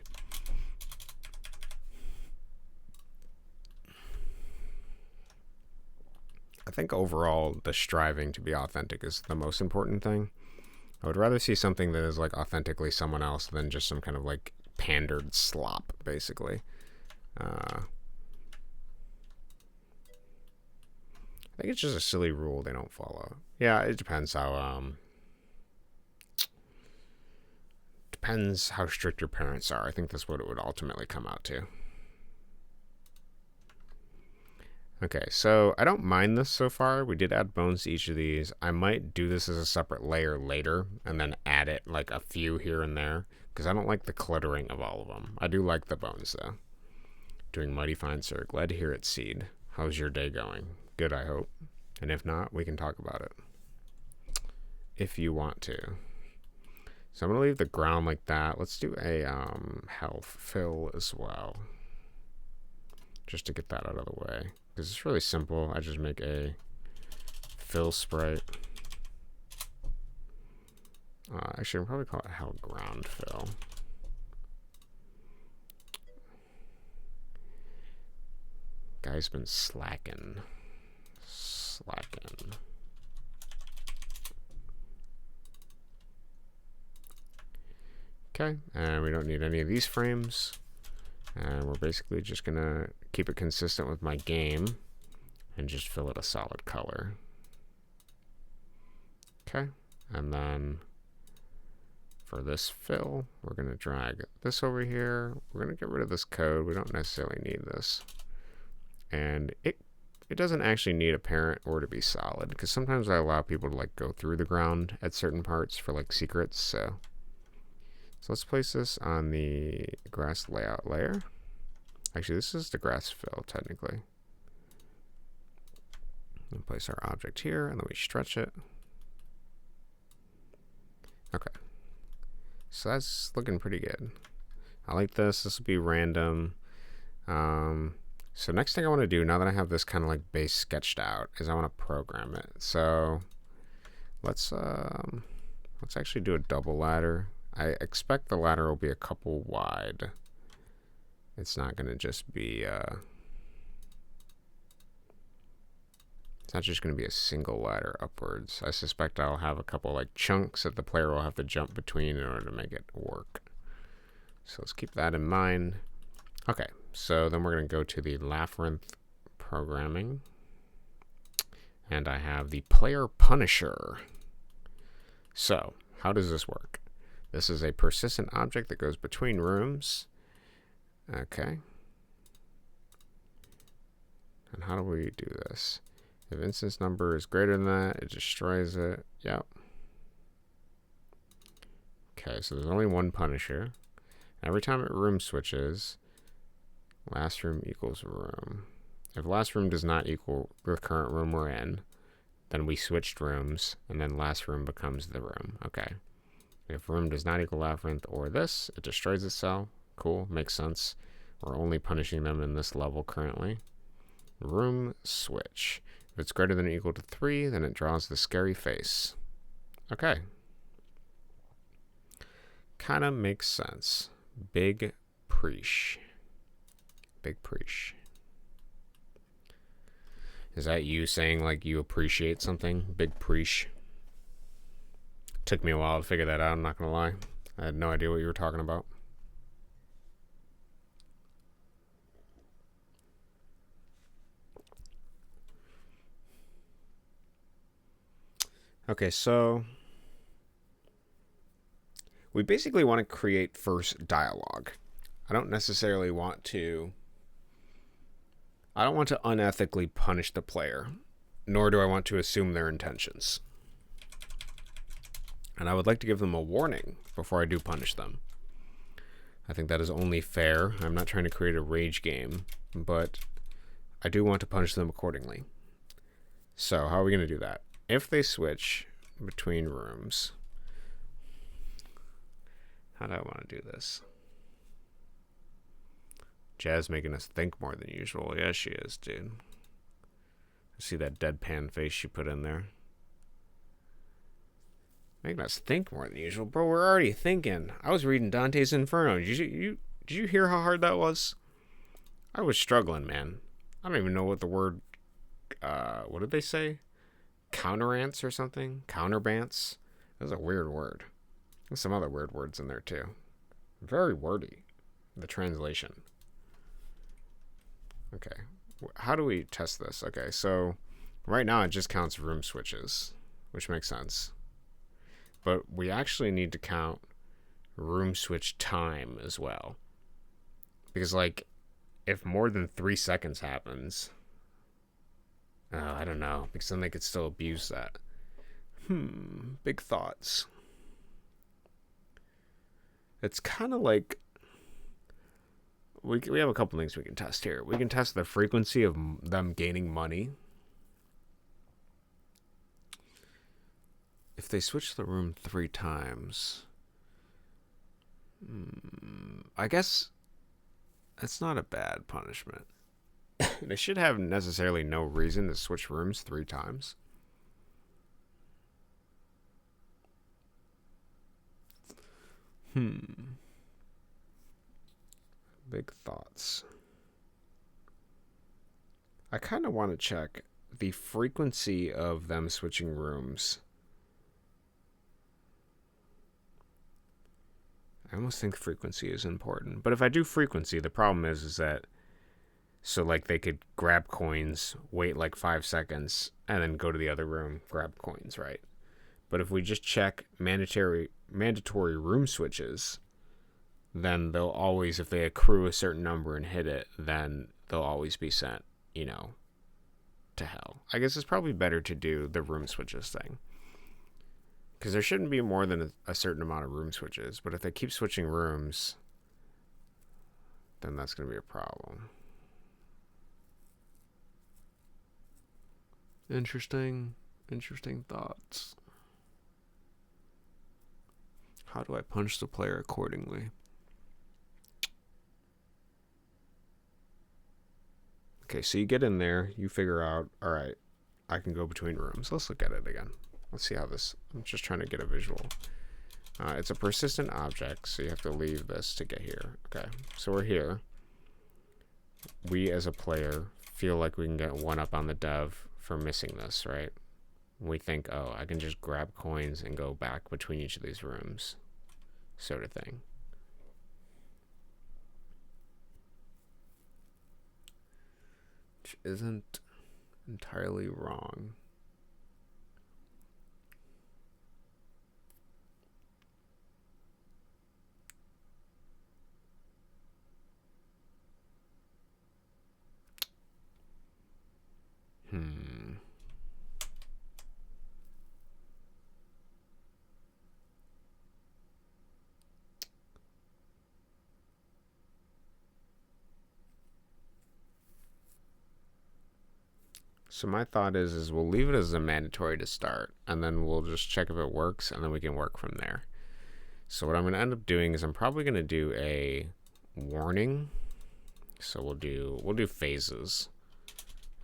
I think overall, the striving to be authentic is the most important thing. I would rather see something that is like authentically someone else than just some kind of like pandered slop, basically. I think it's just a silly rule they don't follow. Yeah, it depends how strict your parents are. I think that's what it would ultimately come out to. Okay, so I don't mind this so far. We did add bones to each of these. I might do this as a separate layer later and then add it like a few here and there because I don't like the cluttering of all of them. I do like the bones though. Doing mighty fine, sir. Glad to hear it, Seed. How's your day going? Good, I hope. And if not, we can talk about it. If you want to. So I'm going to leave the ground like that. Let's do a health fill as well. Just to get that out of the way. Because it's really simple. I just make a fill sprite. Actually, I'll probably call it health ground fill. Guy's been slacking. Okay, and we don't need any of these frames. And we're basically just going to keep it consistent with my game and just fill it a solid color. Okay, and then for this fill, we're going to drag this over here. We're going to get rid of this code. We don't necessarily need this. And it doesn't actually need a parent or to be solid because sometimes I allow people to like go through the ground at certain parts for like secrets. So let's place this on the grass layout layer. Actually, this is the grass fill technically. We'll place our object here and then we stretch it. Okay. So that's looking pretty good. I like this. This will be random. So next thing I want to do, now that I have this kind of like base sketched out, is I want to program it. So let's actually do a double ladder. I expect the ladder will be a couple wide. It's not going to just be it's not just going to be a single ladder upwards. I suspect I'll have a couple like chunks that the player will have to jump between in order to make it work. So let's keep that in mind. Okay, so then we're going to go to the Laughrinth programming. And I have the player punisher. So, how does this work? This is a persistent object that goes between rooms. Okay. And how do we do this? If instance number is greater than that, it destroys it. Yep. Okay, so there's only one Punisher. Every time it room switches, last room equals room. If last room does not equal the current room we're in, then we switched rooms, and then last room becomes the room. Okay. If room does not equal Laughrinth or this, it destroys itself. Cool, makes sense. We're only punishing them in this level currently. Room switch. If it's greater than or equal to 3, then it draws the scary face. Okay. Kind of makes sense. Big preach. Big preach. Is that you saying like you appreciate something? Big preach. Took me a while to figure that out, I'm not going to lie. I had no idea what you were talking about. Okay, so we basically want to create first dialogue. I don't want to unethically punish the player, nor do I want to assume their intentions. And I would like to give them a warning before I do punish them. I think that is only fair. I'm not trying to create a rage game, but I do want to punish them accordingly. So how are we going to do that? If they switch between rooms, how do I want to do this? Jazz making us think more than usual. Yeah, she is, dude. I see that deadpan face she put in there. Making us think more than usual. Bro, we're already thinking. I was reading Dante's Inferno. Did you hear how hard that was? I was struggling, man. I don't even know what the word... what did they say? Counterance or something? Counterbance? That was a weird word. There's some other weird words in there, too. Very wordy. The translation. Okay. How do we test this? Okay, so right now it just counts room switches, which makes sense. But we actually need to count room switch time as well. Because, like, if more than 3 seconds happens... Oh, I don't know. Because then they could still abuse that. Big thoughts. It's kind of like... We have a couple things we can test here. We can test the frequency of them gaining money. If they switch the room 3 times... I guess that's not a bad punishment. They should have necessarily no reason to switch rooms 3 times. Big thoughts. I kind of want to check the frequency of them switching rooms. I almost think frequency is important. But if I do frequency, the problem is that... So, like, they could grab coins, wait, like, 5 seconds, and then go to the other room, grab coins, right? But if we just check mandatory room switches, then they'll always, if they accrue a certain number and hit it, then they'll always be sent, to hell. I guess it's probably better to do the room switches thing. Because there shouldn't be more than a certain amount of room switches. But if they keep switching rooms, then that's going to be a problem. Interesting thoughts. How do I punish the player accordingly? Okay, so you get in there, you figure out, all right, I can go between rooms. Let's look at it again. Let's see how this, I'm just trying to get a visual. It's a persistent object, so you have to leave this to get here. Okay, so we're here. We as a player feel like we can get one up on the dev for missing this, right? We think, oh, I can just grab coins and go back between each of these rooms, sort of thing. Which isn't entirely wrong. So my thought is we'll leave it as a mandatory to start, and then we'll just check if it works, and then we can work from there. So what I'm going to end up doing is I'm probably going to do a warning. So we'll do phases.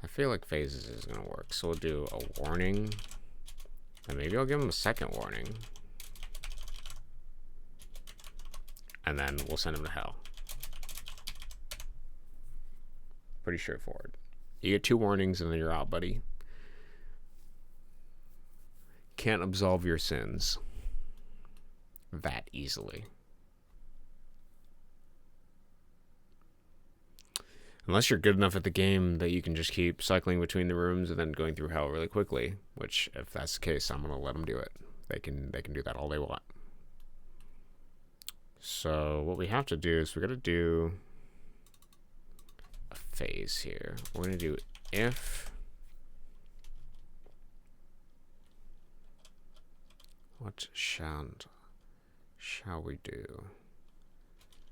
I feel like phases is going to work. So we'll do a warning, and maybe I'll give them a second warning, and then we'll send them to hell. Pretty straightforward. You get 2 warnings and then you're out, buddy. Can't absolve your sins that easily. Unless you're good enough at the game that you can just keep cycling between the rooms and then going through hell really quickly, which if that's the case, I'm going to let them do it. They can do that all they want. So what we have to do is we got to do a phase here. We're going to do if what shall we do?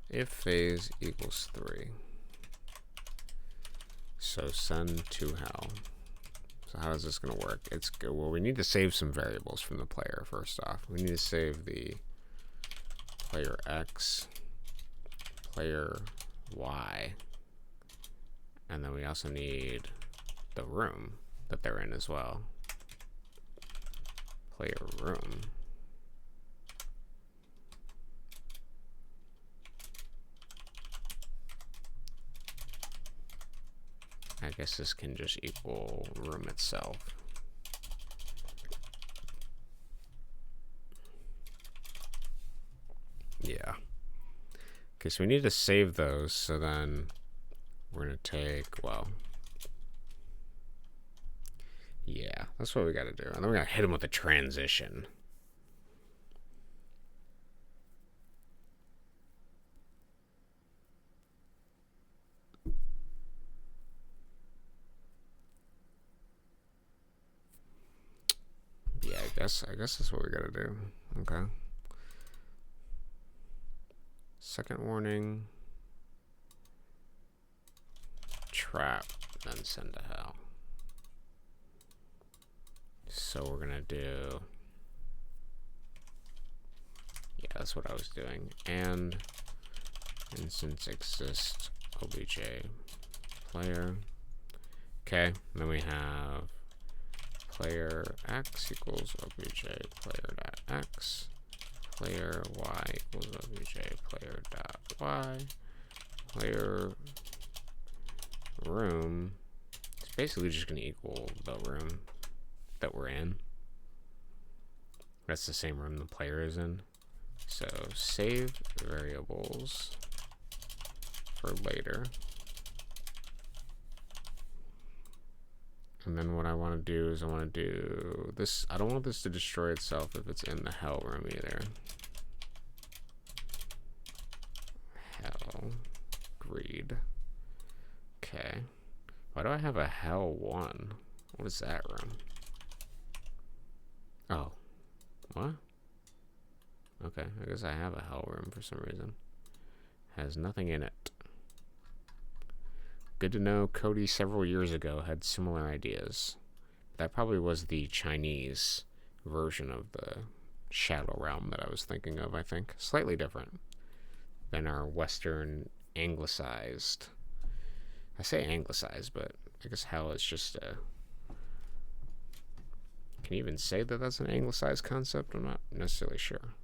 If phase equals 3. So send to hell. So how is this going to work? It's good. Well, we need to save some variables from the player first off. We need to save the player X, player Y, and then we also need the room that they're in as well. Player room. I guess this can just equal room itself. Yeah. Okay, so we need to save those, so then we're going to take, well, yeah, that's what we got to do. And then we're going to hit them with a transition. Yeah, I guess that's what we got to do. Okay. Second warning. Trap, then send to hell. So we're gonna do, yeah, that's what I was doing. And instance exist obj player. Okay, then we have player x equals obj player dot x, player y equals obj player dot y, player room. It's basically just gonna equal the room that we're in. That's the same room the player is in. So save variables for later. And then what I want to do is I want to do this. I don't want this to destroy itself if it's in the hell room either. Hell greed. Okay. Why do I have a hell 1? What is that room? Oh. What? Okay, I guess I have a hell room for some reason. Has nothing in it. Good to know Cody several years ago had similar ideas. That probably was the Chinese version of the Shadow Realm that I was thinking of, I think. Slightly different than our Western anglicized. I say anglicized, but I guess hell is just a... Can you even say that that's an anglicized concept? I'm not necessarily sure.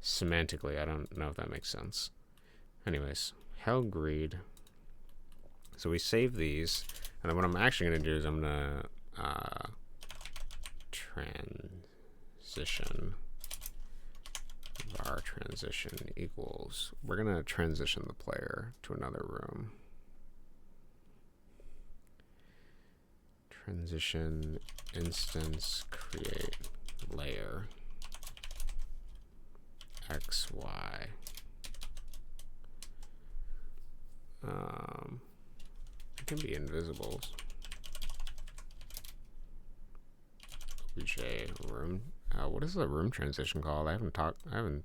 Semantically, I don't know if that makes sense. Anyways, hell greed. So we save these, and then what I'm actually going to do is I'm going to transition var transition equals, we're going to transition the player to another room. Transition instance create layer x y. It can be invisibles. obj room. What is the room transition called? I haven't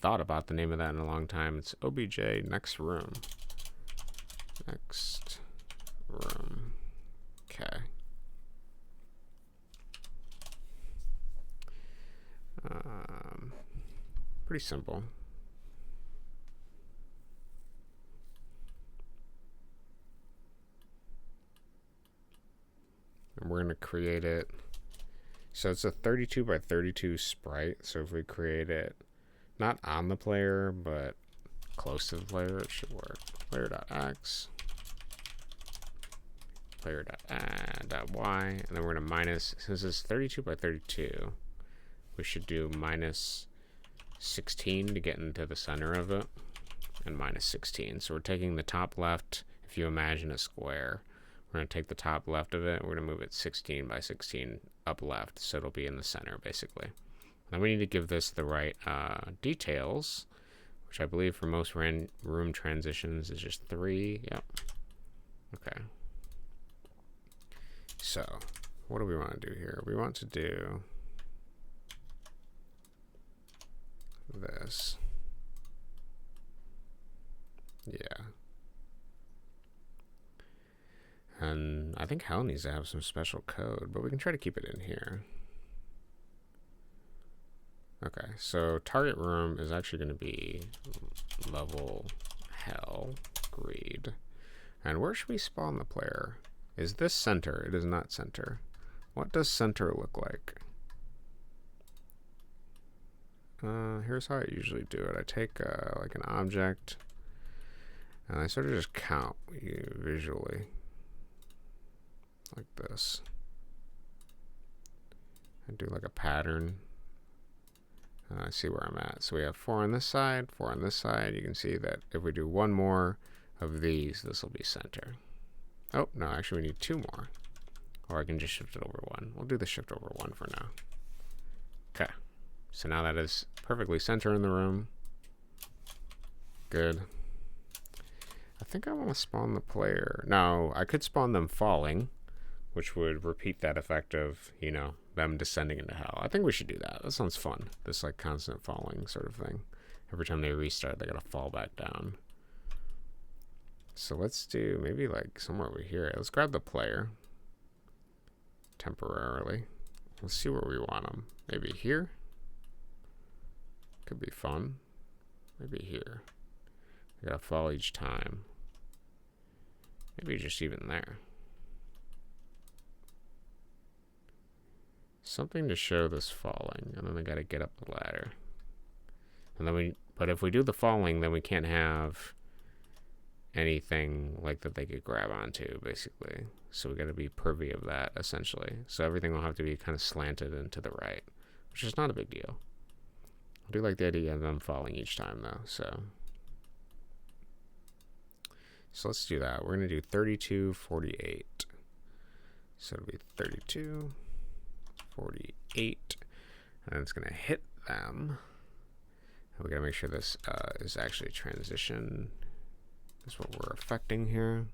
thought about the name of that in a long time. It's obj next room. Next room. Okay. Pretty simple. And we're going to create it. So it's a 32 by 32 sprite. So if we create it not on the player, but close to the player, it should work. Player.x, player.y, and then we're going to minus, since it's 32 by 32, we should do minus 16 to get into the center of it, and minus 16. So we're taking the top left, if you imagine a square, we're going to take the top left of it, and we're going to move it 16 by 16 up left, so it'll be in the center, basically. Then we need to give this the right details, which I believe for most room transitions is just 3. Yep. Okay. So, what do we want to do here? We want to do this. Yeah. And I think hell needs to have some special code, but we can try to keep it in here. Okay, so target room is actually going to be level hell greed. And where should we spawn the player? Is this center? It is not center. What does center look like? Here's how I usually do it. I take like an object, and I sort of just count visually like this. I do like a pattern. I see where I'm at. So we have 4 on this side, 4 on this side. You can see that if we do one more of these, this will be center. Oh, no, actually we need 2 more. Or I can just shift it over 1. We'll do the shift over 1 for now. Okay. So now that is perfectly center in the room. Good. I think I want to spawn the player. Now, I could spawn them falling, which would repeat that effect of, you know, them descending into hell. I think we should do that. That sounds fun. This like constant falling sort of thing. Every time they restart, they gotta fall back down. So let's do maybe like somewhere over here. Let's grab the player temporarily. Let's see where we want them. Maybe here. Could be fun. Maybe here. I gotta fall each time. Maybe just even there. Something to show this falling, and then they gotta get up the ladder. And then but if we do the falling, then we can't have anything like that they could grab onto, basically. So we gotta be privy of that, essentially. So everything will have to be kind of slanted and to the right, which is not a big deal. I do like the idea of them falling each time, though, so let's do that. We're gonna do 32, 48. So it'll be 32. 48, and it's going to hit them. And we got to make sure this is actually transition. That's what we're affecting here.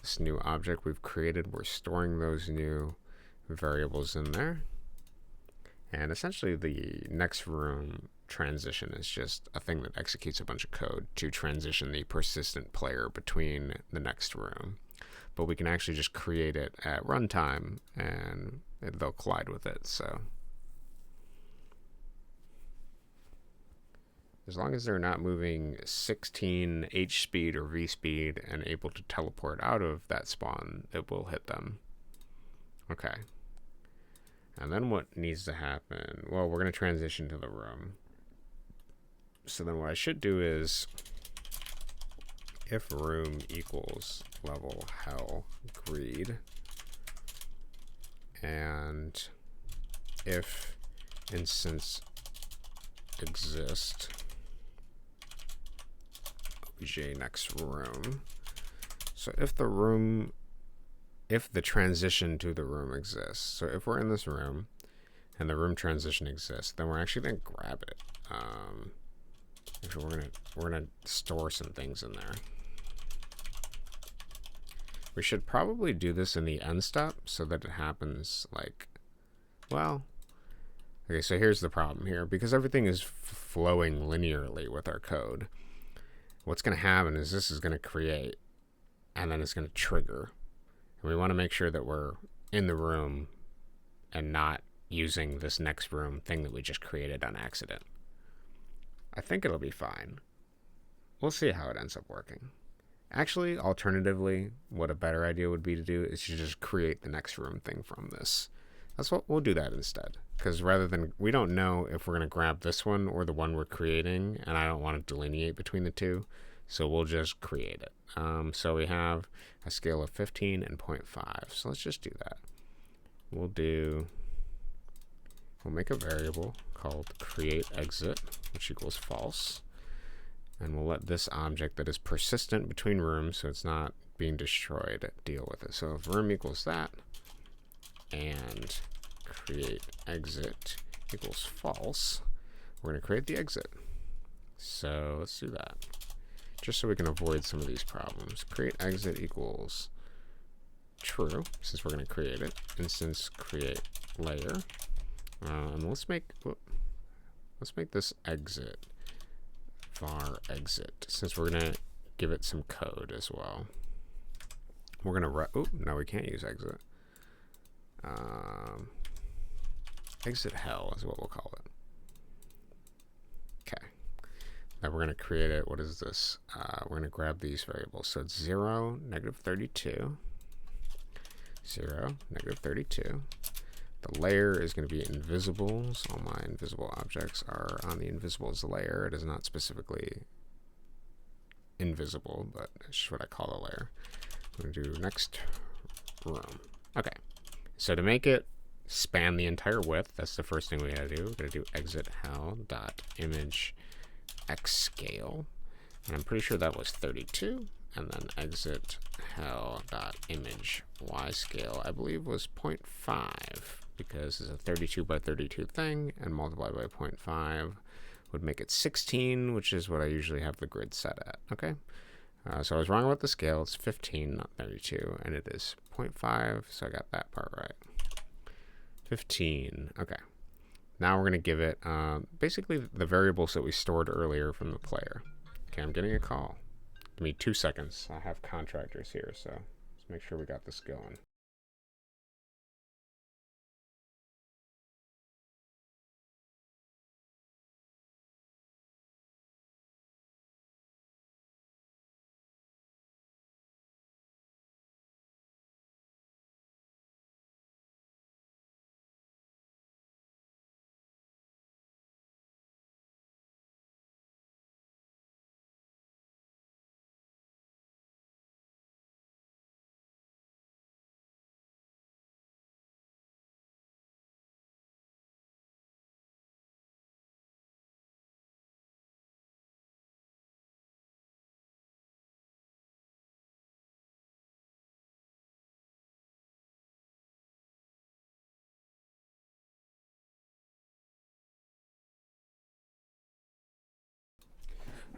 This new object we've created, we're storing those new variables in there. And essentially the next room transition is just a thing that executes a bunch of code to transition the persistent player between the next room. But we can actually just create it at runtime, and they'll collide with it. So as long as they're not moving 16 H speed or V speed and able to teleport out of that spawn, it will hit them. Okay. And then what needs to happen? Well, we're going to transition to the room. So then what I should do is if room equals level hell greed, and if instance exist obj next room. So if the transition to the room exists, so if we're in this room and the room transition exists, then we're actually going to grab it. Actually, we're gonna store some things in there. We should probably do this in the end step so that it happens like, well, okay, so here's the problem here. Because everything is flowing linearly with our code, what's going to happen is this is going to create, and then it's going to trigger. And we want to make sure that we're in the room and not using this next room thing that we just created on accident. I think it'll be fine. We'll see how it ends up working. Actually, alternatively, what a better idea would be to do is to just create the next room thing from this. That's what we'll do that instead. Because rather than, we don't know if we're going to grab this one or the one we're creating, and I don't want to delineate between the two, so we'll just create it. So we have a scale of 15 and 0.5. So let's just do that. We'll make a variable called createExit, which equals false. And we'll let this object that is persistent between rooms, so it's not being destroyed, deal with it. So if room equals that, and createExit equals false, we're going to create the exit. So let's do that, just so we can avoid some of these problems. CreateExit equals true, since we're going to create it. Instance create layer, and let's make this exit var exit, since we're going to give it some code as well. We're going to no, we can't use exit. Exit hell is what we'll call it. Okay. Now we're going to create it. What is this? We're going to grab these variables. So it's 0, -32, 0, -32. The layer is going to be invisibles. All my invisible objects are on the invisibles layer. It is not specifically invisible, but it's just what I call the layer. I'm going to do next room. Okay. So to make it span the entire width, that's the first thing we got to do. We're going to do exit hell.image xscale. And I'm pretty sure that was 32. And then exit hell.image yscale, I believe, was 0.5. Because it's a 32 by 32 thing, and multiplied by 0.5 would make it 16, which is what I usually have the grid set at. Okay, so I was wrong about the scale. It's 15, not 32, and it is 0.5, so I got that part right. 15. Okay, now we're going to give it basically the variables that we stored earlier from the player. Okay, I'm getting a call. Give me 2 seconds. I have contractors here, so let's make sure we got this going.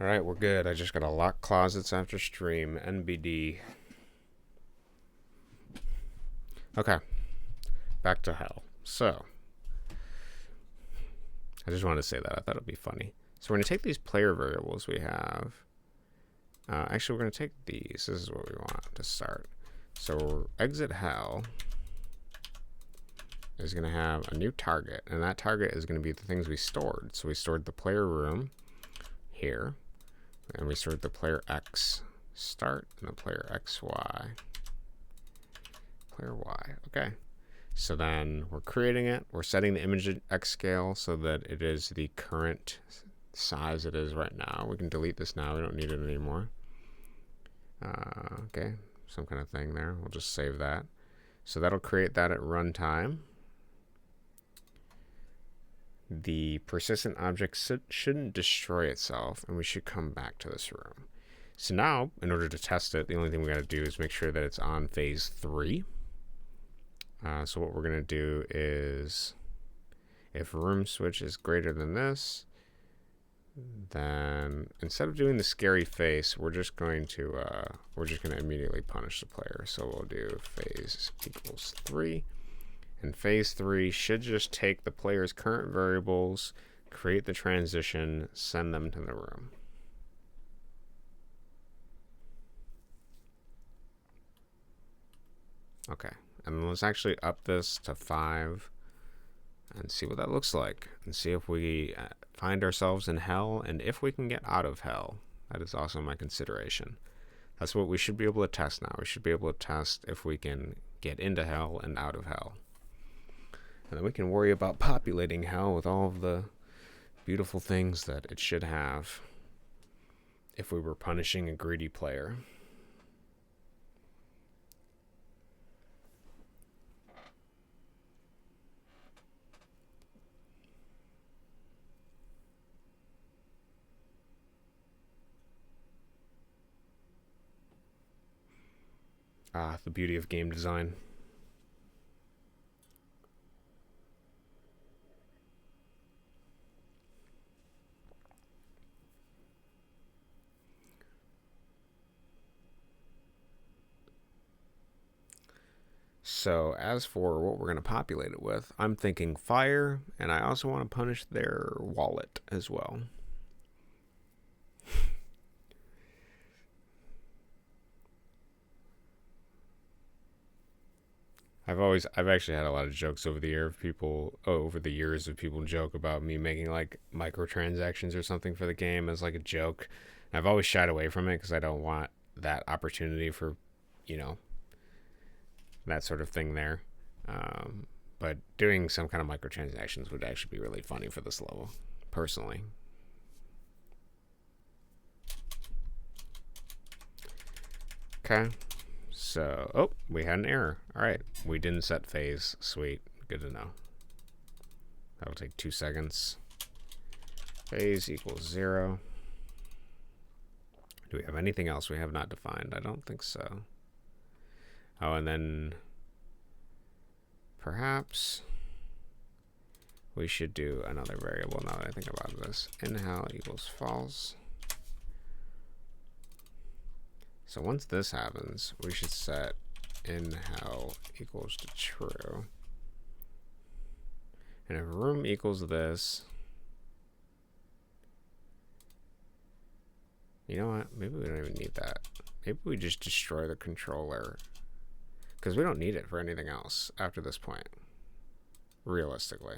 All right, we're good. I just got to lock closets after stream. NBD. Okay, back to hell. So, I just wanted to say that. I thought it would be funny. So we're going to take these player variables we have. Actually, we're going to take these. This is what we want to start. So exit hell is going to have a new target, and that target is going to be the things we stored. So we stored the player room here, and we stored the player X start and the player XY. Player Y. Okay. So then we're creating it. We're setting the image X scale so that it is the current size it is right now. We can delete this now. We don't need it anymore. Okay. Some kind of thing there. We'll just save that. So that'll create that at runtime. The persistent object shouldn't destroy itself, and we should come back to this room. So now, in order to test it, the only thing we got to do is make sure that it's on phase 3. So what we're going to do is, if room switch is greater than this, then instead of doing the scary face, we're just going to immediately punish the player. So we'll do phase equals 3. And phase 3 should just take the player's current variables, create the transition, send them to the room. Okay, and let's actually up this to 5 and see what that looks like, and see if we find ourselves in hell, and if we can get out of hell. That is also my consideration. That's what we should be able to test now. We should be able to test if we can get into hell and out of hell. And then we can worry about populating hell with all of the beautiful things that it should have if we were punishing a greedy player. Ah, the beauty of game design. So as for what we're going to populate it with, I'm thinking fire, and I also want to punish their wallet as well. I've actually had a lot of jokes over the years of people joke about me making like microtransactions or something for the game as like a joke. And I've always shied away from it because I don't want that opportunity for, you know, that sort of thing there. But doing some kind of microtransactions would actually be really funny for this level, personally. Okay. So, oh, we had an error. All right, we didn't set phase. Sweet, good to know. That'll take 2 seconds. Phase equals 0. Do we have anything else we have not defined? I don't think so. Oh, and then perhaps we should do another variable now that I think about this. In-hell equals false. So once this happens, we should set in-hell equals to true. And if room equals this, you know what? Maybe we don't even need that. Maybe we just destroy the controller, because we don't need it for anything else after this point, realistically.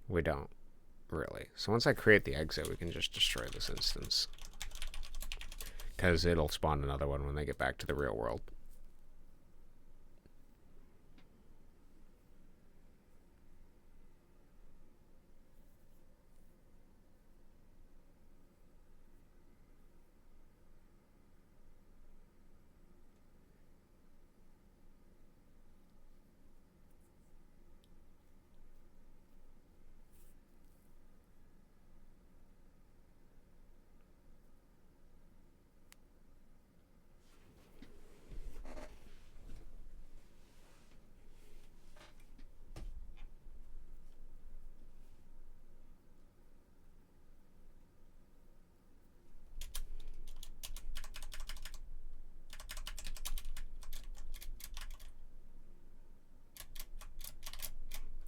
We don't, really. So once I create the exit, we can just destroy this instance, because it'll spawn another one when they get back to the real world.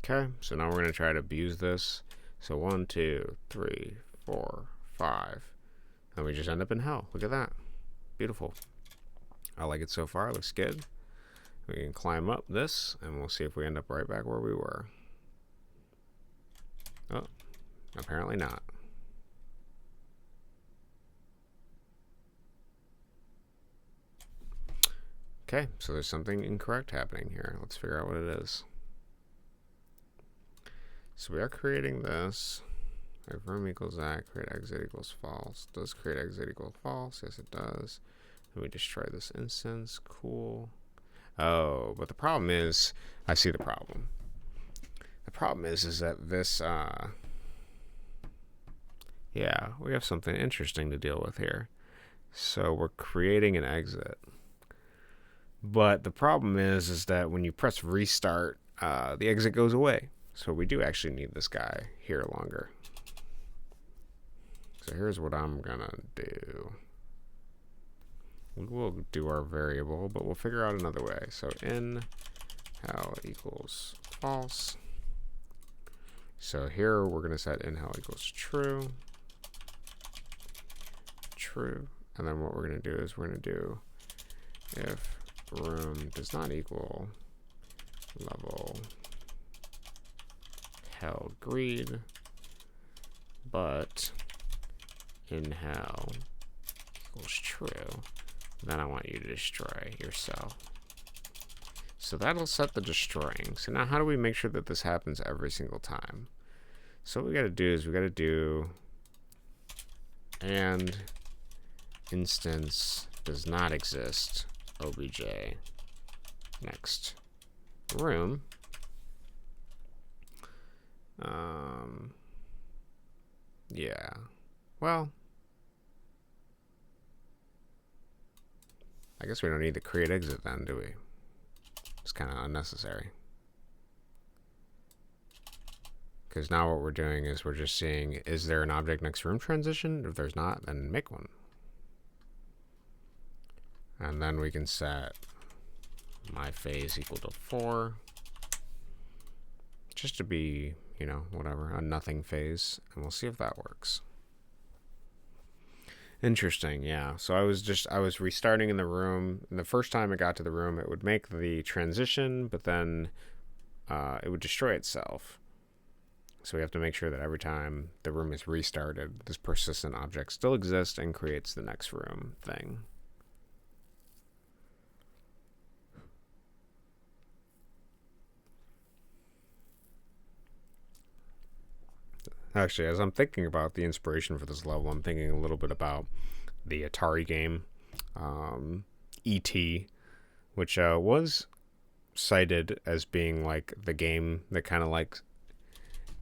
Okay, so now we're going to try to abuse this. So 1, 2, 3, 4, 5. And we just end up in hell. Look at that. Beautiful. I like it so far. It looks good. We can climb up this, and we'll see if we end up right back where we were. Oh, apparently not. Okay, so there's something incorrect happening here. Let's figure out what it is. So we are creating this. If room equals that, create exit equals false. Does create exit equal false? Yes, it does. And we destroy this instance. Cool. Oh, but the problem is, I see the problem. The problem is that this, yeah, we have something interesting to deal with here. So we're creating an exit. But the problem is that when you press restart, the exit goes away. So we do actually need this guy here longer. So here's what I'm gonna do. We will do our variable, but we'll figure out another way. So in hell equals false. So here we're gonna set in hell equals true. True. And then what we're going to do is we're going to do if room does not equal level hell greed, but in hell equals true, then I want you to destroy yourself. So that'll set the destroying. So now how do we make sure that this happens every single time? So what we got to do is we got to do and instance does not exist obj next room. Yeah. Well, I guess we don't need the create exit then, do we? It's kind of unnecessary. Because now what we're doing is we're just seeing, is there an object next room transition? If there's not, then make one. And then we can set my phase equal to 4. Just to be, you know, whatever, a nothing phase. And we'll see if that works. Interesting, yeah. So I was restarting in the room. And the first time it got to the room, it would make the transition, but then it would destroy itself. So we have to make sure that every time the room is restarted, this persistent object still exists and creates the next room thing. Actually, as I'm thinking about the inspiration for this level, I'm thinking a little bit about the Atari game, E.T., which was cited as being like the game that kind of like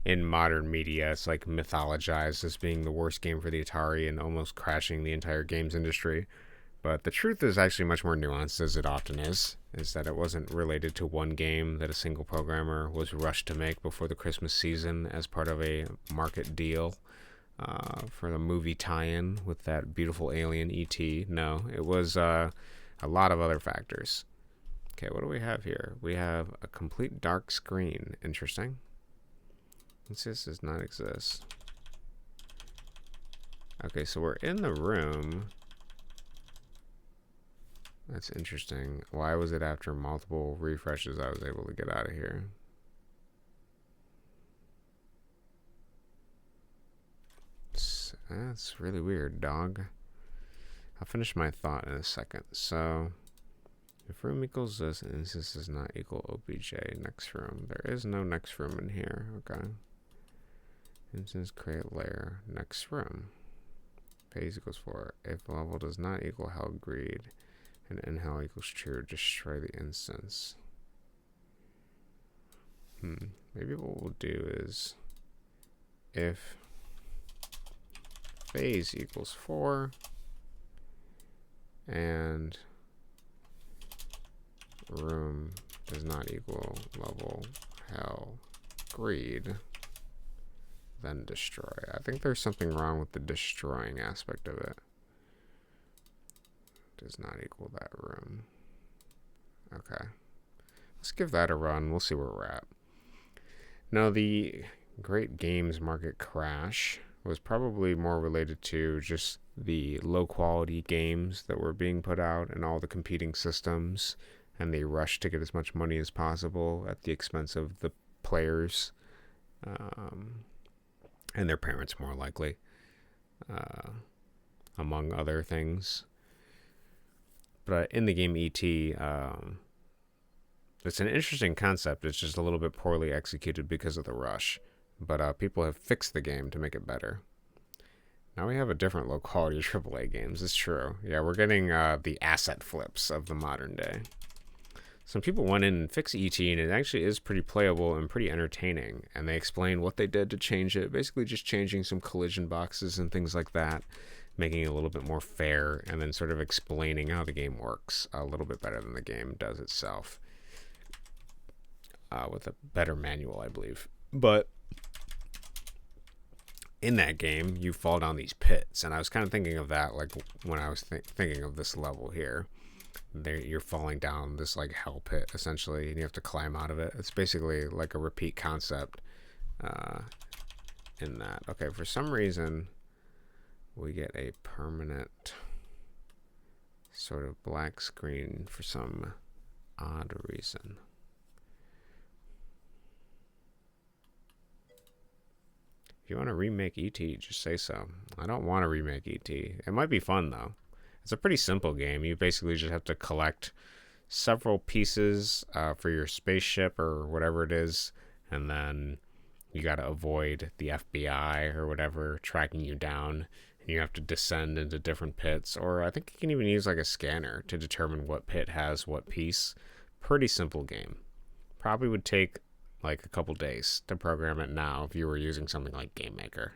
in modern media, it's like mythologized as being the worst game for the Atari and almost crashing the entire games industry. But the truth is actually much more nuanced, as it often is that it wasn't related to one game that a single programmer was rushed to make before the Christmas season as part of a market deal for the movie tie-in with that beautiful alien E.T. No, it was a lot of other factors. Okay, what do we have here? We have a complete dark screen. Interesting. This does not exist. Okay, so we're in the room. That's interesting. Why was it after multiple refreshes I was able to get out of here? That's really weird, dog. I'll finish my thought in a second. So, if room equals this, and instance does not equal obj next room. There is no next room in here. Okay. Instance create layer next room. Phase equals 4. If level does not equal hell greed, and in hell equals true, destroy the instance. Maybe what we'll do is if phase equals 4 and room does not equal level hell greed, then destroy. I think there's something wrong with the destroying aspect of it. Does not equal that room. Okay. Let's give that a run. We'll see where we're at. Now, the great games market crash was probably more related to just the low quality games that were being put out and all the competing systems, and they rushed to get as much money as possible at the expense of the players and their parents, more likely, among other things. But in the game E.T., it's an interesting concept. It's just a little bit poorly executed because of the rush. But people have fixed the game to make it better. Now we have a different low quality AAA games. It's true. Yeah, we're getting the asset flips of the modern day. Some people went in and fixed E.T., and it actually is pretty playable and pretty entertaining. And they explain what they did to change it. Basically just changing some collision boxes and things like that, making it a little bit more fair, and then sort of explaining how the game works a little bit better than the game does itself. With a better manual, I believe. But in that game, you fall down these pits. And I was kind of thinking of that like when I was thinking of this level here. You're falling down this like hell pit, essentially, and you have to climb out of it. It's basically like a repeat concept in that. Okay, for some reason, we get a permanent sort of black screen for some odd reason. If you want to remake E.T., just say so. I don't want to remake E.T. It might be fun, though. It's a pretty simple game. You basically just have to collect several pieces for your spaceship or whatever it is, and then you got to avoid the FBI or whatever tracking you down, and you have to descend into different pits, or I think you can even use like a scanner to determine what pit has what piece. Pretty simple game. Probably would take like a couple days to program it now if you were using something like GameMaker.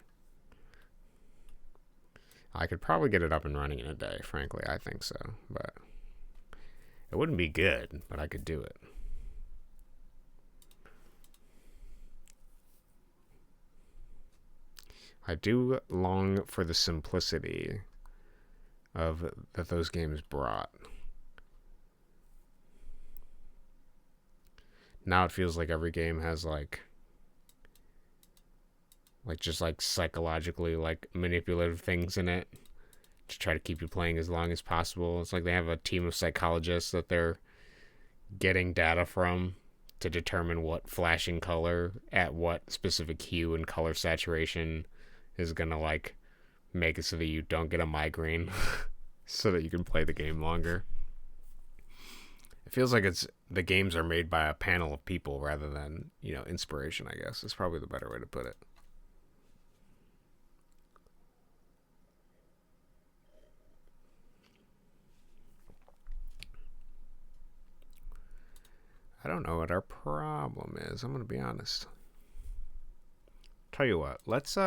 I could probably get it up and running in a day, frankly. I think so, but it wouldn't be good, but I could do it. I do long for the simplicity of that those games brought. Now it feels like every game has like just like psychologically like manipulative things in it to try to keep you playing as long as possible. It's like they have a team of psychologists that they're getting data from to determine what flashing color at what specific hue and color saturation is gonna like make it so that you don't get a migraine so that you can play the game longer. It feels like the games are made by a panel of people rather than, inspiration, I guess. Is probably the better way to put it. I don't know what our problem is. I'm going to be honest. Tell you what, let's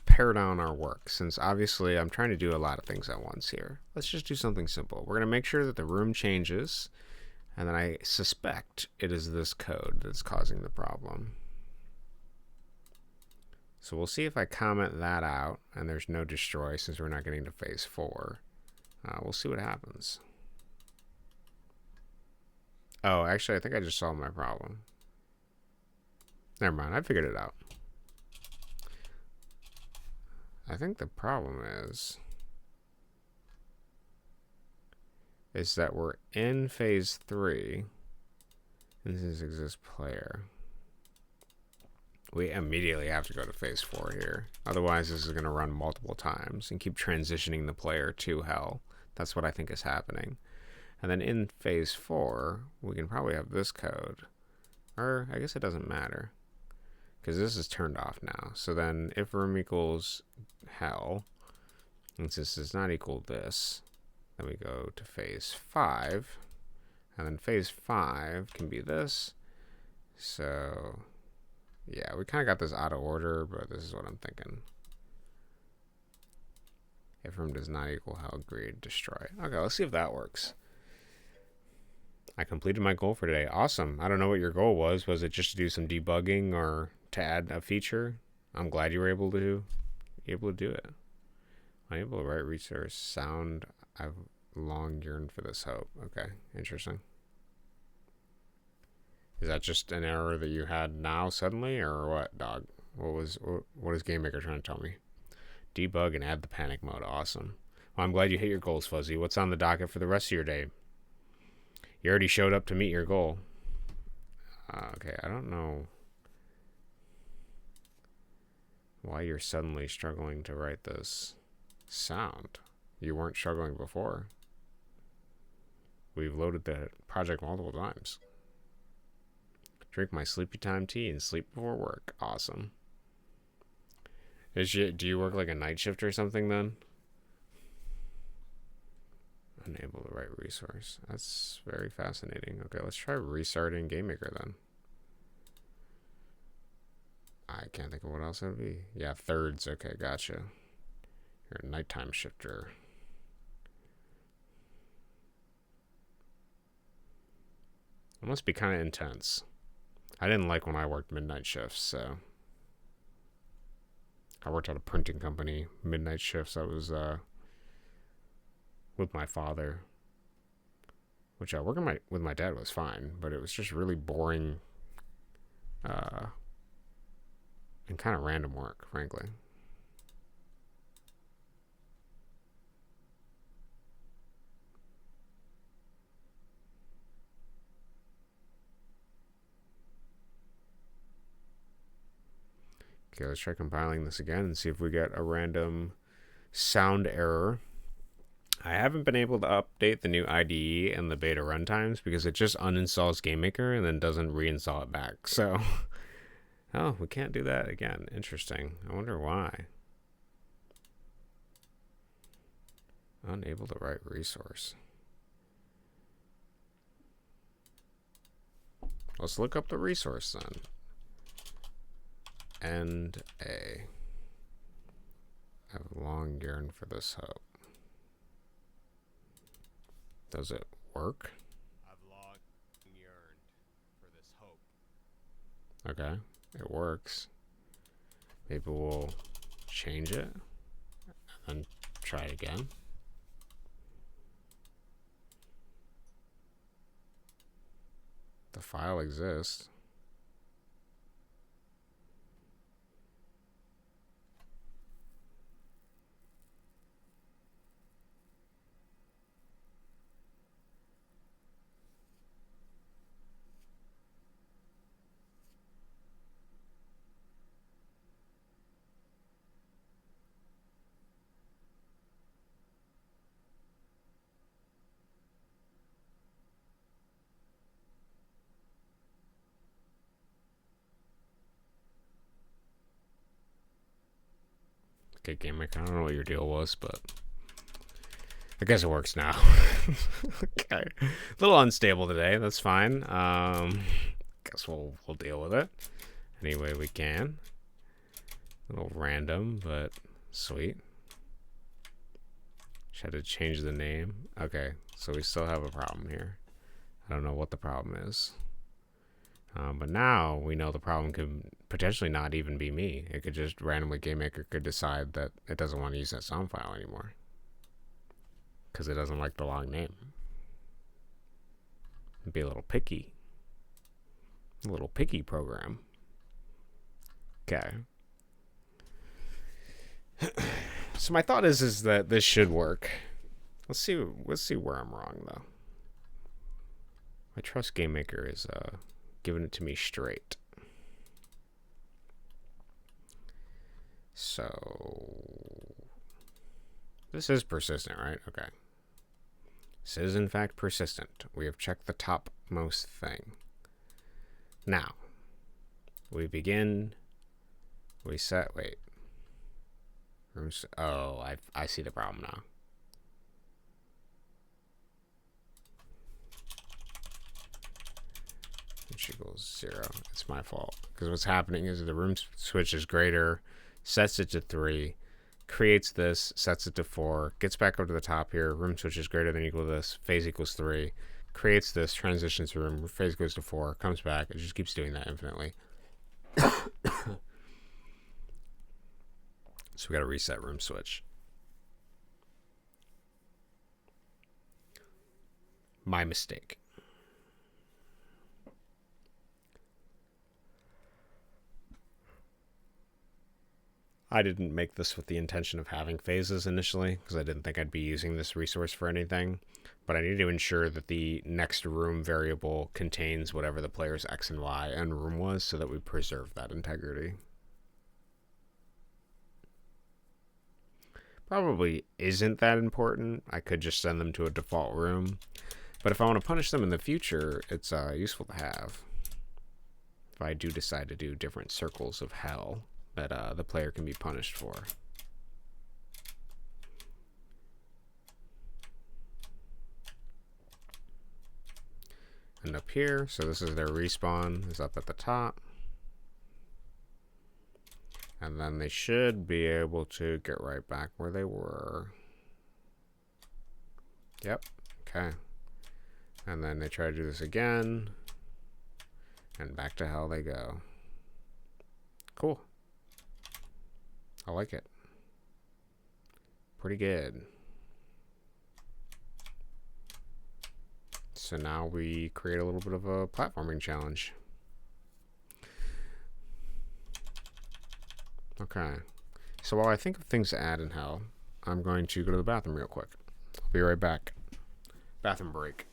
pare down our work, since obviously I'm trying to do a lot of things at once here. Let's just do something simple. We're going to make sure that the room changes, and then I suspect it is this code that's causing the problem. So we'll see if I comment that out, and there's no destroy since we're not getting to phase 4. We'll see what happens. Oh, actually, I think I just solved my problem. Never mind, I figured it out. I think the problem is that we're in phase 3, and this is exist player. We immediately have to go to phase 4 here. Otherwise, this is going to run multiple times and keep transitioning the player to hell. That's what I think is happening. And then in phase 4, we can probably have this code. Or, I guess it doesn't matter, because this is turned off now. So then, if room equals hell, and since it's not equal this, then we go to phase 5. And then phase 5 can be this. So, yeah, we kind of got this out of order, but this is what I'm thinking. If room does not equal hell, agreed, destroy. Okay, let's see if that works. I completed my goal for today. Awesome. I don't know what your goal was. Was it just to do some debugging or to add a feature? I'm glad you were able to do it. I'm able to write resource sound. I've long yearned for this hope. Okay, interesting. Is that just an error that you had now suddenly, or what, dog? What is GameMaker trying to tell me? Debug and add the panic mode. Awesome. Well, I'm glad you hit your goals, Fuzzy. What's on the docket for the rest of your day? You already showed up to meet your goal. Okay, I don't know why you're suddenly struggling to write this sound. You weren't struggling before. We've loaded the project multiple times. Drink my sleepy time tea and sleep before work. Awesome. Do you work like a night shift or something then? Unable to write resource. That's very fascinating. Okay, let's try restarting GameMaker then. I can't think of what else it would be. Yeah, thirds. Okay, gotcha. You're a nighttime shifter. It must be kind of intense. I didn't like when I worked midnight shifts, so. I worked at a printing company, midnight shifts. I was, with my father, which working with my dad was fine, but it was just really boring and kind of random work, frankly. Okay, let's try compiling this again and see if we get a random sound error. I haven't been able to update the new IDE and the beta runtimes because it just uninstalls GameMaker and then doesn't reinstall it back. So, oh, we can't do that again. Interesting. I wonder why. Unable to write resource. Let's look up the resource then. And A. I've long yearned for this hope. Does it work? I've long yearned for this hope. Okay, it works. Maybe we'll change it and try it again. The file exists. Okay, GameMaker, I don't know what your deal was, but I guess it works now. Okay, a little unstable today. That's fine. Guess we'll deal with it any way we can. A little random, but sweet. Just had to change the name. Okay, so we still have a problem here. I don't know what the problem is. But now we know the problem could potentially not even be me. It could just randomly GameMaker could decide that it doesn't want to use that sound file anymore because it doesn't like the long name. It'd be a little picky. A little picky program. Okay. So my thought is that this should work. Let's see where I'm wrong though. I trust GameMaker is giving it to me straight. So this is persistent, right? Okay. This is in fact persistent. We have checked the topmost thing. Now, we begin. We set. Wait. Oh, I see the problem now. Which equals 0. It's my fault. Because what's happening is the room switch is greater, sets it to 3, creates this, sets it to 4, gets back up to the top here, room switch is greater than or equal to this, phase equals 3, creates this, transitions to room, phase goes to 4, comes back, it just keeps doing that infinitely. So we got to reset room switch. My mistake. I didn't make this with the intention of having phases initially because I didn't think I'd be using this resource for anything, but I need to ensure that the next room variable contains whatever the player's X and Y and room was so that we preserve that integrity. Probably isn't that important. I could just send them to a default room, but if I want to punish them in the future, it's useful to have. If I do decide to do different circles of hell that the player can be punished for. And up here, so this is their respawn, is up at the top. And then they should be able to get right back where they were. Yep, okay. And then they try to do this again. And back to hell they go. Cool. I like it. Pretty good. So now we create a little bit of a platforming challenge. Okay. So while I think of things to add in hell, I'm going to go to the bathroom real quick. I'll be right back. Bathroom break.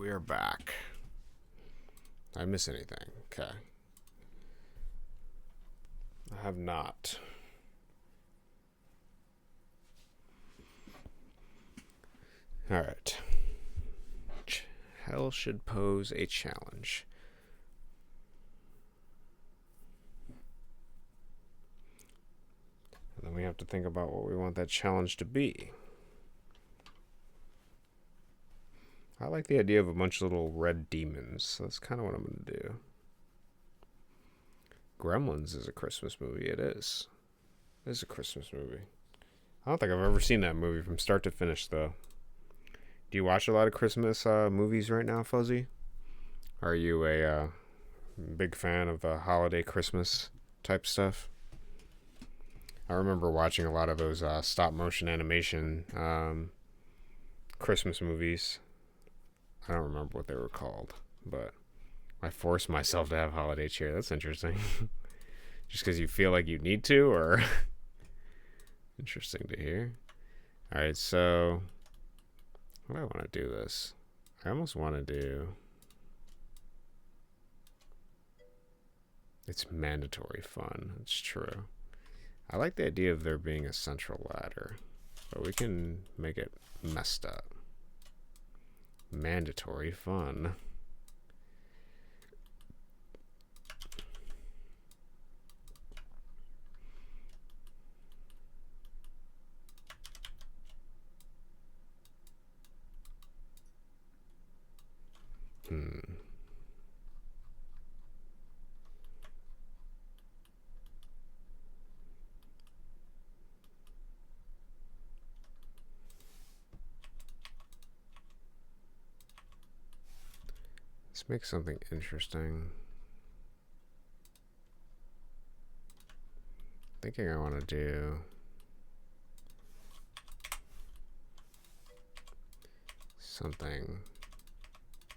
we are back. Did I miss anything? Okay. I have not. Alright. Hell should pose a challenge. And then we have to think about what we want that challenge to be. I like the idea of a bunch of little red demons, so that's kind of what I'm going to do. Gremlins is a Christmas movie. It is. It is a Christmas movie. I don't think I've ever seen that movie from start to finish, though. Do you watch a lot of Christmas movies right now, Fuzzy? Are you a big fan of the holiday Christmas type stuff? I remember watching a lot of those stop motion animation Christmas movies. I don't remember what they were called, but I forced myself to have holiday cheer. That's interesting. Just because you feel like you need to, or interesting to hear. All right, so what do I want to do this? I almost want to do. It's mandatory fun. It's true. I like the idea of there being a central ladder, but we can make it messed up. Mandatory fun. Let's make something interesting. Thinking I want to do something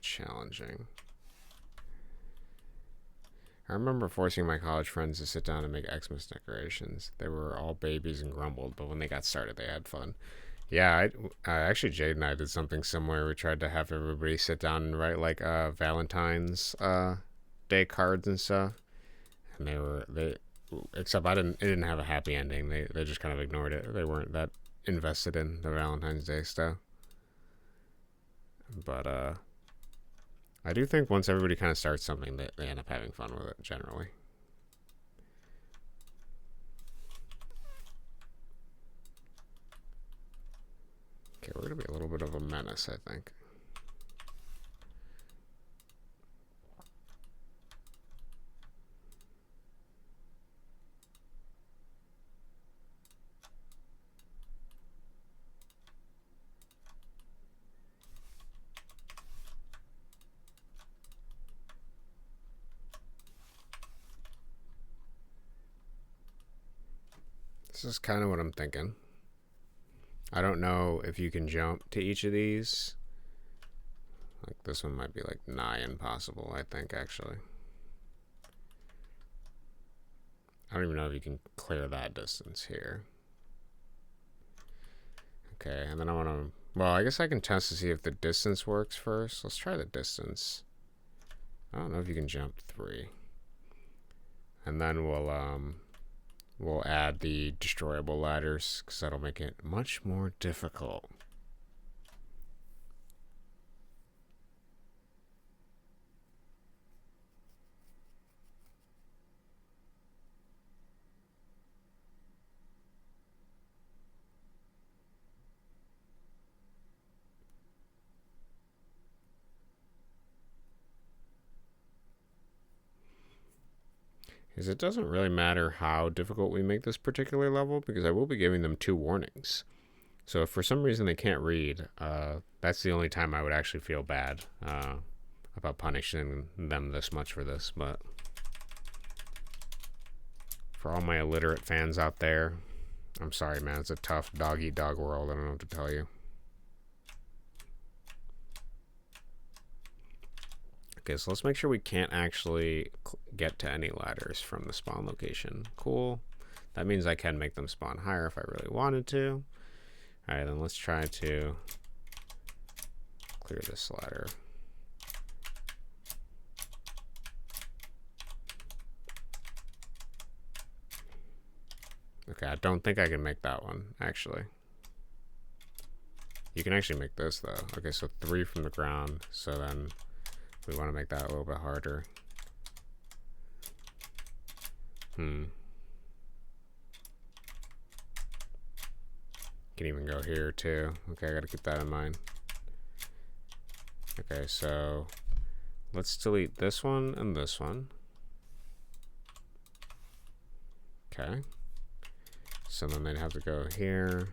challenging. I remember forcing my college friends to sit down and make Xmas decorations. They were all babies and grumbled, but when they got started, they had fun. Yeah, actually, Jade and I did something similar. We tried to have everybody sit down and write like Valentine's Day cards and stuff, and they except it didn't have a happy ending. They just kind of ignored it. They weren't that invested in the Valentine's Day stuff. But I do think once everybody kind of starts something, they end up having fun with it generally. Okay, we're going to be a little bit of a menace, I think. This is kind of what I'm thinking. I don't know if you can jump to each of these. Like this one might be like nigh impossible, I think, actually. I don't even know if you can clear that distance here. Okay, and then I want to... Well, I guess I can test to see if the distance works first. Let's try the distance. I don't know if you can jump 3. And then we'll add the destroyable ladders, because that'll make it much more difficult. Because it doesn't really matter how difficult we make this particular level, because I will be giving them 2 warnings. So if for some reason they can't read, that's the only time I would actually feel bad about punishing them this much for this. But for all my illiterate fans out there, I'm sorry, man. It's a tough dog-eat-dog world. I don't know what to tell you. Okay, so let's make sure we can't actually get to any ladders from the spawn location. Cool. That means I can make them spawn higher if I really wanted to. Alright, then let's try to clear this ladder. Okay, I don't think I can make that one, actually. You can actually make this, though. Okay, so 3 from the ground. So then we want to make that a little bit harder. Can even go here, too. Okay, I gotta keep that in mind. Okay, so let's delete this one and this one. Okay. So then they'd have to go here.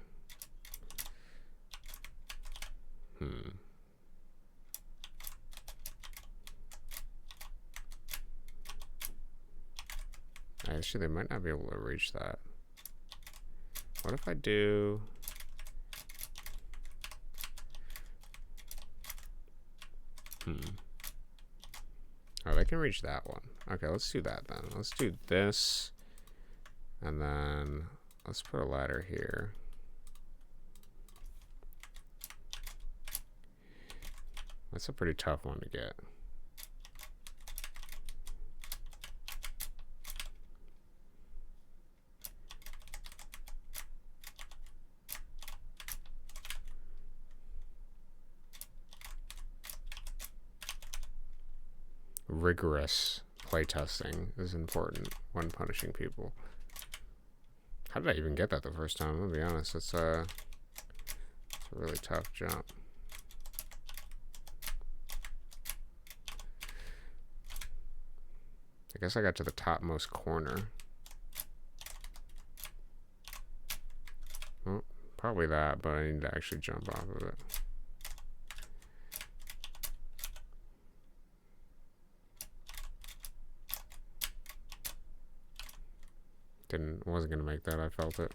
Actually, they might not be able to reach that. What if I do... Oh, they can reach that one. Okay, let's do that then. Let's do this. And then let's put a ladder here. That's a pretty tough one to get. Rigorous playtesting is important when punishing people. How did I even get that the first time? I'll be honest, it's a really tough jump. I guess I got to the topmost corner. Well, probably that, but I need to actually jump off of it. Wasn't gonna make that. I felt it.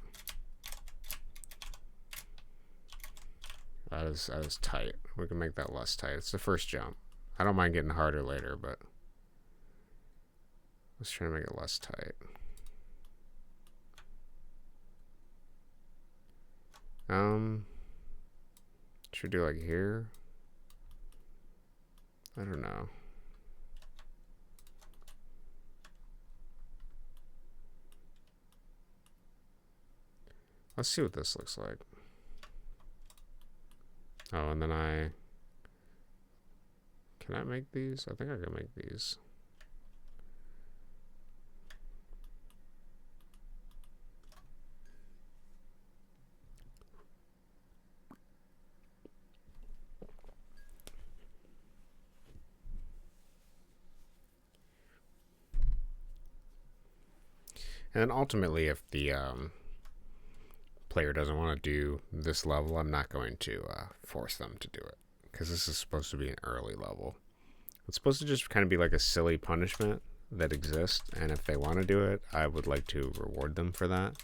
That is tight. We can make that less tight. It's the first jump. I don't mind getting harder later, but let's try to make it less tight. Should we do like here? I don't know. Let's see what this looks like. Oh, and then can I make these? I think I can make these. And then ultimately, if the player doesn't want to do this level, I'm not going to force them to do it, because this is supposed to be an early level. It's supposed to just kind of be like a silly punishment that exists, and if they want to do it, I would like to reward them for that.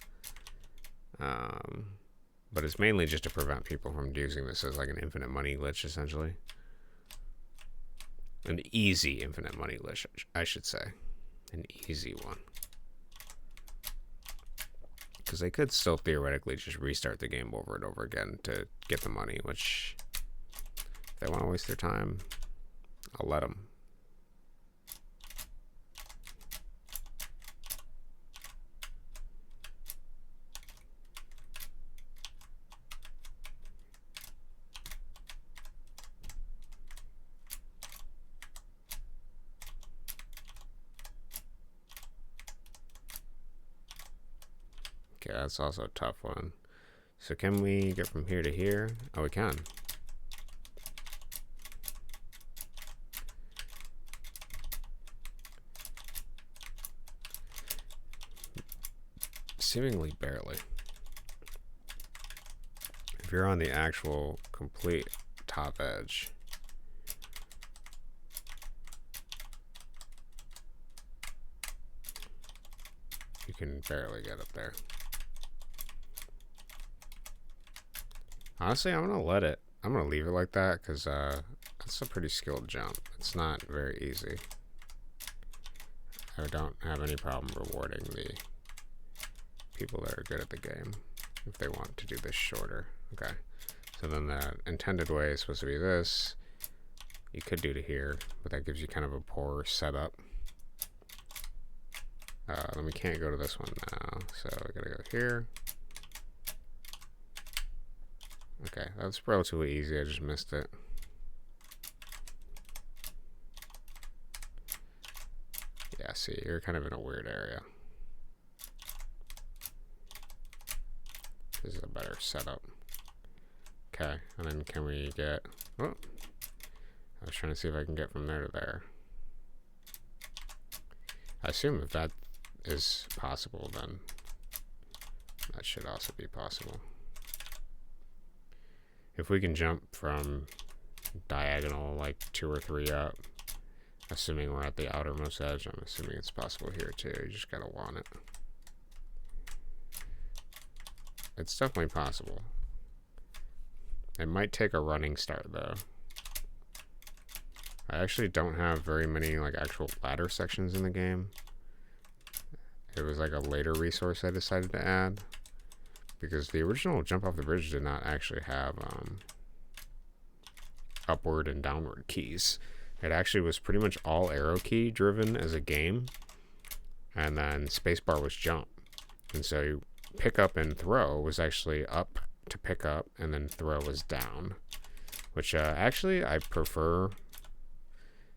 But it's mainly just to prevent people from using this as like an infinite money glitch, essentially. An easy infinite money glitch, I should say. An easy one. Because they could still theoretically just restart the game over and over again to get the money, which, if they want to waste their time, I'll let them. Okay, that's also a tough one. So can we get from here to here? Oh, we can. Seemingly barely. If you're on the actual complete top edge, you can barely get up there. Honestly, I'm gonna leave it like that, because that's a pretty skilled jump. It's not very easy. I don't have any problem rewarding the people that are good at the game if they want to do this shorter. Okay, so then the intended way is supposed to be this. You could do to here, but that gives you kind of a poor setup. Then we can't go to this one now, so we gotta go here. Okay, that's relatively easy. I just missed it. Yeah, see, you're kind of in a weird area. This is a better setup. Okay, and then can we get... Oh, I was trying to see if I can get from there to there. I assume if that is possible, then that should also be possible. If we can jump from diagonal like 2 or 3 up, assuming we're at the outermost edge, I'm assuming it's possible here too. You just gotta want it. It's definitely possible. It might take a running start though. I actually don't have very many like actual ladder sections in the game. It was like a later resource I decided to add, because the original jump off the bridge did not actually have upward and downward keys. It actually was pretty much all arrow key driven as a game, and then spacebar was jump. And so pick up and throw was actually up to pick up, and then throw was down, which actually I prefer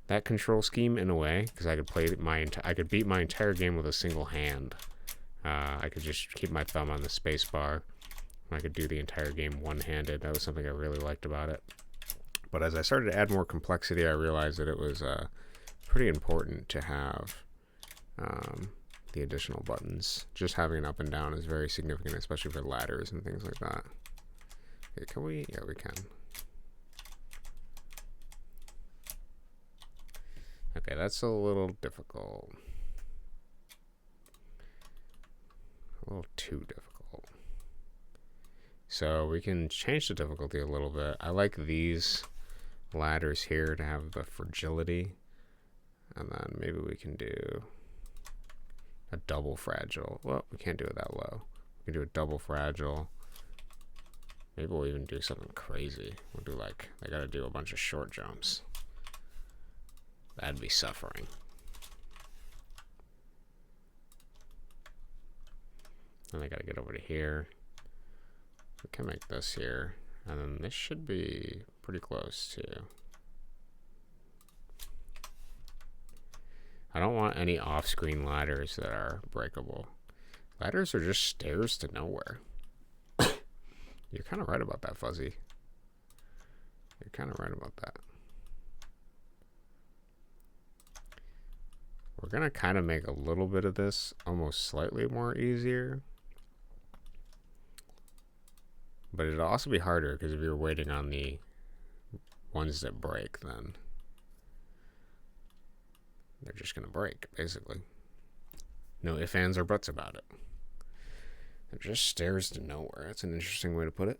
that control scheme in a way, because I could play I could beat my entire game with a single hand. I could just keep my thumb on the space bar. I could do the entire game one-handed. That was something I really liked about it. But as I started to add more complexity, I realized that it was pretty important to have the additional buttons. Just having an up and down is very significant, especially for ladders and things like that. Okay, can we? Yeah, we can. Okay, that's a little difficult. A little too difficult. So we can change the difficulty a little bit. I like these ladders here to have the fragility. And then maybe we can do a double fragile. Well, we can't do it that low. We can do a double fragile. Maybe we'll even do something crazy. We'll do like, I gotta do a bunch of short jumps. That'd be suffering. And I gotta get over to here. We can make this here. And then this should be pretty close too. I don't want any off-screen ladders that are breakable. Ladders are just stairs to nowhere. You're kind of right about that, Fuzzy. You're kind of right about that. We're going to kind of make a little bit of this almost slightly more easier. But it'll also be harder, because if you're waiting on the ones that break, then they're just going to break, basically. No ifs, ands, or buts about it. They're just stairs to nowhere. That's an interesting way to put it.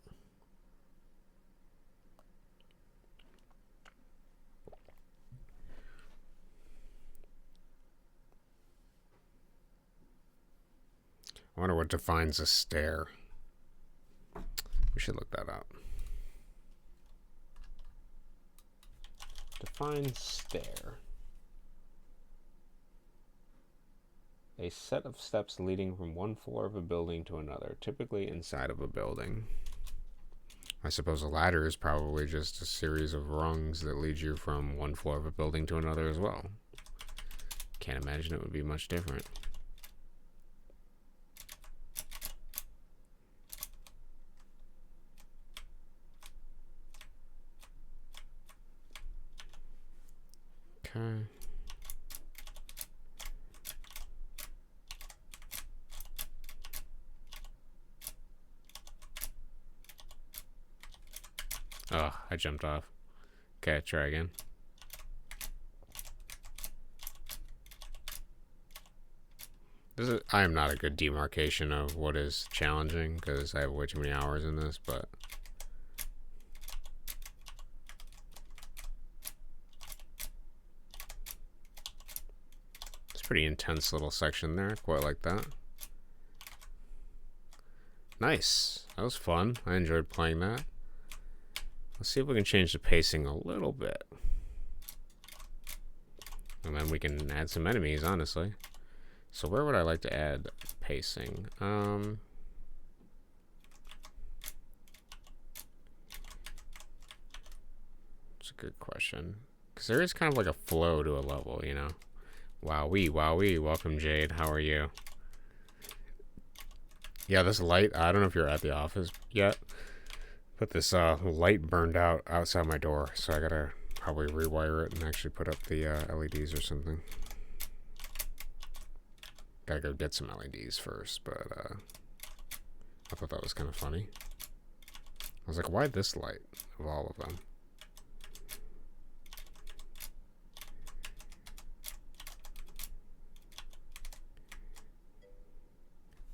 I wonder what defines a stair. We should look that up. Define stair. A set of steps leading from one floor of a building to another, typically inside of a building. I suppose a ladder is probably just a series of rungs that lead you from one floor of a building to another as well. Can't imagine it would be much different. Okay. Oh, I jumped off. Okay, try again. I am not a good demarcation of what is challenging, because I have way too many hours in this, but it's a pretty intense little section there. Quite like that. Nice. That was fun. I enjoyed playing that. Let's see if we can change the pacing a little bit. And then we can add some enemies, honestly. So where would I like to add pacing? It's a good question. Because there is kind of like a flow to a level, you know? Wowee, wowee. Welcome, Jade. How are you? Yeah, this light, I don't know if you're at the office yet, but this light burned out outside my door, so I gotta probably rewire it and actually put up the LEDs or something. Gotta go get some LEDs first, but I thought that was kind of funny. I was like, why this light of all of them?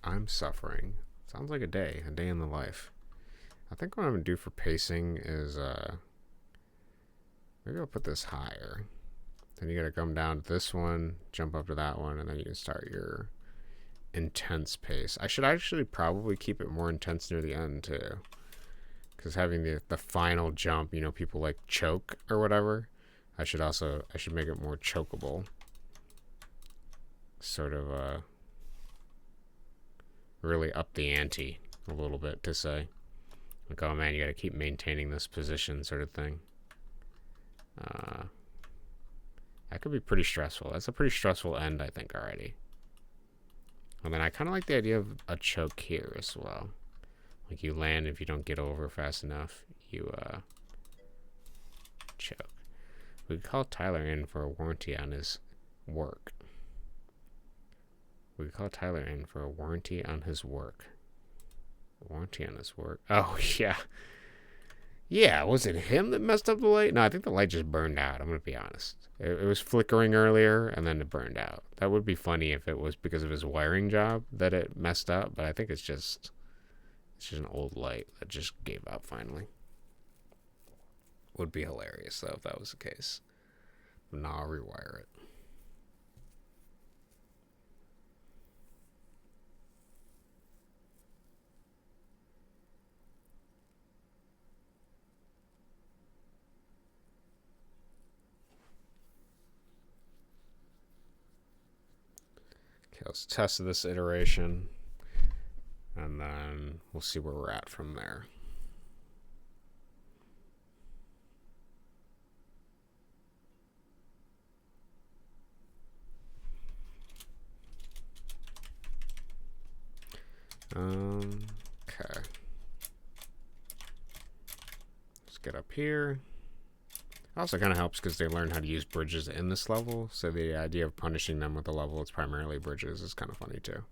I'm suffering. Sounds like a day in the life. I think what I'm gonna do for pacing is maybe I'll put this higher. Then you gotta come down to this one, jump up to that one, and then you can start your intense pace. I should actually probably keep it more intense near the end too, because having the final jump, you know, people like choke or whatever. I should make it more chokeable. Sort of really up the ante a little bit to say, like, oh man, you gotta keep maintaining this position, sort of thing. That could be pretty stressful. That's a pretty stressful end, I think, already. And then I kind of like the idea of a choke here as well. Like, you land, if you don't get over fast enough, you choke. We could call Tyler in for a warranty on his work. We could call Tyler in for a warranty on his work. Warranty on his work? Oh, yeah. Yeah, was it him that messed up the light? No, I think the light just burned out. I'm going to be honest. It was flickering earlier, and then it burned out. That would be funny if it was because of his wiring job that it messed up, but I think it's just an old light that just gave up finally. Would be hilarious, though, if that was the case. But now I'll rewire it. Okay, let's test this iteration, and then we'll see where we're at from there. Okay. Let's get up here. It also kind of helps because they learn how to use bridges in this level, so the idea of punishing them with a level that's primarily bridges is kind of funny too.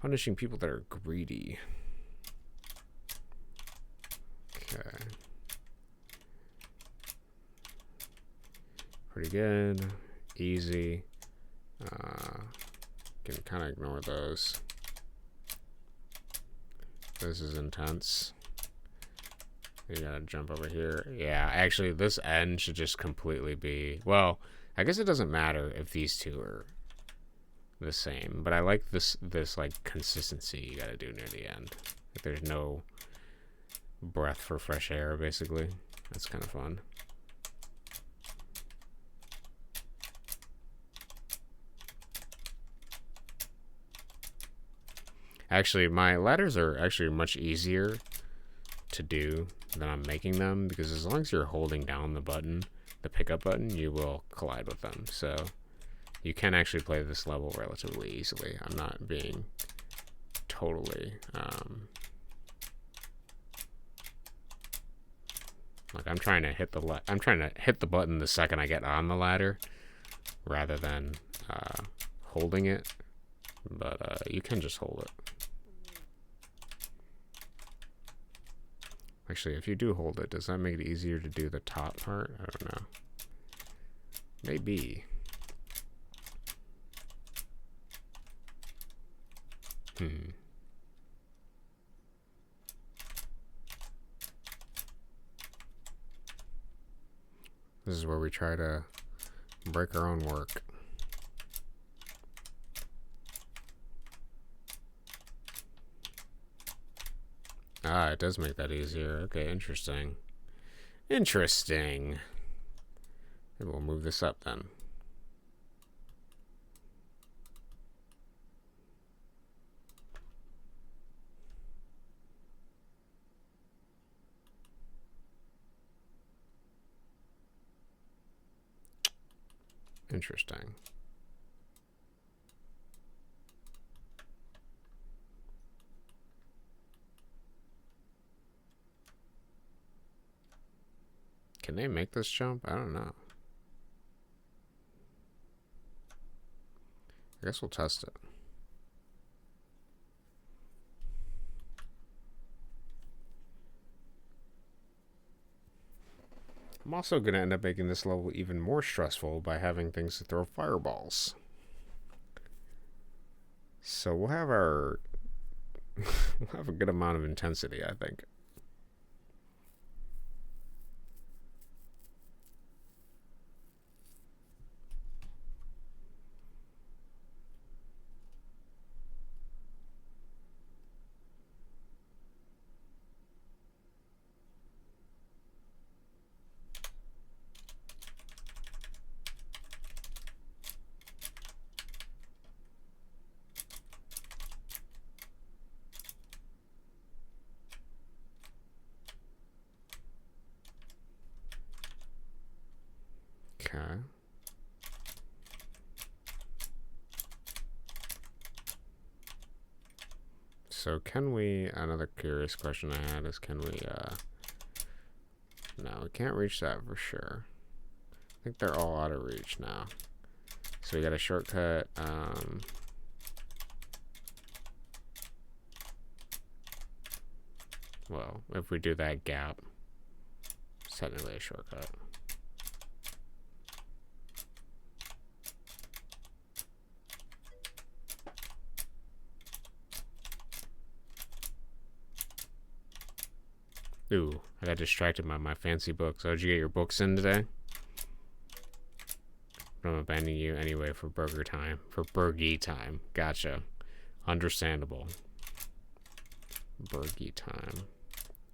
Punishing people that are greedy. Okay. Pretty good. Easy. Can kind of ignore those. This is intense. You gotta jump over here. Yeah, actually, this end should just completely be... Well, I guess it doesn't matter if these two are the same, but I like this like, consistency you gotta do near the end. Like, there's no breath for fresh air, basically. That's kind of fun. Actually, my ladders are actually much easier to do than I'm making them, because as long as you're holding down the button, the pickup button, you will collide with them. So you can actually play this level relatively easily. I'm not being totally like, I'm trying to hit the button the second I get on the ladder rather than holding it, but you can just hold it. Actually, if you do hold it, does that make it easier to do the top part? I don't know. Maybe. This is where we try to break our own work. Ah, it does make that easier. Okay, interesting. Interesting. Maybe we'll move this up then. Interesting. Can they make this jump? I don't know. I guess we'll test it. I'm also going to end up making this level even more stressful by having things to throw fireballs. So we'll have our... we'll have a good amount of intensity, I think. Okay. So can we... Another curious question I had is can we... No, we can't reach that for sure. I think they're all out of reach now. So we got a shortcut. Well, if we do that gap, it's technically a shortcut. Ooh, I got distracted by my fancy books. Oh, did you get your books in today? But I'm abandoning you anyway for burger time. For burgie time. Gotcha. Understandable. Burgie time.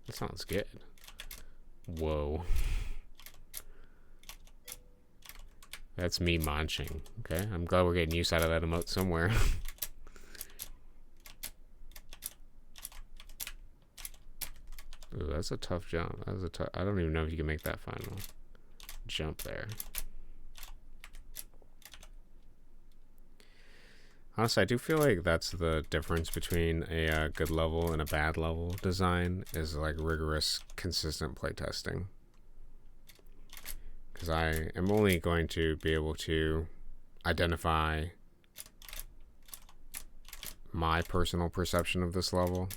That sounds good. Whoa. That's me munching. Okay, I'm glad we're getting use out of that emote somewhere. Ooh, that's a tough jump. That was a tough... I don't even know if you can make that final jump there. Honestly, I do feel like that's the difference between a good level and a bad level design, is like rigorous, consistent playtesting. Because I am only going to be able to identify my personal perception of this level.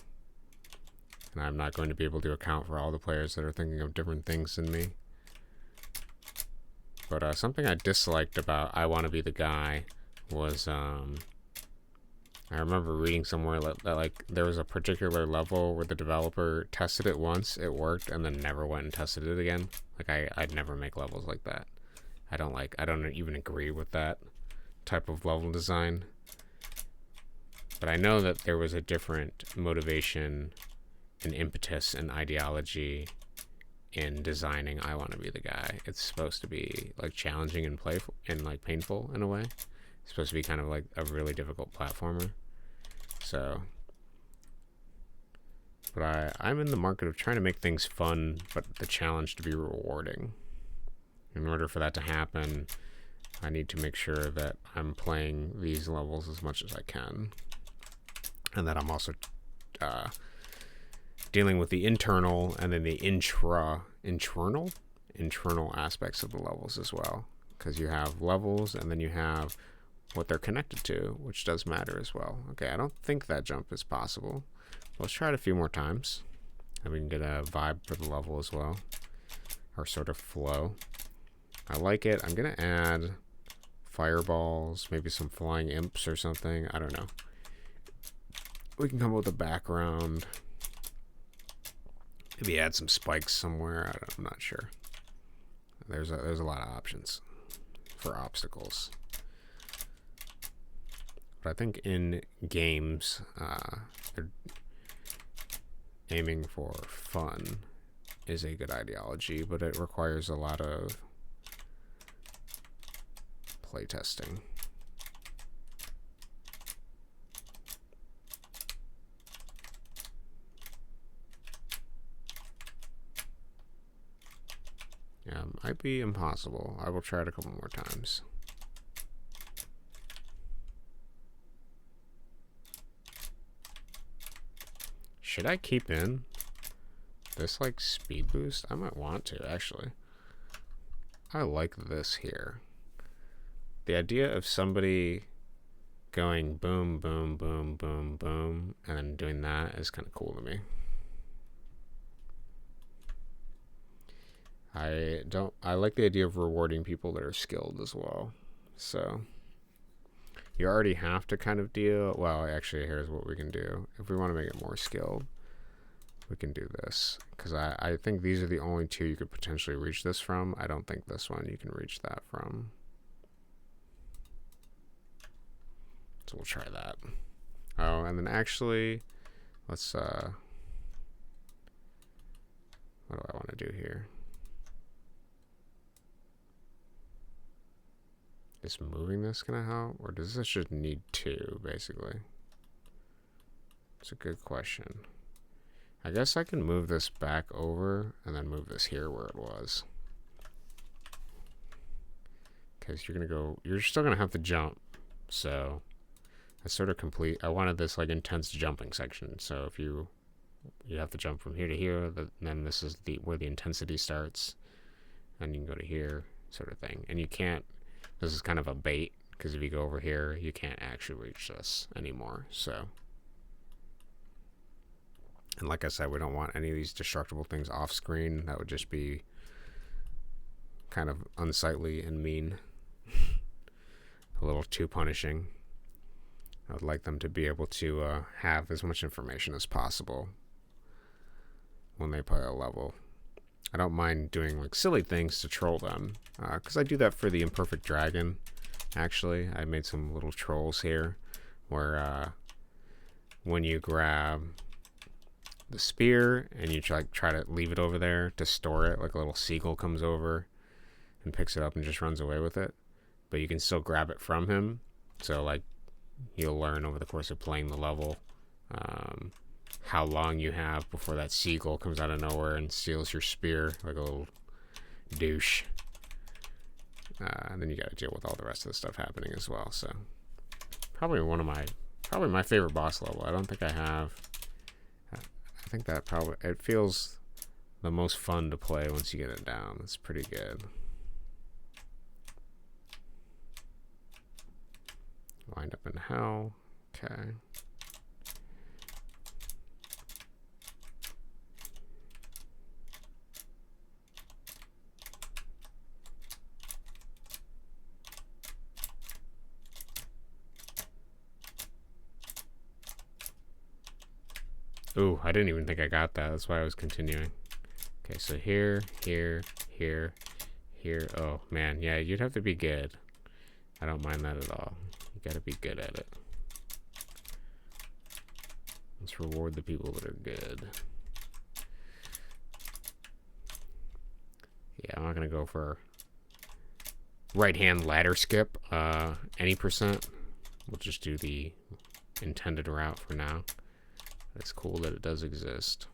And I'm not going to be able to account for all the players that are thinking of different things than me. But something I disliked about I Want to Be the Guy was... I remember reading somewhere that like there was a particular level where the developer tested it once, it worked, and then never went and tested it again. Like I'd never make levels like that. I don't even agree with that type of level design. But I know that there was a different motivation and impetus and ideology in designing I Want to Be the Guy. It's supposed to be like challenging and playful and like painful in a way. It's supposed to be kind of like a really difficult platformer. So, but I'm in the market of trying to make things fun, but the challenge to be rewarding. In order for that to happen, I need to make sure that I'm playing these levels as much as I can. And that I'm also dealing with the internal and then the internal aspects of the levels as well. Because you have levels and then you have what they're connected to, which does matter as well. Okay, I don't think that jump is possible. Let's try it a few more times. And we can get a vibe for the level as well. Or sort of flow. I like it. I'm going to add fireballs, maybe some flying imps or something. I don't know. We can come up with a background. Maybe add some spikes somewhere. I'm not sure. There's a lot of options for obstacles. But I think in games, they're aiming for fun is a good ideology, but it requires a lot of playtesting. Yeah, might be impossible. I will try it a couple more times. Should I keep in this, like, speed boost? I might want to, actually. I like this here. The idea of somebody going boom, boom, boom, boom, boom, and then doing that is kind of cool to me. I like the idea of rewarding people that are skilled as well. So you already have to kind of deal, well, actually, here's what we can do. If we want to make it more skilled, we can do this. Because I think these are the only two you could potentially reach this from. I don't think this one you can reach that from. So we'll try that. Oh, and then actually, let's, what do I want to do here? Is moving this gonna help? Or does this just need two, basically? It's a good question. I guess I can move this back over and then move this here where it was. Because you're still gonna have to jump. So that's sort of complete. I wanted this like intense jumping section. So if you have to jump from here to here, then this is where the intensity starts. And you can go to here, sort of thing. And you can't, this is kind of a bait, because if you go over here, you can't actually reach this anymore. So, and like I said, we don't want any of these destructible things off screen. That would just be kind of unsightly and mean. A little too punishing. I would like them to be able to have as much information as possible when they play a level. I don't mind doing like silly things to troll them, because I do that for the Imperfect Dragon. Actually, I made some little trolls here where when you grab the spear and you try to leave it over there to store it, like a little seagull comes over and picks it up and just runs away with it, but you can still grab it from him. So like you'll learn over the course of playing the level how long you have before that seagull comes out of nowhere and steals your spear like a little douche. And then you got to deal with all the rest of the stuff happening as well. So probably my favorite boss level. I don't think I have. I think that probably, it feels the most fun to play once you get it down. It's pretty good. Wind up in hell. Okay. Ooh, I didn't even think I got that. That's why I was continuing. Okay, so here, here, here, here. Oh, man. Yeah, you'd have to be good. I don't mind that at all. You gotta be good at it. Let's reward the people that are good. Yeah, I'm not gonna go for right-hand ladder skip any percent. We'll just do the intended route for now. It's cool that it does exist.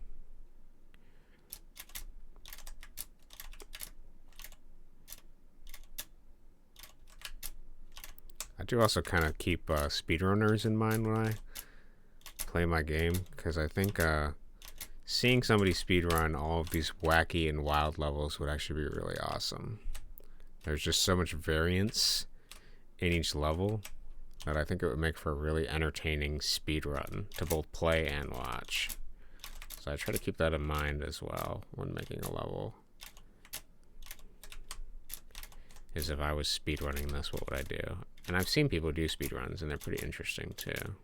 I do also kind of keep speedrunners in mind when I play my game, because I think seeing somebody speedrun all of these wacky and wild levels would actually be really awesome. There's just so much variance in each level that I think it would make for a really entertaining speedrun to both play and watch. So I try to keep that in mind as well when making a level. Is if I was speedrunning this, what would I do? And I've seen people do speedruns, and they're pretty interesting too.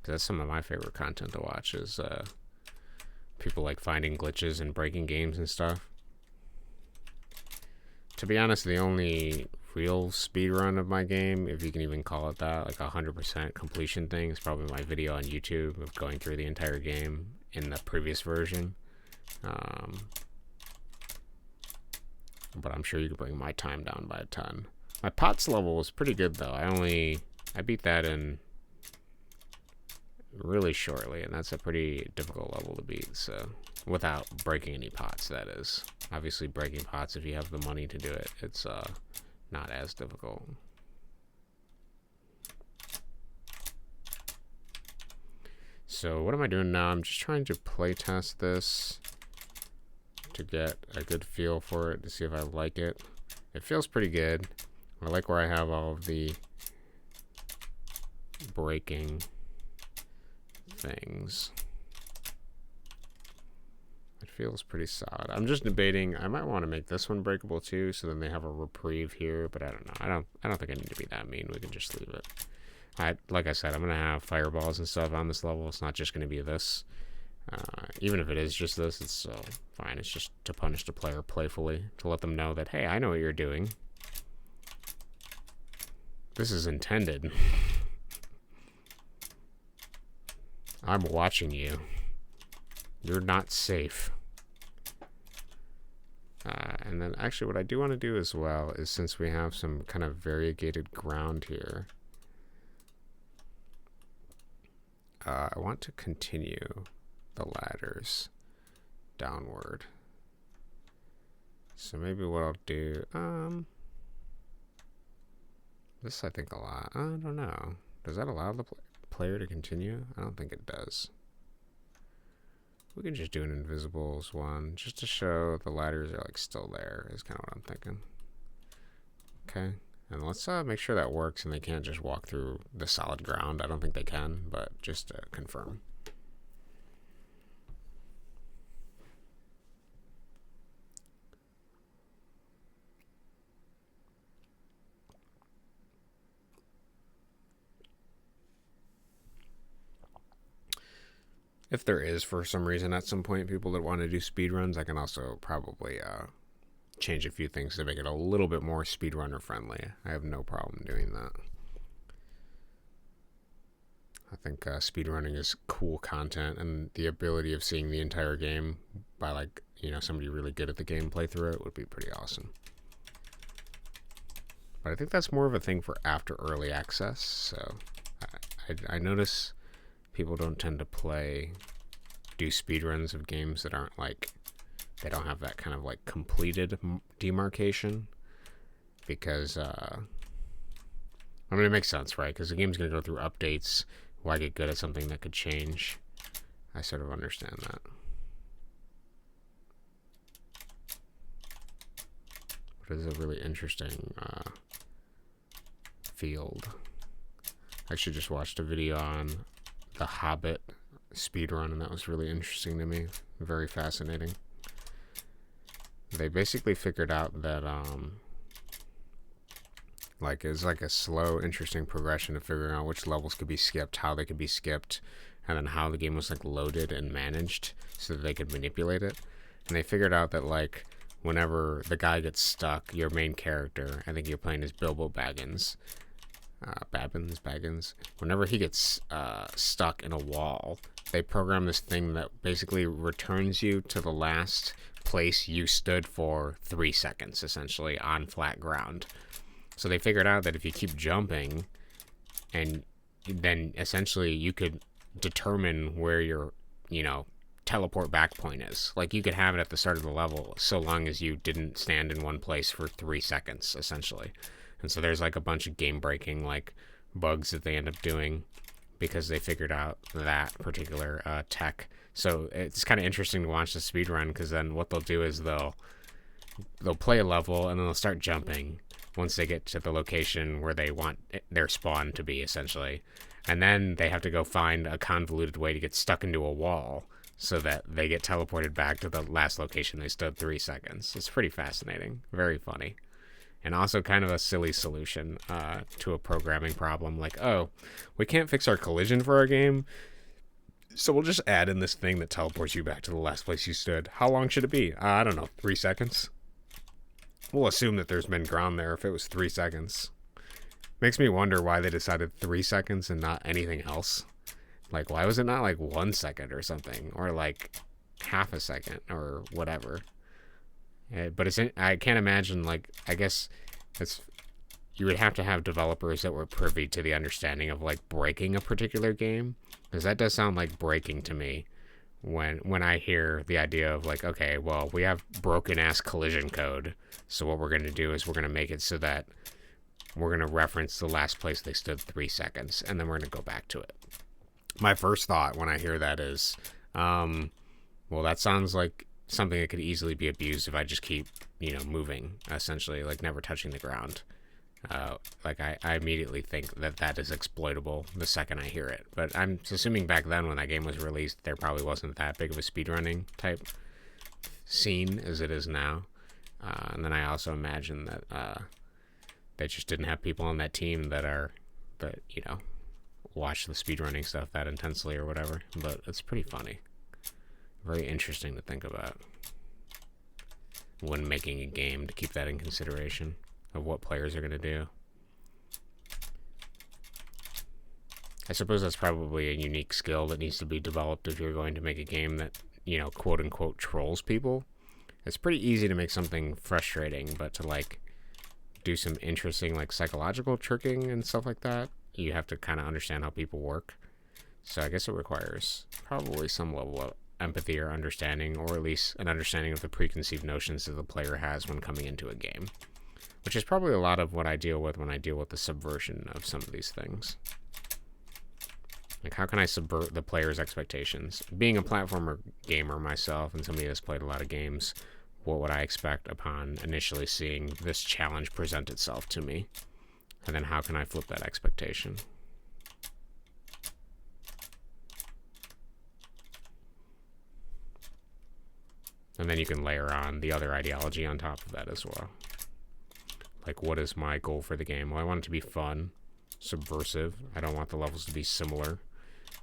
'Cause that's some of my favorite content to watch, is people like finding glitches and breaking games and stuff. To be honest, the only real speedrun of my game, if you can even call it that, like 100% completion thing, is probably my video on YouTube of going through the entire game in the previous version. But I'm sure you could bring my time down by a ton. My pots level was pretty good though. I beat that in really shortly, and that's a pretty difficult level to beat, so without breaking any pots, that is. Obviously breaking pots, if you have the money to do it, it's not as difficult. so what am I doing now? I'm just trying to play test this to get a good feel for it, to see if I like it. It feels pretty good. I like where I have all of the breaking things. It feels pretty solid. I'm just debating. I might want to make this one breakable too, so then they have a reprieve here. But I don't know. I don't think I need to be that mean. We can just leave it. Like I said, I'm gonna have fireballs and stuff on this level. It's not just gonna be this. Even if it is just this, it's fine. It's just to punish the player playfully, to let them know that, hey, I know what you're doing. This is intended. I'm watching you. You're not safe. And then actually what I do want to do as well is, since we have some kind of variegated ground here, I want to continue the ladders downward. So maybe what I'll do, this I think a lot. I don't know. Does that allow the player to continue? I don't think it does. We can just do an invisibles one, just to show the ladders are like still there, is kind of what I'm thinking. Okay, and let's make sure that works and they can't just walk through the solid ground. I don't think they can, but just to confirm. If there is, for some reason, at some point, people that want to do speedruns, I can also probably change a few things to make it a little bit more speedrunner friendly. I have no problem doing that. I think speedrunning is cool content, and the ability of seeing the entire game by, like, you know, somebody really good at the game play through it would be pretty awesome. But I think that's more of a thing for after early access, so I notice people don't tend to do speedruns of games that aren't like, they don't have that kind of like completed demarcation, because I mean, it makes sense, right? Because the game's going to go through updates. Why get good at something that could change? I sort of understand that. But it's a really interesting field. I actually just watched a video on the Hobbit speedrun, and that was really interesting to me. Very fascinating. They basically figured out that like, it's like a slow, interesting progression of figuring out which levels could be skipped, how they could be skipped, and then how the game was like loaded and managed so that they could manipulate it. And they figured out that, like, whenever the guy gets stuck, your main character, I think you're playing as Bilbo Baggins, Baggins. Whenever he gets stuck in a wall, they program this thing that basically returns you to the last place you stood for 3 seconds, essentially, on flat ground. So they figured out that if you keep jumping, and then essentially you could determine where your, you know, teleport back point is. Like, you could have it at the start of the level so long as you didn't stand in one place for 3 seconds, essentially. And so there's like a bunch of game breaking like bugs that they end up doing because they figured out that particular tech. So it's kind of interesting to watch the speedrun, because then what they'll do is they'll play a level and then they'll start jumping once they get to the location where they want their spawn to be, essentially. And then they have to go find a convoluted way to get stuck into a wall so that they get teleported back to the last location they stood 3 seconds. It's pretty fascinating. Very funny. And also kind of a silly solution to a programming problem. Like, oh, we can't fix our collision for our game, so we'll just add in this thing that teleports you back to the last place you stood. How long should it be? I don't know, 3 seconds? We'll assume that there's been ground there if it was 3 seconds. Makes me wonder why they decided 3 seconds and not anything else. Like, why was it not like 1 second or something? Or like half a second or whatever? But I can't imagine, like, I guess you would have to have developers that were privy to the understanding of, like, breaking a particular game. Because that does sound like breaking to me when I hear the idea of, like, okay, well, we have broken-ass collision code. So what we're going to do is we're going to make it so that we're going to reference the last place they stood 3 seconds. And then we're going to go back to it. My first thought when I hear that is, well, that sounds like something that could easily be abused if I just keep, moving, essentially, like never touching the ground. Like I immediately think that that is exploitable the second I hear it. But I'm assuming back then when that game was released, there probably wasn't that big of a speedrunning type scene as it is now. And then I also imagine that they just didn't have people on that team that watch the speedrunning stuff that intensely or whatever. But it's pretty funny. Very interesting to think about when making a game, to keep that in consideration of what players are going to do. I suppose that's probably a unique skill that needs to be developed if you're going to make a game that, quote unquote, trolls people. It's pretty easy to make something frustrating, but to do some interesting psychological tricking and stuff like that, you have to kind of understand how people work. So I guess it requires probably some level of empathy or understanding, or at least an understanding of the preconceived notions that the player has when coming into a game, which is probably a lot of what I deal with when I deal with the subversion of some of these things. Like, how can I subvert the player's expectations? Being a platformer gamer myself and somebody that's played a lot of games, what would I expect upon initially seeing this challenge present itself to me? And then how can I flip that expectation? And then you can layer on the other ideology on top of that as well. Like, what is my goal for the game? Well, I want it to be fun, subversive. I don't want the levels to be similar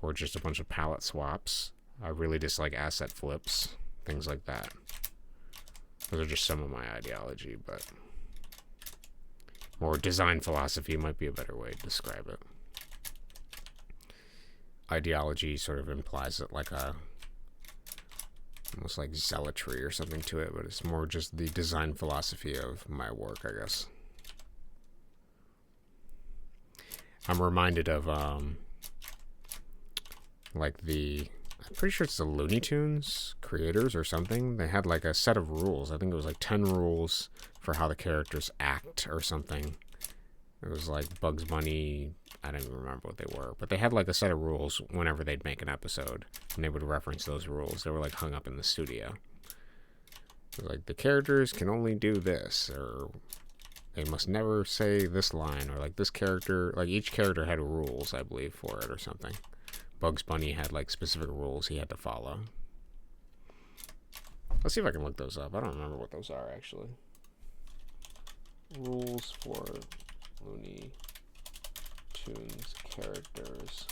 or just a bunch of palette swaps. I really dislike asset flips, things like that. Those are just some of my ideology, but more design philosophy might be a better way to describe it. Ideology sort of implies it like almost like zealotry or something to it, but it's more just the design philosophy of my work, I guess. I'm reminded of I'm pretty sure it's the Looney Tunes creators or something. They had a set of rules. I think it was 10 rules for how the characters act or something. It was Bugs Bunny. I don't even remember what they were, but they had a set of rules whenever they'd make an episode, and they would reference those rules. They were hung up in the studio. It was the characters can only do this, or they must never say this line, or this character, each character had rules, I believe, for it or something. Bugs Bunny had specific rules he had to follow. Let's see if I can look those up. I don't remember what those are actually. Rules for Looney Tunes characters.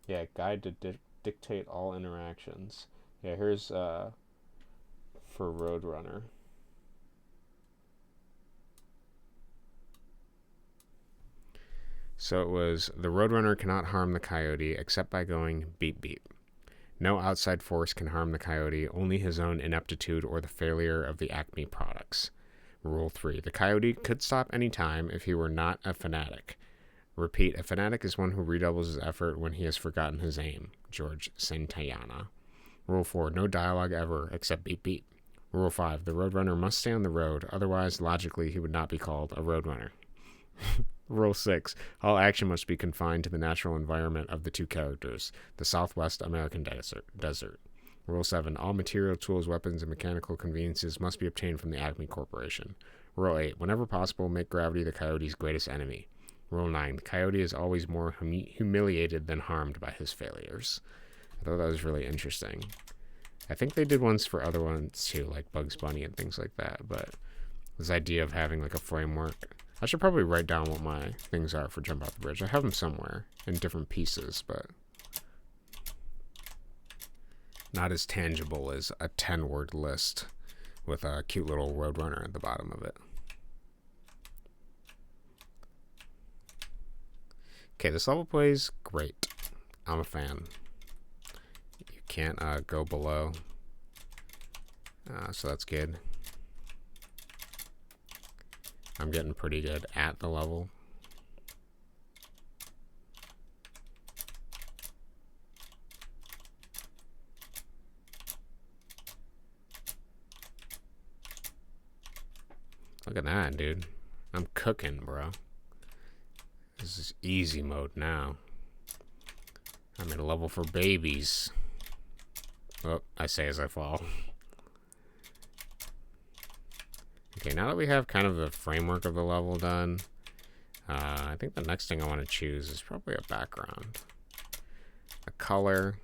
Yeah, guide to dictate all interactions. Yeah, here's for Roadrunner. So it was, the Roadrunner cannot harm the coyote except by going beep beep. No outside force can harm the coyote, only his own ineptitude or the failure of the Acme products. Rule 3. The coyote could stop any time if he were not a fanatic. Repeat, a fanatic is one who redoubles his effort when he has forgotten his aim. George Santayana. Rule 4. No dialogue ever except beep beep. Rule 5. The Roadrunner must stay on the road, otherwise, logically, he would not be called a Roadrunner. Rule 6. All action must be confined to the natural environment of the two characters, the Southwest American desert. Rule 7. All material, tools, weapons, and mechanical conveniences must be obtained from the Acme Corporation. Rule 8. Whenever possible, make gravity the coyote's greatest enemy. Rule 9. The coyote is always more humiliated than harmed by his failures. I thought that was really interesting. I think they did ones for other ones too, like Bugs Bunny and things like that, but this idea of having a framework. I should probably write down what my things are for Jump Off the Bridge. I have them somewhere in different pieces, but not as tangible as a 10-word list with a cute little Roadrunner at the bottom of it. Okay, this level plays great. I'm a fan. You can't go below, so that's good. I'm getting pretty good at the level. Look at that, dude. I'm cooking, bro. This is easy mode now. I made a level for babies. Oh, I say as I fall. Okay, now that we have kind of the framework of the level done, I think the next thing I want to choose is probably a background. A color.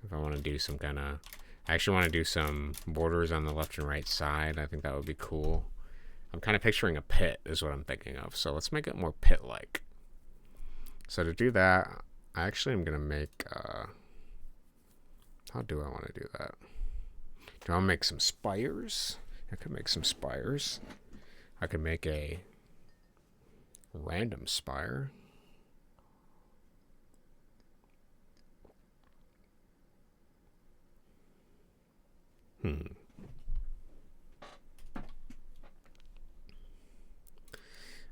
If I want to do some kind of... I actually want to do some borders on the left and right side. I think that would be cool. I'm kind of picturing a pit is what I'm thinking of. So let's make it more pit-like. So to do that, I actually am going to make... how do I want to do that? Do I want to make some spires? I could make some spires. I could make a random spire.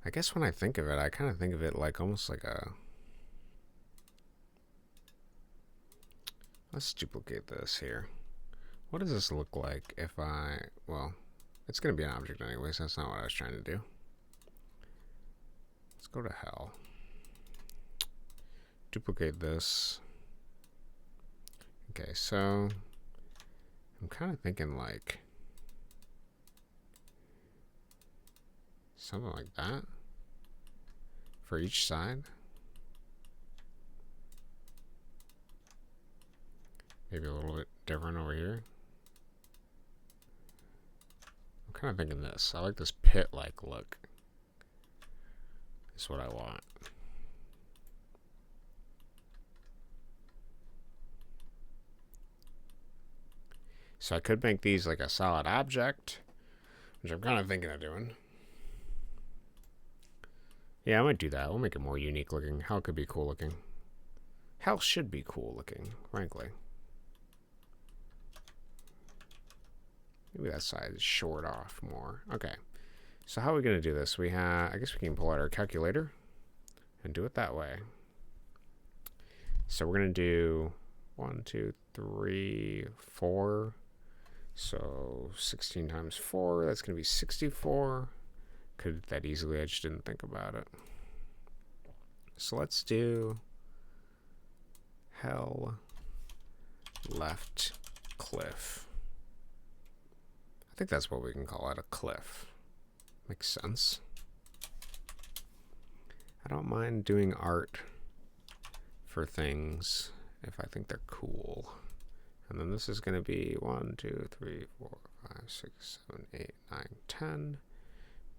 I guess when I think of it, I kind of think of it like almost like a... Let's duplicate this here. What does this look like if I... Well, it's going to be an object anyways. That's not what I was trying to do. Let's go to hell. Duplicate this. Okay, so... I'm kind of thinking like... something like that. For each side. Maybe a little bit different over here. I'm kind of thinking this. I like this pit-like look. Is what I want. So I could make these like a solid object, which I'm kind of thinking of doing. Yeah, I might do that. We'll make it more unique looking. Hell could be cool looking. Hell should be cool looking, frankly. Maybe that side is short off more. Okay. So how are we going to do this? We have, I guess we can pull out our calculator and do it that way. So we're going to do 1, 2, 3, 4. So 16 times 4, that's going to be 64. Could that easily, I just didn't think about it. So let's do hell left cliff. I think that's what we can call it, a cliff. Makes sense. I don't mind doing art for things if I think they're cool. And then this is going to be 1, 2, 3, 4, 5, 6, 7, 8, 9, 10.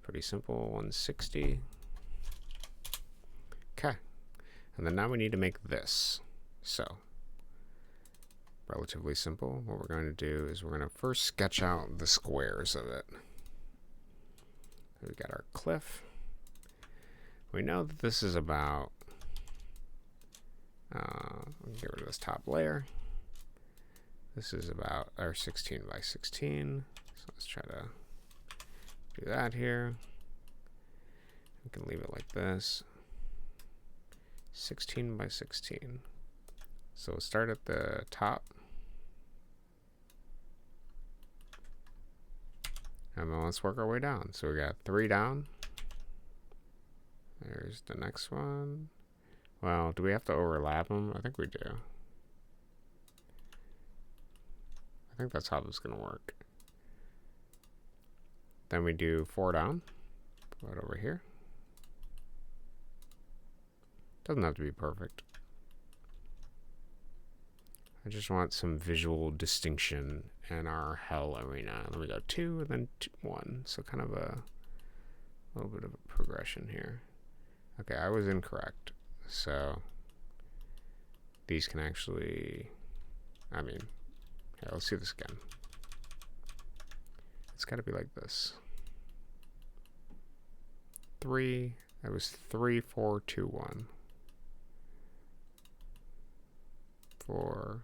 Pretty simple, 160. Okay. And then now we need to make this. So, relatively simple. What we're going to do is we're going to first sketch out the squares of it. We got our cliff. We know that this is about... get rid of this top layer. This is about our 16 by 16. So let's try to do that here. We can leave it like this. 16 by 16. So we'll start at the top. And then let's work our way down. So we got 3 down. There's the next one. Well, do we have to overlap them? I think we do. I think that's how this is going to work. Then we do 4 down. Put it over here. Doesn't have to be perfect. I just want some visual distinction in our hell arena. Then we go 2 and then 1. So kind of a little bit of a progression here. Okay, I was incorrect. So these can actually, I mean, yeah, let's see this again. It's got to be like this. 3, that was 3, 4, 2, 1. 4,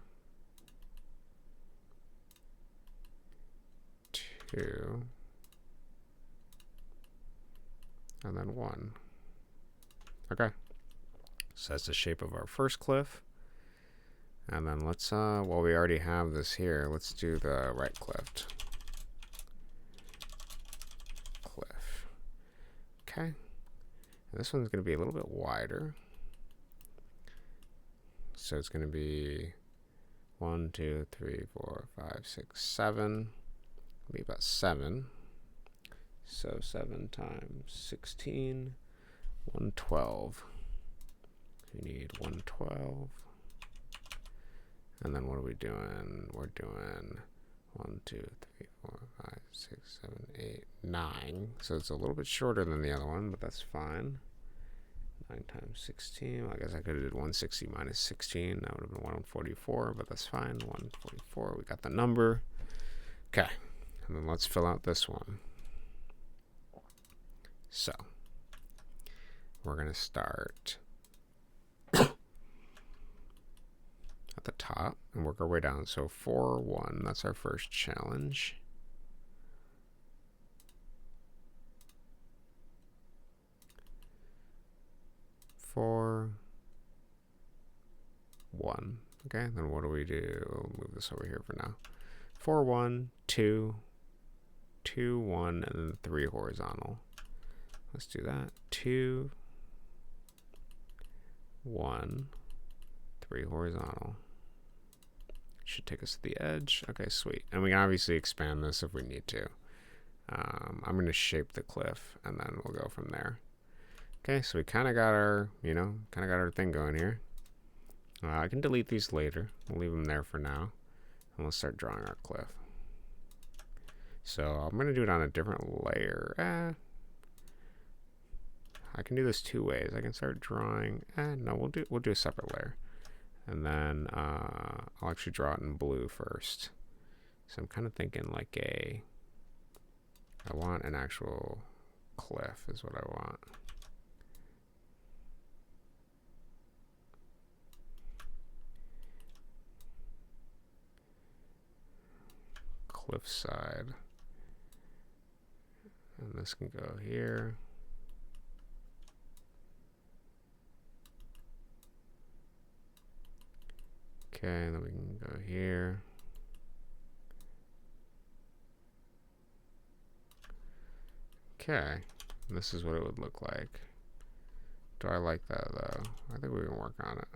2, and then 1. Okay. So that's the shape of our first cliff. And then let's, well, we already have this here. Let's do the right cliff. Okay. And this one's going to be a little bit wider. So it's going to be 1, 2, 3, 4, 5, 6, 7. It'll be about 7. So 7 times 16, 112. We need 112. And then what are we doing? We're doing 1, 2, 3, 4, 5, 6, 7, 8, 9. So it's a little bit shorter than the other one, but that's fine. 9 times 16. Well, I guess I could have did 160 minus 16. That would have been 144, but that's fine. 144. We got the number. Okay. And then let's fill out this one. So we're going to start at the top and work our way down. So 4, 1, that's our first challenge. Four, 1. Okay, then what do we do? We'll move this over here for now. 4, 1, 2, 2, 1, and then 3 horizontal. Let's do that. 2, 1, 3 horizontal. Should take us to the edge. Okay, sweet. And we can obviously expand this if we need to. I'm going to shape the cliff, and then we'll go from there. Okay, so we kind of got our, thing going here. I can delete these later. We'll leave them there for now. And we'll start drawing our cliff. So I'm going to do it on a different layer. I can do this 2 ways. I can start drawing. No, we'll do a separate layer. And then I'll actually draw it in blue first. So I'm kind of thinking like I want an actual cliff is what I want. Cliffside. And this can go here. Okay, then we can go here. Okay, this is what it would look like. Do I like that though? I think we can work on it.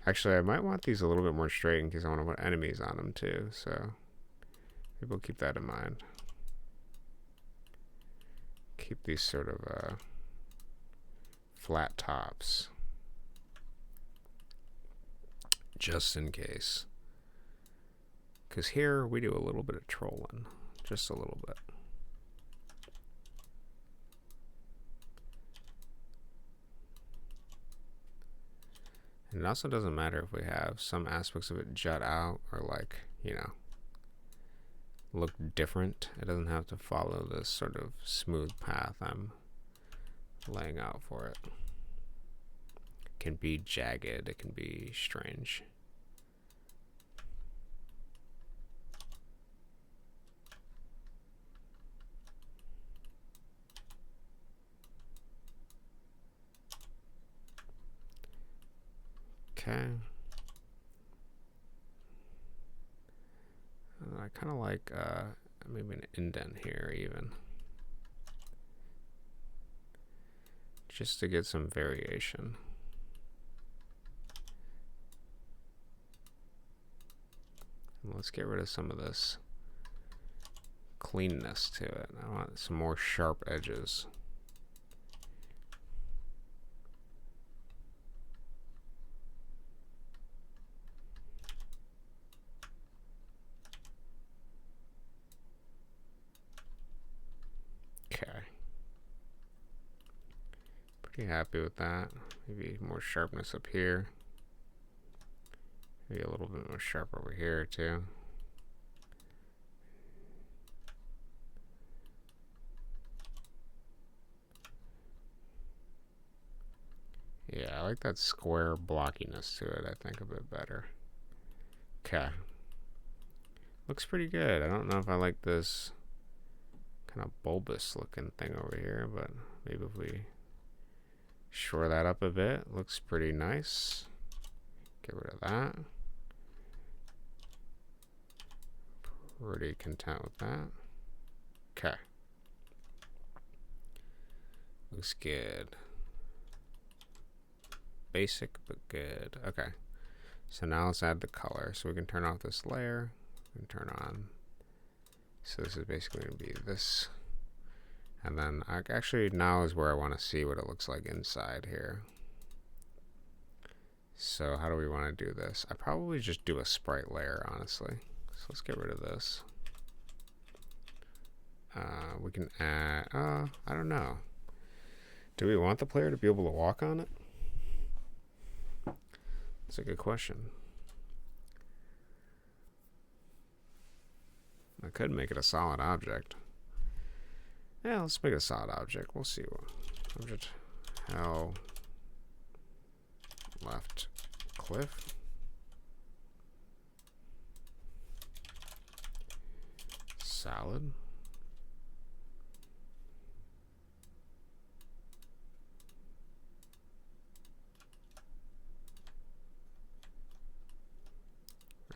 Actually, I might want these a little bit more straight in case I want to put enemies on them too, so maybe we'll keep that in mind. Keep these sort of flat tops, just in case. Because here we do a little bit of trolling, just a little bit. And it also doesn't matter if we have some aspects of it jut out or like, look different. It doesn't have to follow this sort of smooth path I'm laying out for it. It can be jagged, it can be strange. Okay. I kind of like maybe an indent here even. Just to get some variation. And let's get rid of some of this cleanness to it. I want some more sharp edges. Okay. Pretty happy with that. Maybe more sharpness up here. Maybe a little bit more sharp over here too. Yeah, I like that square blockiness to it, I think, a bit better. Okay. Looks pretty good. I don't know if I like this kind of bulbous looking thing over here, but maybe if we shore that up a bit, looks pretty nice. Get rid of that. Pretty content with that. Okay. Looks good. basic but good. Okay. So now let's add the color. So we can turn off this layer and turn on. So this is basically going to be this. And then actually now is where I want to see what it looks like inside here. So how do we want to do this? I probably just do a sprite layer, honestly. So let's get rid of this. We can add, I don't know. Do we want the player to be able to walk on it? That's a good question. I could make it a solid object. Yeah, let's make it a solid object. We'll see what object. How left cliff. Solid.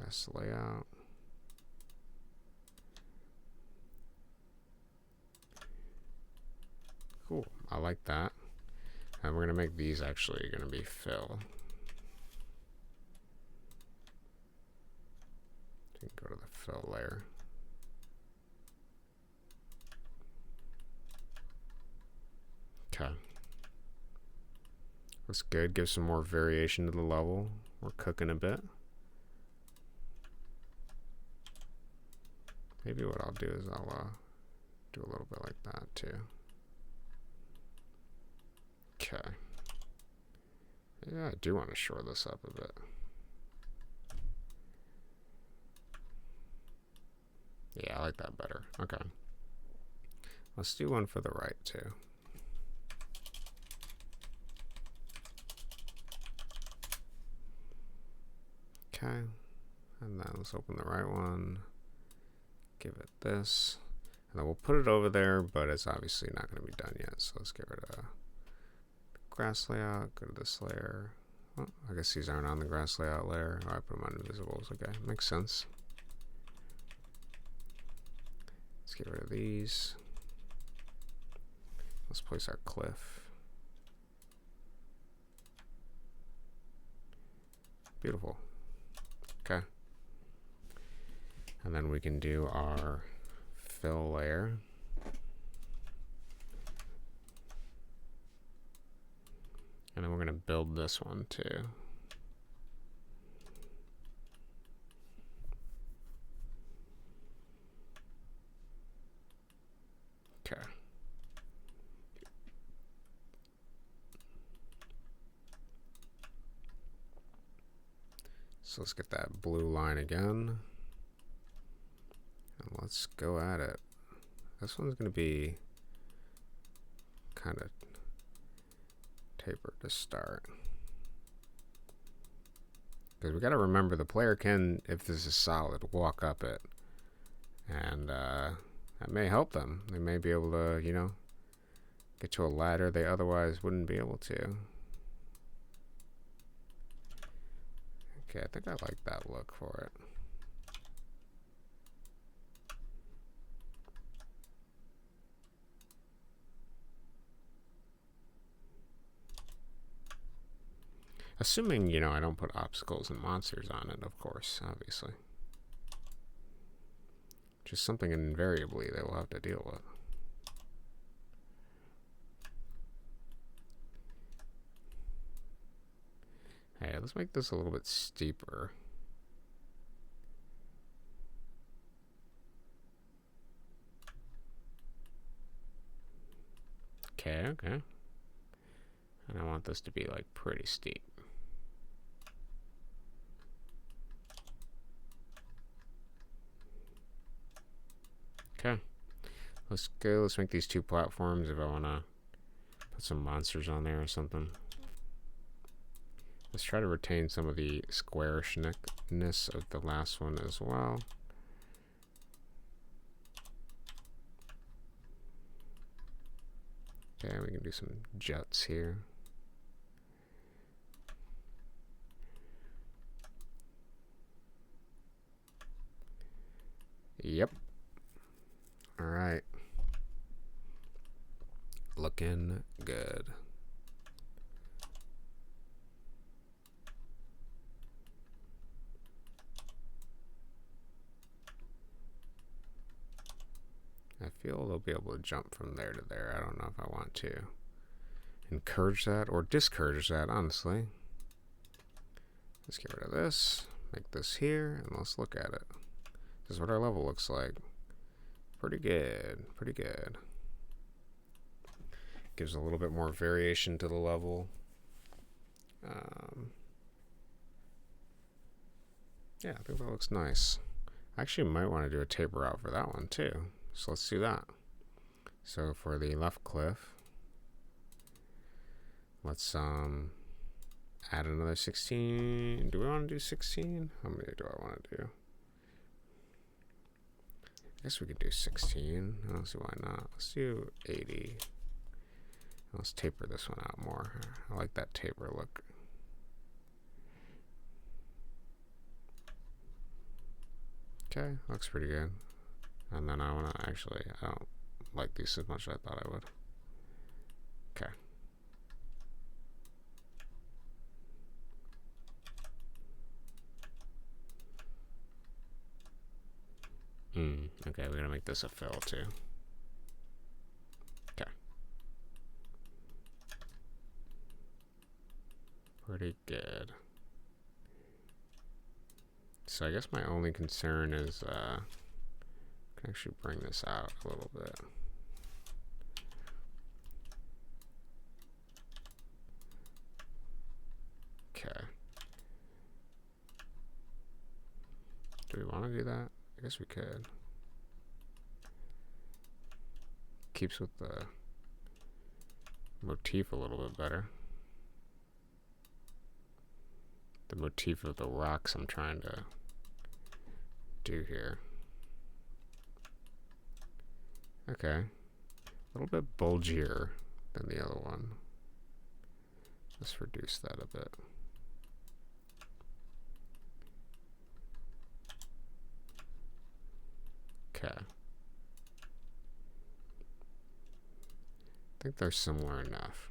Rest layout. Cool. I like that. And we're going to make these actually going to be fill. You can go to the fill layer. Okay. Looks good. Give some more variation to the level. We're cooking a bit. Maybe what I'll do is I'll do a little bit like that too. Okay. Yeah, I do want to shore this up a bit. Yeah, I like that better. Okay. Let's do one for the right too. Okay. And then let's open the right one. Give it this. And then we'll put it over there, but it's obviously not going to be done yet. So let's get rid of the grass layout. Go to this layer. Oh, I guess these aren't on the grass layout layer. Oh, I put them on invisibles. Okay, makes sense. Let's get rid of these. Let's place our cliff. Beautiful. Okay. And then we can do our fill layer. And then we're going to build this one too. Okay. So let's get that blue line again. And let's go at it. This one's going to be kind of tapered to start. Because we got to remember the player can, if this is solid, walk up it. And that may help them. They may be able to, you know, get to a ladder they otherwise wouldn't be able to. Okay, I think I like that look for it. Assuming, you know, I don't put obstacles and monsters on it, of course, obviously. Just something invariably they will have to deal with. Hey, let's make this a little bit steeper. Okay, okay. And I want this to be like pretty steep. Okay. Let's go. Let's make these two platforms if I want to put some monsters on there or something. Let's try to retain some of the squarishness of the last one as well. Okay, we can do some juts here. Yep. All right. Looking good. feel they'll be able to jump from there to there. I don't know if I want to encourage that or discourage that, honestly. Let's get rid of this, make this here, and let's look at it. This is what our level looks like. Pretty good, pretty good. Gives a little bit more variation to the level. Yeah, I think that looks nice. I actually might want to do a taper out for that one too. So let's do that. So for the left cliff, let's add another 16. Do we want to do 16? How many do I want to do? I guess we could do 16. I don't see why not. Let's do 80. Let's taper this one out more. I like that taper look. Okay, looks pretty good. And then I want to actually, I don't like these as much as I thought I would. Okay. Okay, we're gonna make this a fill too. Okay. Pretty good. So I guess my only concern is, I can actually bring this out a little bit. Okay. Do we want to do that? I guess we could. Keeps with the motif a little bit better. The motif of the rocks I'm trying to do here. Okay. A little bit bulgier than the other one. Let's reduce that a bit. Okay. I think they're similar enough.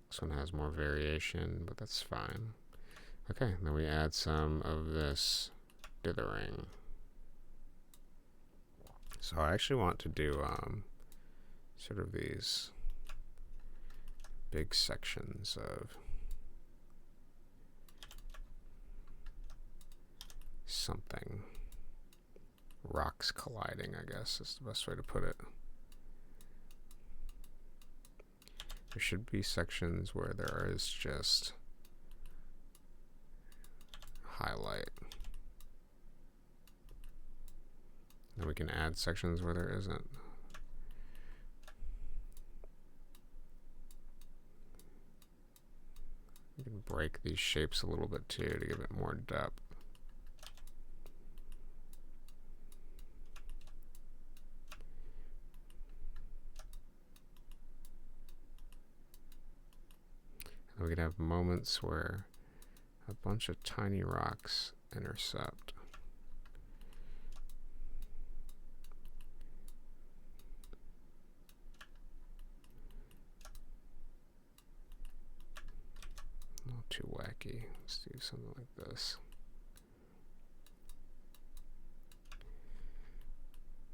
This one has more variation, but that's fine. Okay, then we add some of this dithering. So I actually want to do sort of these big sections of something. Rocks colliding, I guess, is the best way to put it. There should be sections where there is just highlight. Then we can add sections where there isn't. We can break these shapes a little bit too to give it more depth. And we can have moments where a bunch of tiny rocks intercept. Not too wacky. Let's do something like this.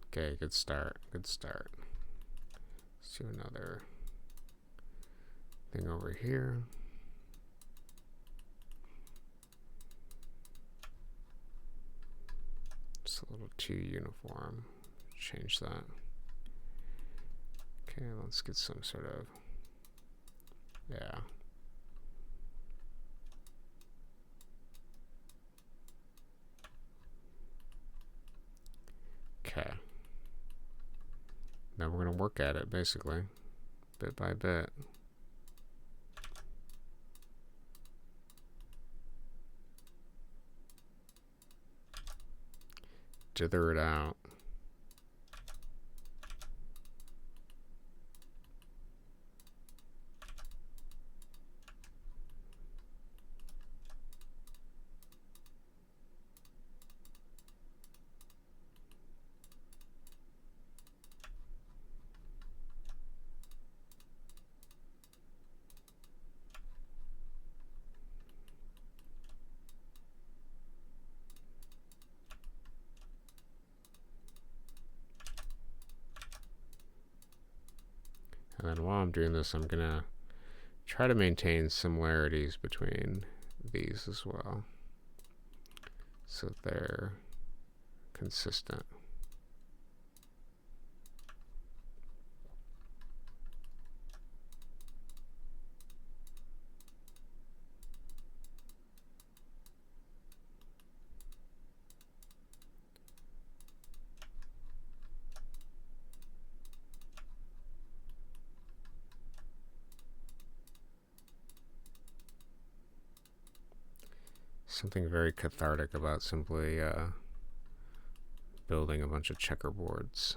Okay, good start. Good start. Let's do another thing over here. It's a little too uniform. Change that. Okay, let's get some sort of, yeah. Okay. Now we're going to work at it, basically, bit by bit. Dither it out. And then while I'm doing this, I'm going to try to maintain similarities between these as well, so they're consistent. Something very cathartic about simply building a bunch of checkerboards.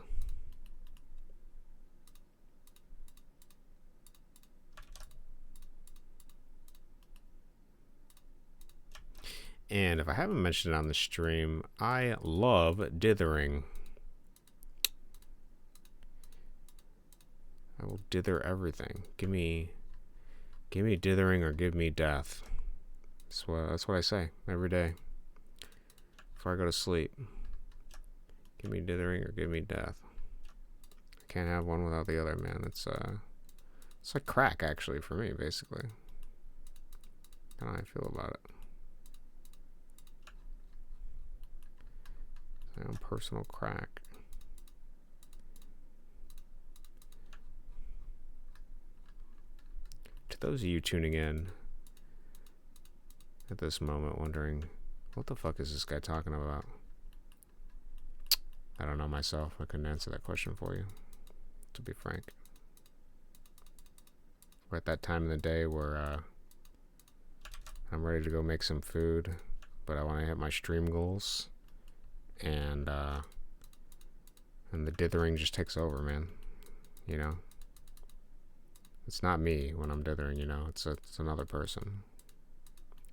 And if I haven't mentioned it on the stream, I love dithering. I will dither everything. Give me dithering or give me death. That's what I say every day before I go to sleep. Give me dithering or give me death. I can't have one without the other, man. It's like crack, actually, for me, basically. That's how I feel about it. My own personal crack. To those of you tuning in at this moment wondering, what the fuck is this guy talking about? I don't know myself. I couldn't answer that question for you, to be frank. We're at that time of the day where I'm ready to go make some food, but I want to hit my stream goals, and the dithering just takes over, man. You know, it's not me when I'm dithering. You know, it's another person.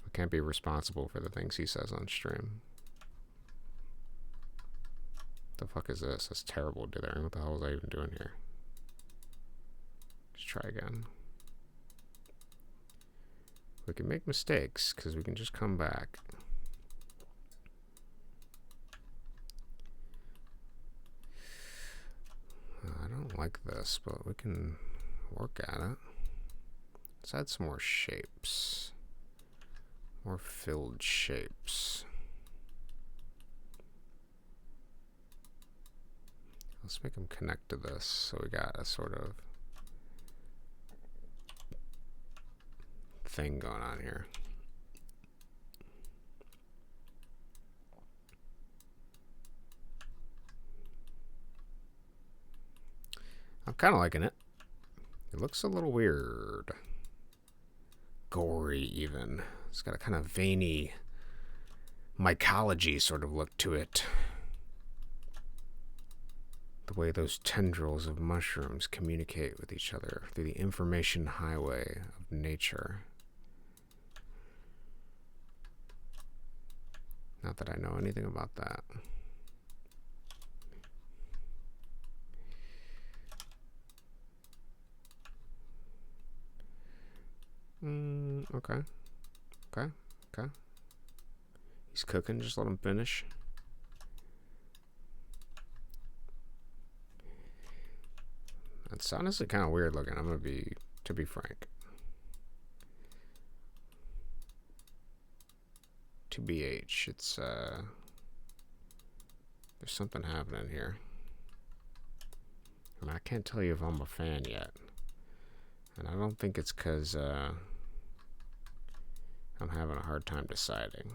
I can't be responsible for the things he says on stream. The fuck is this? That's terrible dithering. What the hell was I even doing here? Let's try again. We can make mistakes because we can just come back. I don't like this, but we can work at it. Let's add some more shapes. More filled shapes. Let's make them connect to this, so we got a sort of thing going on here. I'm kind of liking it. It looks a little weird. Gory, even. It's got a kind of veiny mycology sort of look to it. The way those tendrils of mushrooms communicate with each other through the information highway of nature. Not that I know anything about that. Okay. He's cooking, just let him finish. That's honestly kind of weird looking, to be frank. To BH, it's, there's something happening here. I mean, I can't tell you if I'm a fan yet. And I don't think it's because, I'm having a hard time deciding.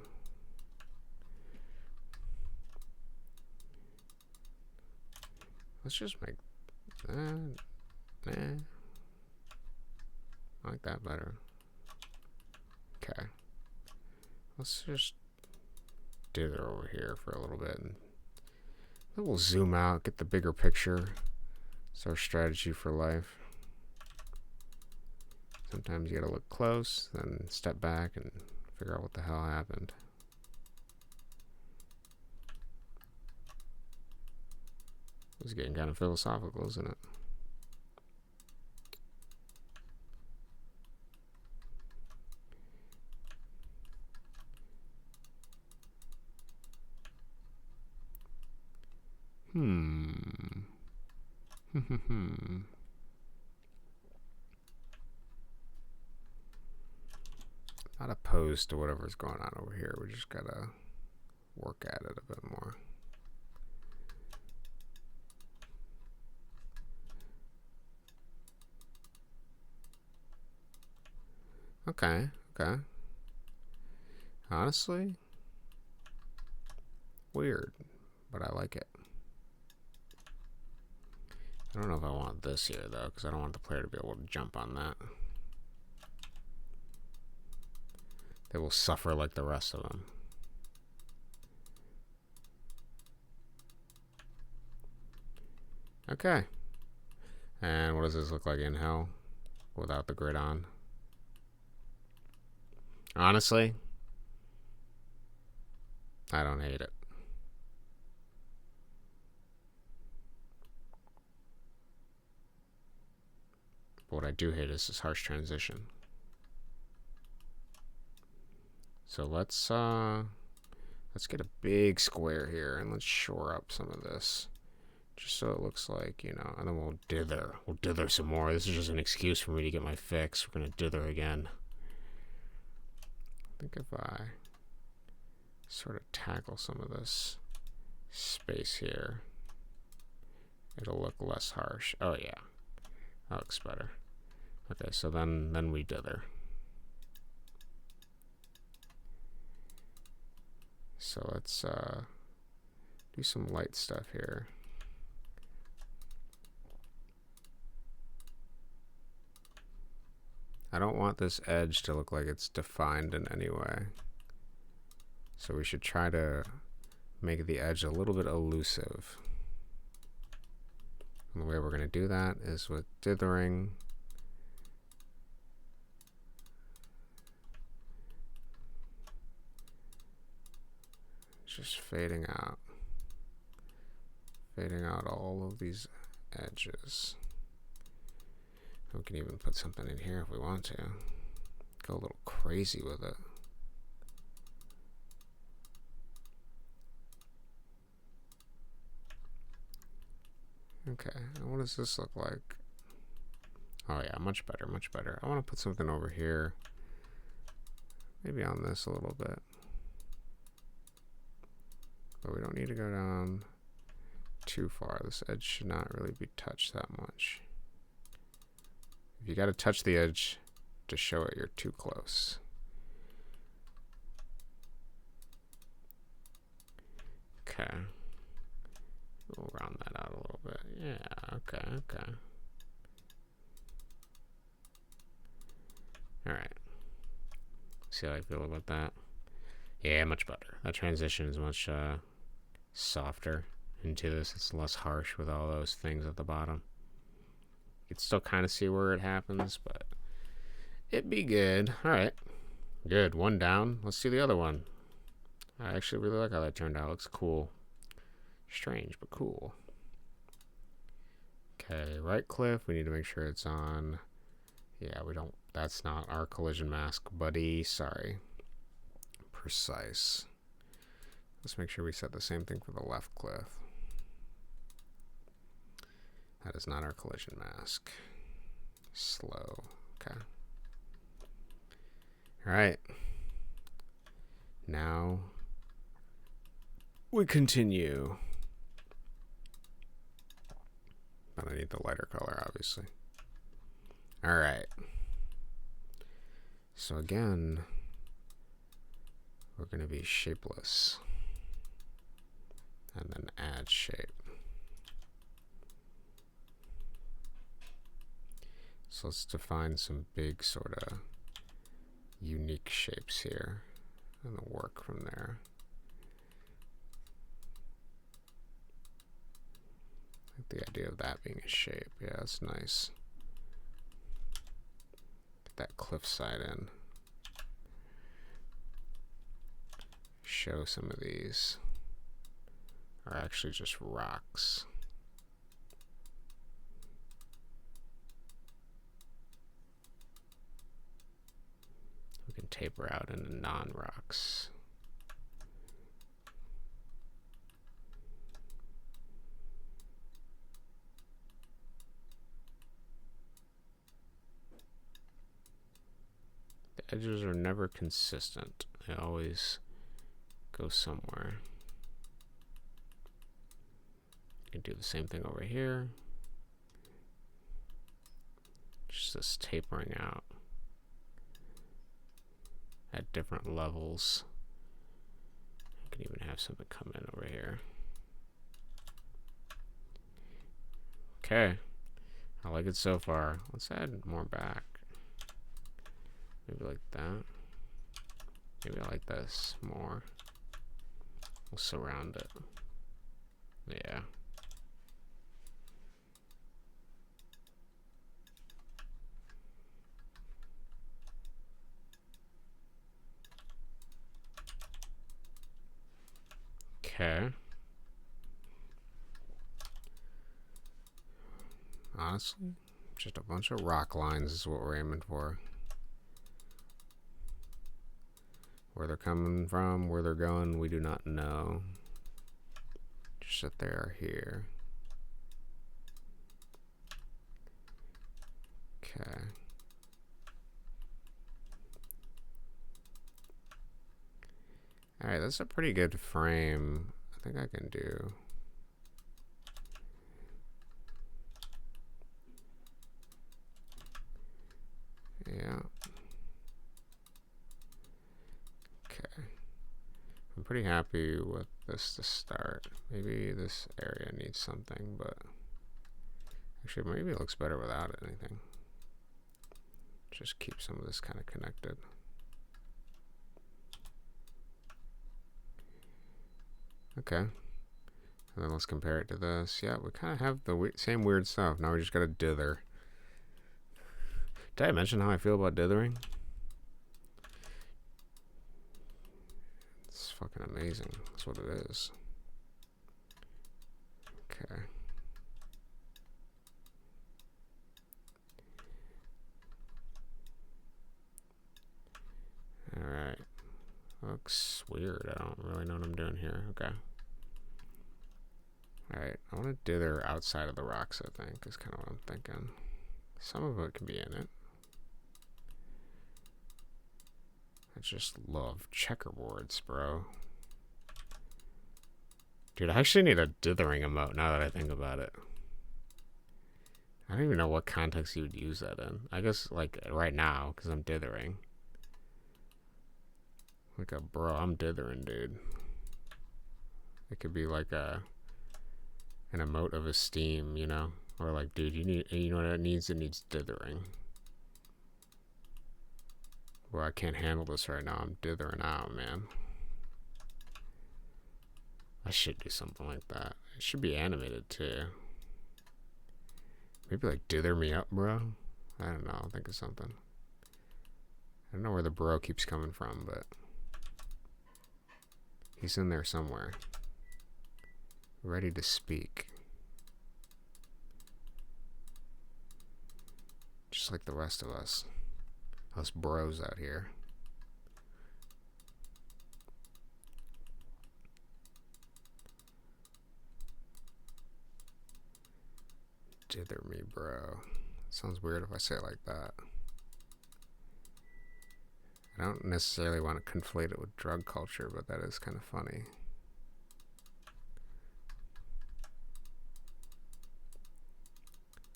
Let's just make that. I like that better. Okay. Let's just dither over here for a little bit. And then we'll zoom out, get the bigger picture. It's our strategy for life. Sometimes you gotta look close, then step back and figure out what the hell happened. It's getting kind of philosophical, isn't it? opposed to whatever's going on over here. We just gotta work at it a bit more. Okay, okay. Honestly, weird, but I like it. I don't know if I want this here, though, because I don't want the player to be able to jump on that. They will suffer like the rest of them. Okay. And what does this look like in hell without the grid on? Honestly, I don't hate it. But what I do hate is this harsh transition. So let's get a big square here and let's shore up some of this. Just so it looks like, you know, and then we'll dither. We'll dither some more. This is just an excuse for me to get my fix. We're gonna dither again. I think if I sort of tackle some of this space here, it'll look less harsh. Oh yeah, that looks better. Okay, so then we dither. So let's do some light stuff here. I don't want this edge to look like it's defined in any way. So we should try to make the edge a little bit elusive. And the way we're going to do that is with dithering. Just fading out all of these edges. We can even put something in here if we want to. Go a little crazy with it. Okay, and what does this look like? Oh yeah, much better, much better. I want to put something over here. Maybe on this a little bit. But we don't need to go down too far. This edge should not really be touched that much. If you got to touch the edge to show it, you're too close. Okay. We'll round that out a little bit. Yeah, okay, okay. Alright. See how I feel about that? Yeah, much better. That transition is much softer into this. It's less harsh with all those things at the bottom. You can still kind of see where it happens, but it'd be good. Alright. Good. One down. Let's see the other one. I actually really like how that turned out. Looks cool. Strange, but cool. Okay, right cliff. We need to make sure it's on. Yeah, we don't. That's not our collision mask, buddy. Sorry. Precise. Let's make sure we set the same thing for the left cliff. That is not our collision mask. Slow. Okay. All right. Now we continue. But I need the lighter color, obviously. All right. So again, we're going to be shapeless. And then add shape. So let's define some big sort of unique shapes here and then work from there. I like the idea of that being a shape. Yeah, that's nice. Get that cliff side in. Show some of these are actually just rocks. We can taper out into non-rocks. edges are never consistent. They always go somewhere. You can do the same thing over here. Just this tapering out at different levels. You can even have something come in over here. Okay, I like it so far. Let's add more back. Maybe like that. Maybe I like this more. We'll surround it. Yeah. Okay. Honestly, just a bunch of rock lines is what we're aiming for. Where they're coming from, where they're going, we do not know. Just that they are here. Okay. Alright, that's a pretty good frame. I think I can do. Yeah. Okay. I'm pretty happy with this to start. Maybe this area needs something, but actually maybe it looks better without anything. Just keep some of this kind of connected. Okay. And then let's compare it to this. Yeah, we kind of have the same weird stuff. Now we just got to dither. Did I mention how I feel about dithering? It's fucking amazing. That's what it is. Okay. Alright. Looks weird. I don't really know what I'm doing here. Okay. Alright. I want to dither outside of the rocks, I think, is kind of what I'm thinking. Some of it can be in it. I just love checkerboards, bro. Dude, I actually need a dithering emote now that I think about it. I don't even know what context you would use that in. I guess, like, right now, because I'm dithering. Like a bro, I'm dithering, dude. It could be like an emote of esteem, you know? Or like, dude, you know what it needs? It needs dithering. Well, I can't handle this right now. I'm dithering out, man. I should do something like that. It should be animated too. Maybe like dither me up, bro. I don't know. I'll think of something. I don't know where the bro keeps coming from, but he's in there somewhere. Ready to speak. Just like the rest of us. Us bros out here. Dither me, bro. Sounds weird if I say it like that. I don't necessarily want to conflate it with drug culture, but that is kind of funny.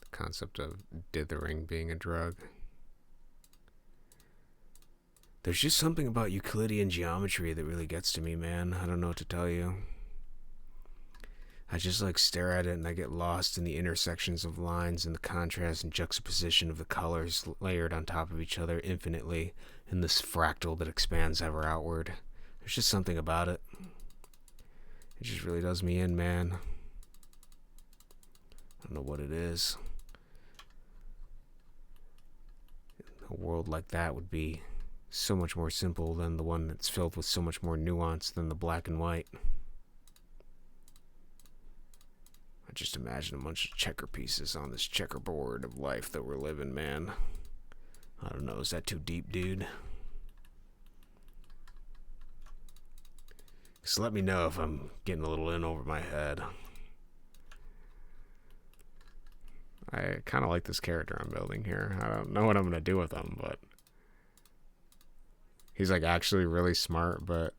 The concept of dithering being a drug. There's just something about Euclidean geometry that really gets to me, man. I don't know what to tell you. I just like stare at it and I get lost in the intersections of lines and the contrast and juxtaposition of the colors layered on top of each other infinitely in this fractal that expands ever outward. There's just something about it. It just really does me in, man. I don't know what it is. A world like that would be so much more simple than the one that's filled with so much more nuance than the black and white. I just imagine a bunch of checker pieces on this checkerboard of life that we're living, man. I don't know, is that too deep, dude? Just let me know if I'm getting a little in over my head. I kind of like this character I'm building here. I don't know what I'm going to do with him, but He's like actually really smart, but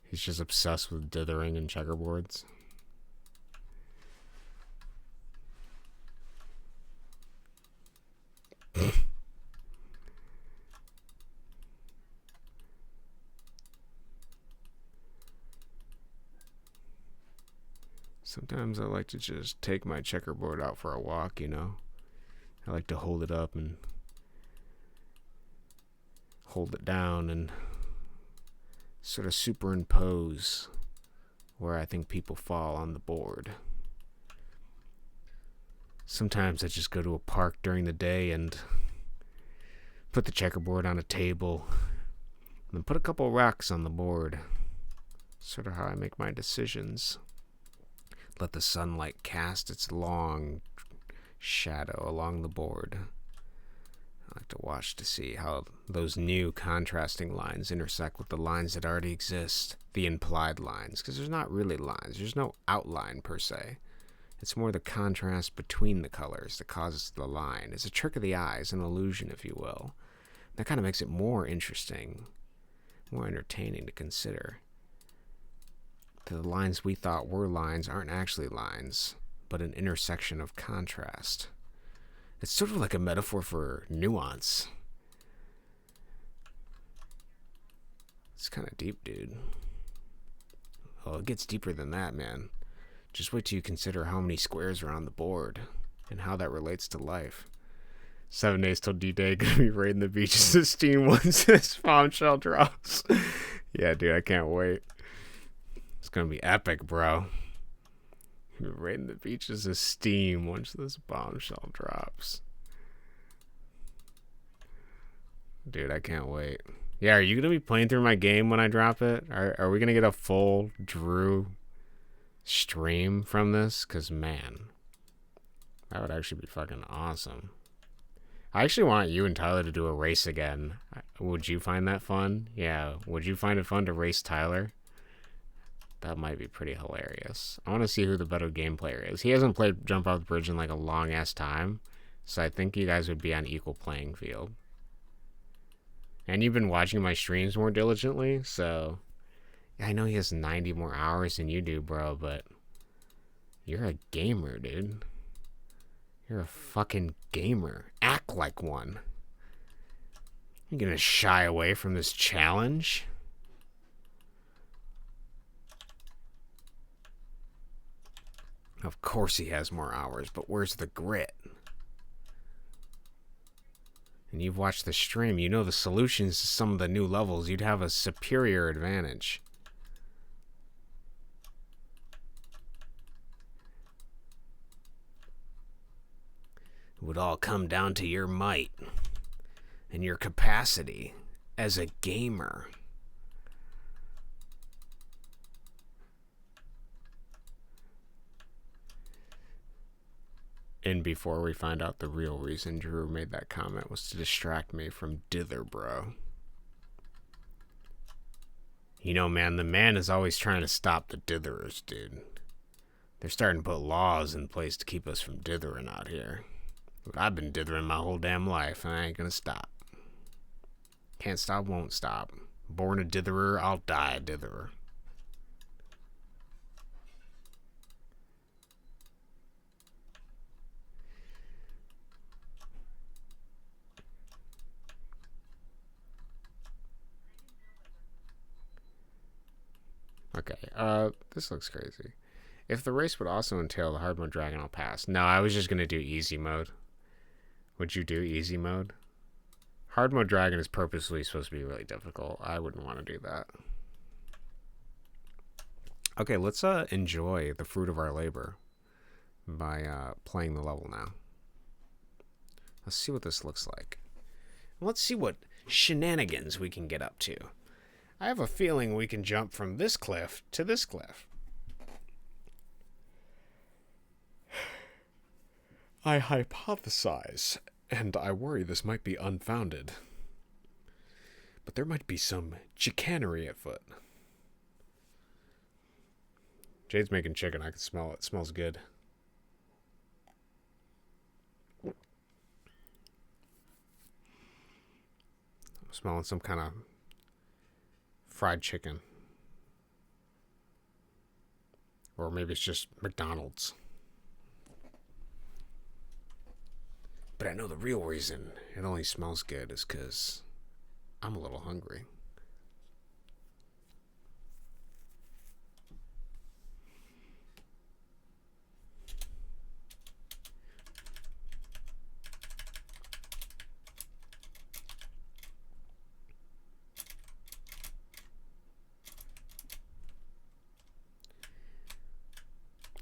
he's just obsessed with dithering and checkerboards. Sometimes I like to just take my checkerboard out for a walk, you know? I like to hold it up and hold it down and sort of superimpose where I think people fall on the board. Sometimes I just go to a park during the day and put the checkerboard on a table and then put a couple rocks on the board. Sort of how I make my decisions. Let the sunlight cast its long shadow along the board. I like to watch to see how those new contrasting lines intersect with the lines that already exist, the implied lines, because there's not really lines. There's no outline per se. It's more the contrast between the colors that causes the line. It's a trick of the eyes, an illusion, if you will. That kind of makes it more interesting, more entertaining to consider. The lines we thought were lines aren't actually lines, but an intersection of contrast. It's sort of like a metaphor for nuance. It's kind of deep, dude. Oh, it gets deeper than that, man. Just wait till you consider how many squares are on the board and how that relates to life. 7 days till D-Day, gonna be raiding the beaches of Steam once this bombshell drops. Yeah, dude, I can't wait. It's gonna be epic, bro. Raiding the beaches of Steam once this bombshell drops. Dude, I can't wait. Yeah, are you gonna be playing through my game when I drop it? Are we gonna get a full Drew stream from this? Cause man, that would actually be fucking awesome. I actually want you and Tyler to do a race again. Would you find that fun? Yeah, would you find it fun to race Tyler? That might be pretty hilarious. I want to see who the better game player is. He hasn't played Jump Off the Bridge in like a long ass time, so I think you guys would be on equal playing field. And you've been watching my streams more diligently, so yeah, I know he has 90 more hours than you do, bro, but you're a gamer, dude. You're a fucking gamer. Act like one. You're gonna shy away from this challenge? Of course he has more hours, but where's the grit? And you've watched the stream. You know the solutions to some of the new levels. You'd have a superior advantage. It would all come down to your might and your capacity as a gamer. And before we find out the real reason Drew made that comment was to distract me from dither, bro. You know, man, the man is always trying to stop the ditherers, dude. They're starting to put laws in place to keep us from dithering out here. But I've been dithering my whole damn life, and I ain't gonna stop. Can't stop, won't stop. Born a ditherer, I'll die a ditherer. Okay, this looks crazy. If the race would also entail the hard mode dragon, I'll pass. No, I was just gonna do easy mode. Would you do easy mode? Hard mode dragon is purposely supposed to be really difficult. I wouldn't want to do that. Okay, let's enjoy the fruit of our labor by playing the level now. Let's see what this looks like. Let's see what shenanigans we can get up to. I have a feeling we can jump from this cliff to this cliff. I hypothesize, and I worry this might be unfounded, but there might be some chicanery at foot. Jade's making chicken. I can smell it. It smells good. I'm smelling some kind of fried chicken. Or maybe it's just McDonald's. But I know the real reason it only smells good is because I'm a little hungry.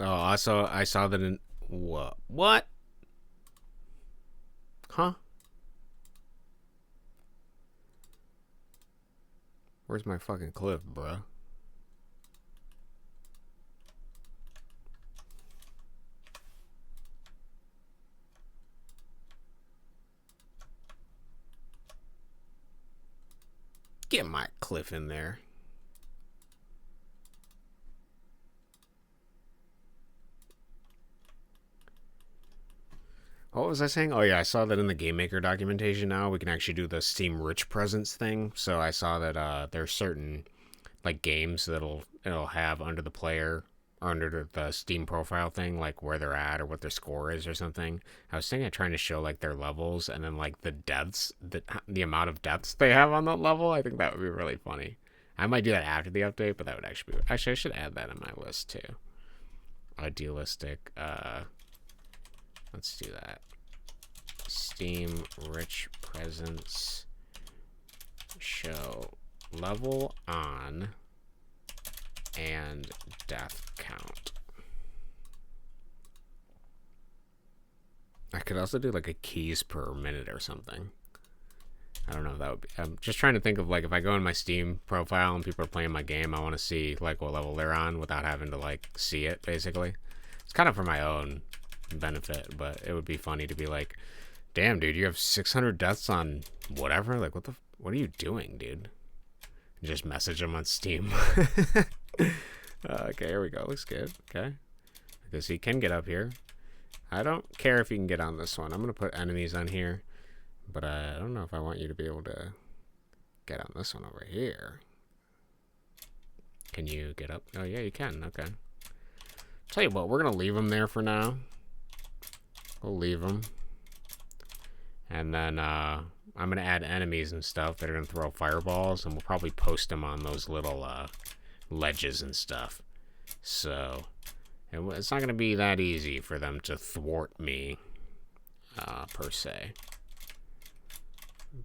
Oh, I saw that in what? What? Huh? Where's my fucking clip, bruh? Get my cliff in there. What was I saying? Oh yeah, I saw that in the Game Maker documentation now we can actually do the Steam Rich Presents thing. So I saw that there's certain like games that'll it'll have under the player or under the Steam profile thing, like where they're at or what their score is or something. I was thinking of trying to show like their levels and then like the deaths, the amount of deaths they have on that level. I think that would be really funny. I might do that after the update, but that would actually be actually I should add that on my list too. Idealistic. Let's do that. Steam Rich Presents show level on and death count. I could also do like a keys per minute or something. I don't know if that would be. I'm just trying to think of like if I go in my Steam profile and people are playing my game, I want to see like what level they're on without having to like see it basically. It's kind of for my own benefit, but it would be funny to be like, damn dude, you have 600 deaths on whatever. Like what are you doing, dude? Just message them on Steam. Okay, here we go. Looks good. Okay. Because he can get up here. I don't care if you can get on this one. I'm going to put enemies on here. But I don't know if I want you to be able to get on this one over here. Can you get up? Oh, yeah, you can. Okay. Tell you what, we're going to leave them there for now. We'll leave them. And then I'm going to add enemies and stuff that are going to throw fireballs. And we'll probably post them on those little ledges and stuff. So it's not going to be that easy for them to thwart me, per se.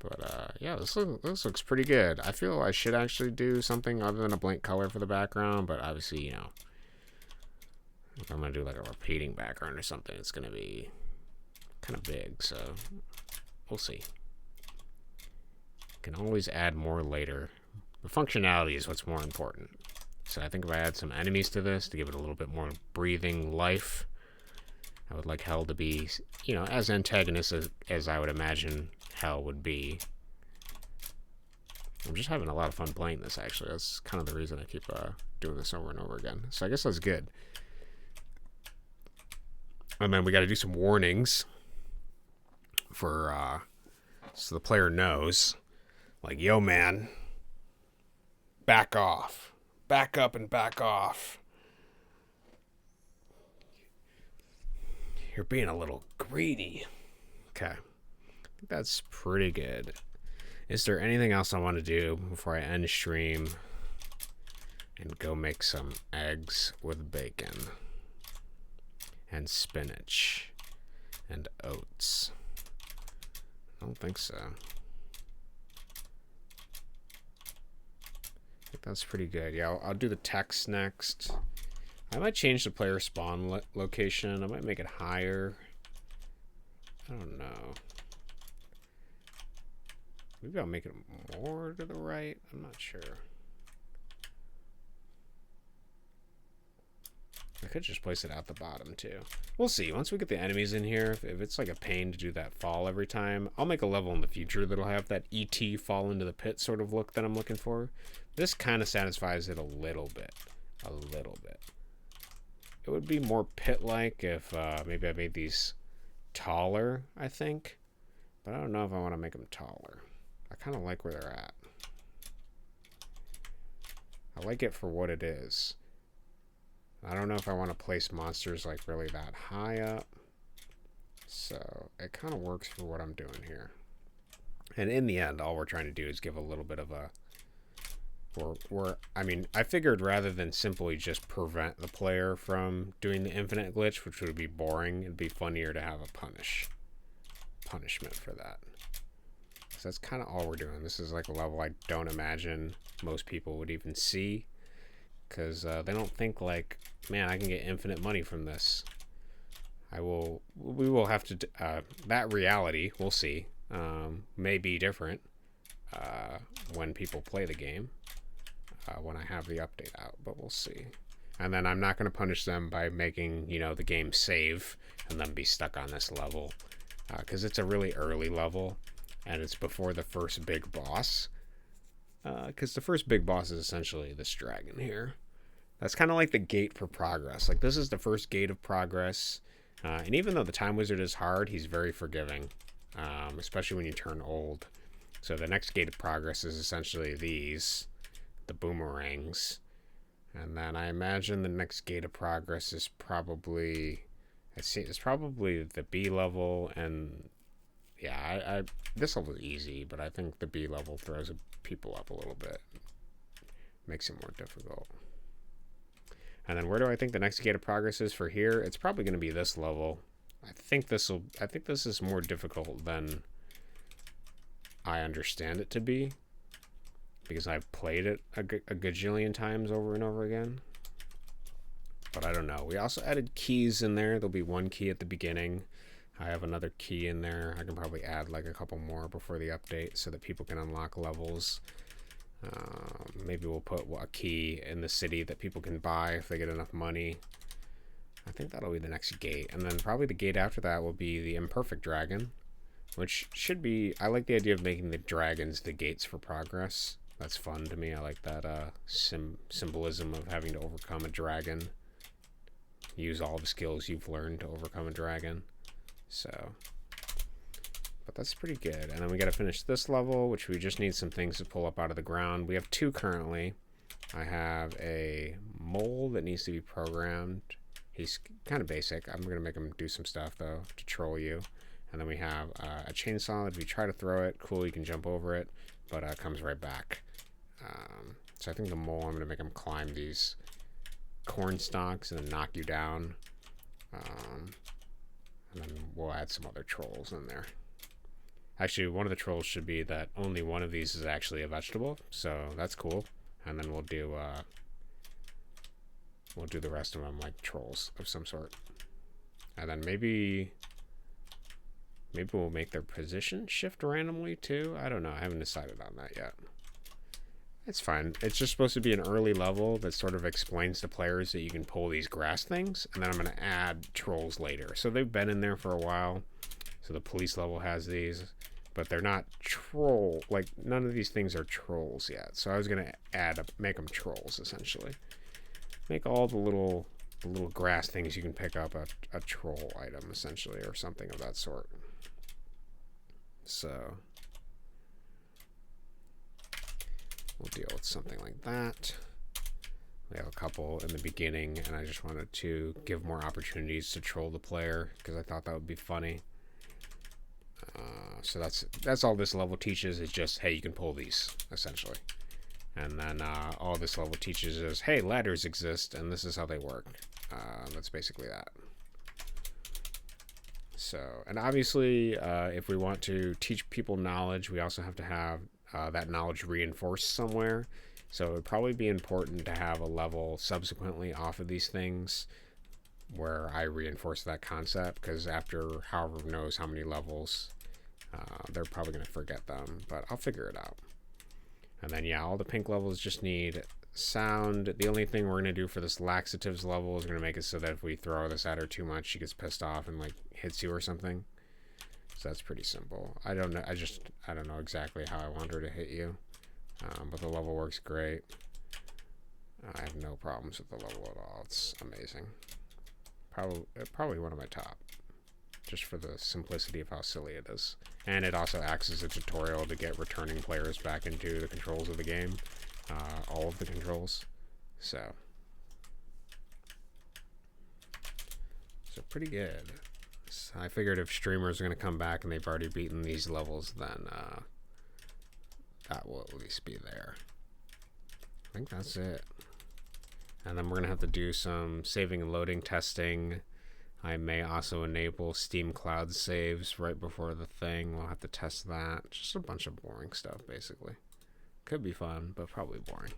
But yeah, this looks pretty good. I feel I should actually do something other than a blank color for the background, but obviously, you know, if I'm going to do like a repeating background or something, it's going to be kind of big, so we'll see. Can always add more later. The functionality is what's more important. So I think if I add some enemies to this to give it a little bit more breathing life, I would like Hell to be, you know, as antagonistic as I would imagine Hell would be. I'm just having a lot of fun playing this, actually. That's kind of the reason I keep doing this over and over again. So I guess that's good. And then we got to do some warnings for, so the player knows, like, yo, man, back off. Back up and back off. You're being a little greedy. Okay. I think that's pretty good. Is there anything else I want to do before I end stream and go make some eggs with bacon and spinach and oats? I don't think so. I think that's pretty good. Yeah, I'll do the text next. I might change the player spawn location. I might make it higher. I don't know. Maybe I'll make it more to the right. I'm not sure. I could just place it at the bottom too. We'll see. Once we get the enemies in here, if it's like a pain to do that fall every time, I'll make a level in the future that'll have that ET fall into the pit sort of look that I'm looking for. This kind of satisfies it a little bit. A little bit. It would be more pit-like if maybe I made these taller, I think. But I don't know if I want to make them taller. I kind of like where they're at. I like it for what it is. I don't know if I want to place monsters like really that high up. So it kind of works for what I'm doing here. And in the end, all we're trying to do is give a little bit of a... I mean, I figured rather than simply just prevent the player from doing the infinite glitch, which would be boring, it'd be funnier to have a punishment for that. So that's kind of all we're doing. This is like a level I don't imagine most people would even see, because they don't think like, man, I can get infinite money from this. We will have to, that reality, we'll see, may be different when people play the game, when I have the update out, but we'll see. And then I'm not going to punish them by making, you know, the game save and then be stuck on this level, because it's a really early level, and it's before the first big boss, because the first big boss is essentially this dragon here. That's kind of like the gate for progress. Like, this is the first gate of progress. And even though the Time Wizard is hard, he's very forgiving, especially when you turn old. So the next gate of progress is essentially these, the boomerangs. And then I imagine the next gate of progress is probably, it's probably the B level. And yeah, this level is easy, but I think the B level throws people up a little bit, makes it more difficult. And then where do I think the next gate of progress is for here? It's probably going to be this level. I think this is more difficult than I understand it to be, because I've played it a gajillion times over and over again. But I don't know. We also added keys in there. There'll be one key at the beginning. I have another key in there. I can probably add like a couple more before the update so that people can unlock levels. Maybe we'll put a key in the city that people can buy if they get enough money. I think that'll be the next gate. And then probably the gate after that will be the imperfect dragon, which should be... I like the idea of making the dragons the gates for progress. That's fun to me. I like that symbolism of having to overcome a dragon. Use all the skills you've learned to overcome a dragon. So... but that's pretty good. And then we got to finish this level, which we just need some things to pull up out of the ground. We have two currently. I have a mole that needs to be programmed. He's kind of basic. I'm going to make him do some stuff, though, to troll you. And then we have a chainsaw that if you try to throw it, cool, you can jump over it, but it comes right back. So I think the mole, I'm going to make him climb these corn stalks and then knock you down. And then we'll add some other trolls in there. Actually, one of the trolls should be that only one of these is actually a vegetable, so that's cool. And then we'll do the rest of them like trolls of some sort. And then maybe we'll make their position shift randomly too. I don't know. I haven't decided on that yet. It's fine. It's just supposed to be an early level that sort of explains to players that you can pull these grass things, and then I'm going to add trolls later. So they've been in there for a while. So the police level has these, but they're not troll. Like, none of these things are trolls yet. So I was going to make them trolls, essentially. Make all the little grass things you can pick up a troll item, essentially, or something of that sort. So we'll deal with something like that. We have a couple in the beginning, and I just wanted to give more opportunities to troll the player because I thought that would be funny. So that's all this level teaches, is just, hey, you can pull these, essentially. And then all this level teaches is, hey, ladders exist, and this is how they work. That's basically that. So, and obviously, if we want to teach people knowledge, we also have to have that knowledge reinforced somewhere. So it would probably be important to have a level subsequently off of these things where I reinforce that concept, because after however knows how many levels, they're probably going to forget them, but I'll figure it out. And then, yeah, all the pink levels just need sound. The only thing we're going to do for this laxatives level is going to make it so that if we throw this at her too much, she gets pissed off and, like, hits you or something. So that's pretty simple. I don't know. I don't know exactly how I want her to hit you, but the level works great. I have no problems with the level at all. It's amazing. Probably one of my top, just for the simplicity of how silly it is. And it also acts as a tutorial to get returning players back into the controls of the game, all of the controls. So pretty good. So I figured if streamers are going to come back and they've already beaten these levels, then that will at least be there. I think that's it. And then we're going to have to do some saving and loading testing. I may also enable Steam Cloud saves right before the thing. We'll have to test that. Just a bunch of boring stuff, basically. Could be fun, but probably boring.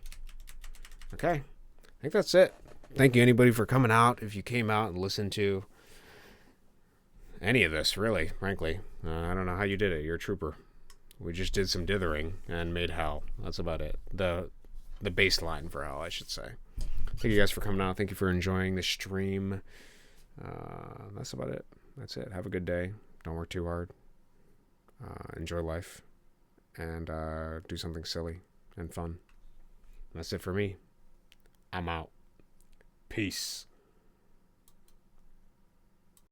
Okay. I think that's it. Thank you, anybody, for coming out. If you came out and listened to any of this, really, frankly. I don't know how you did it. You're a trooper. We just did some dithering and made hell. That's about it. The baseline for hell, I should say. Thank you guys for coming out. Thank you for enjoying the stream. That's about it. That's it. Have a good day. Don't work too hard. Enjoy life. And do something silly and fun. That's it for me. I'm out. Peace.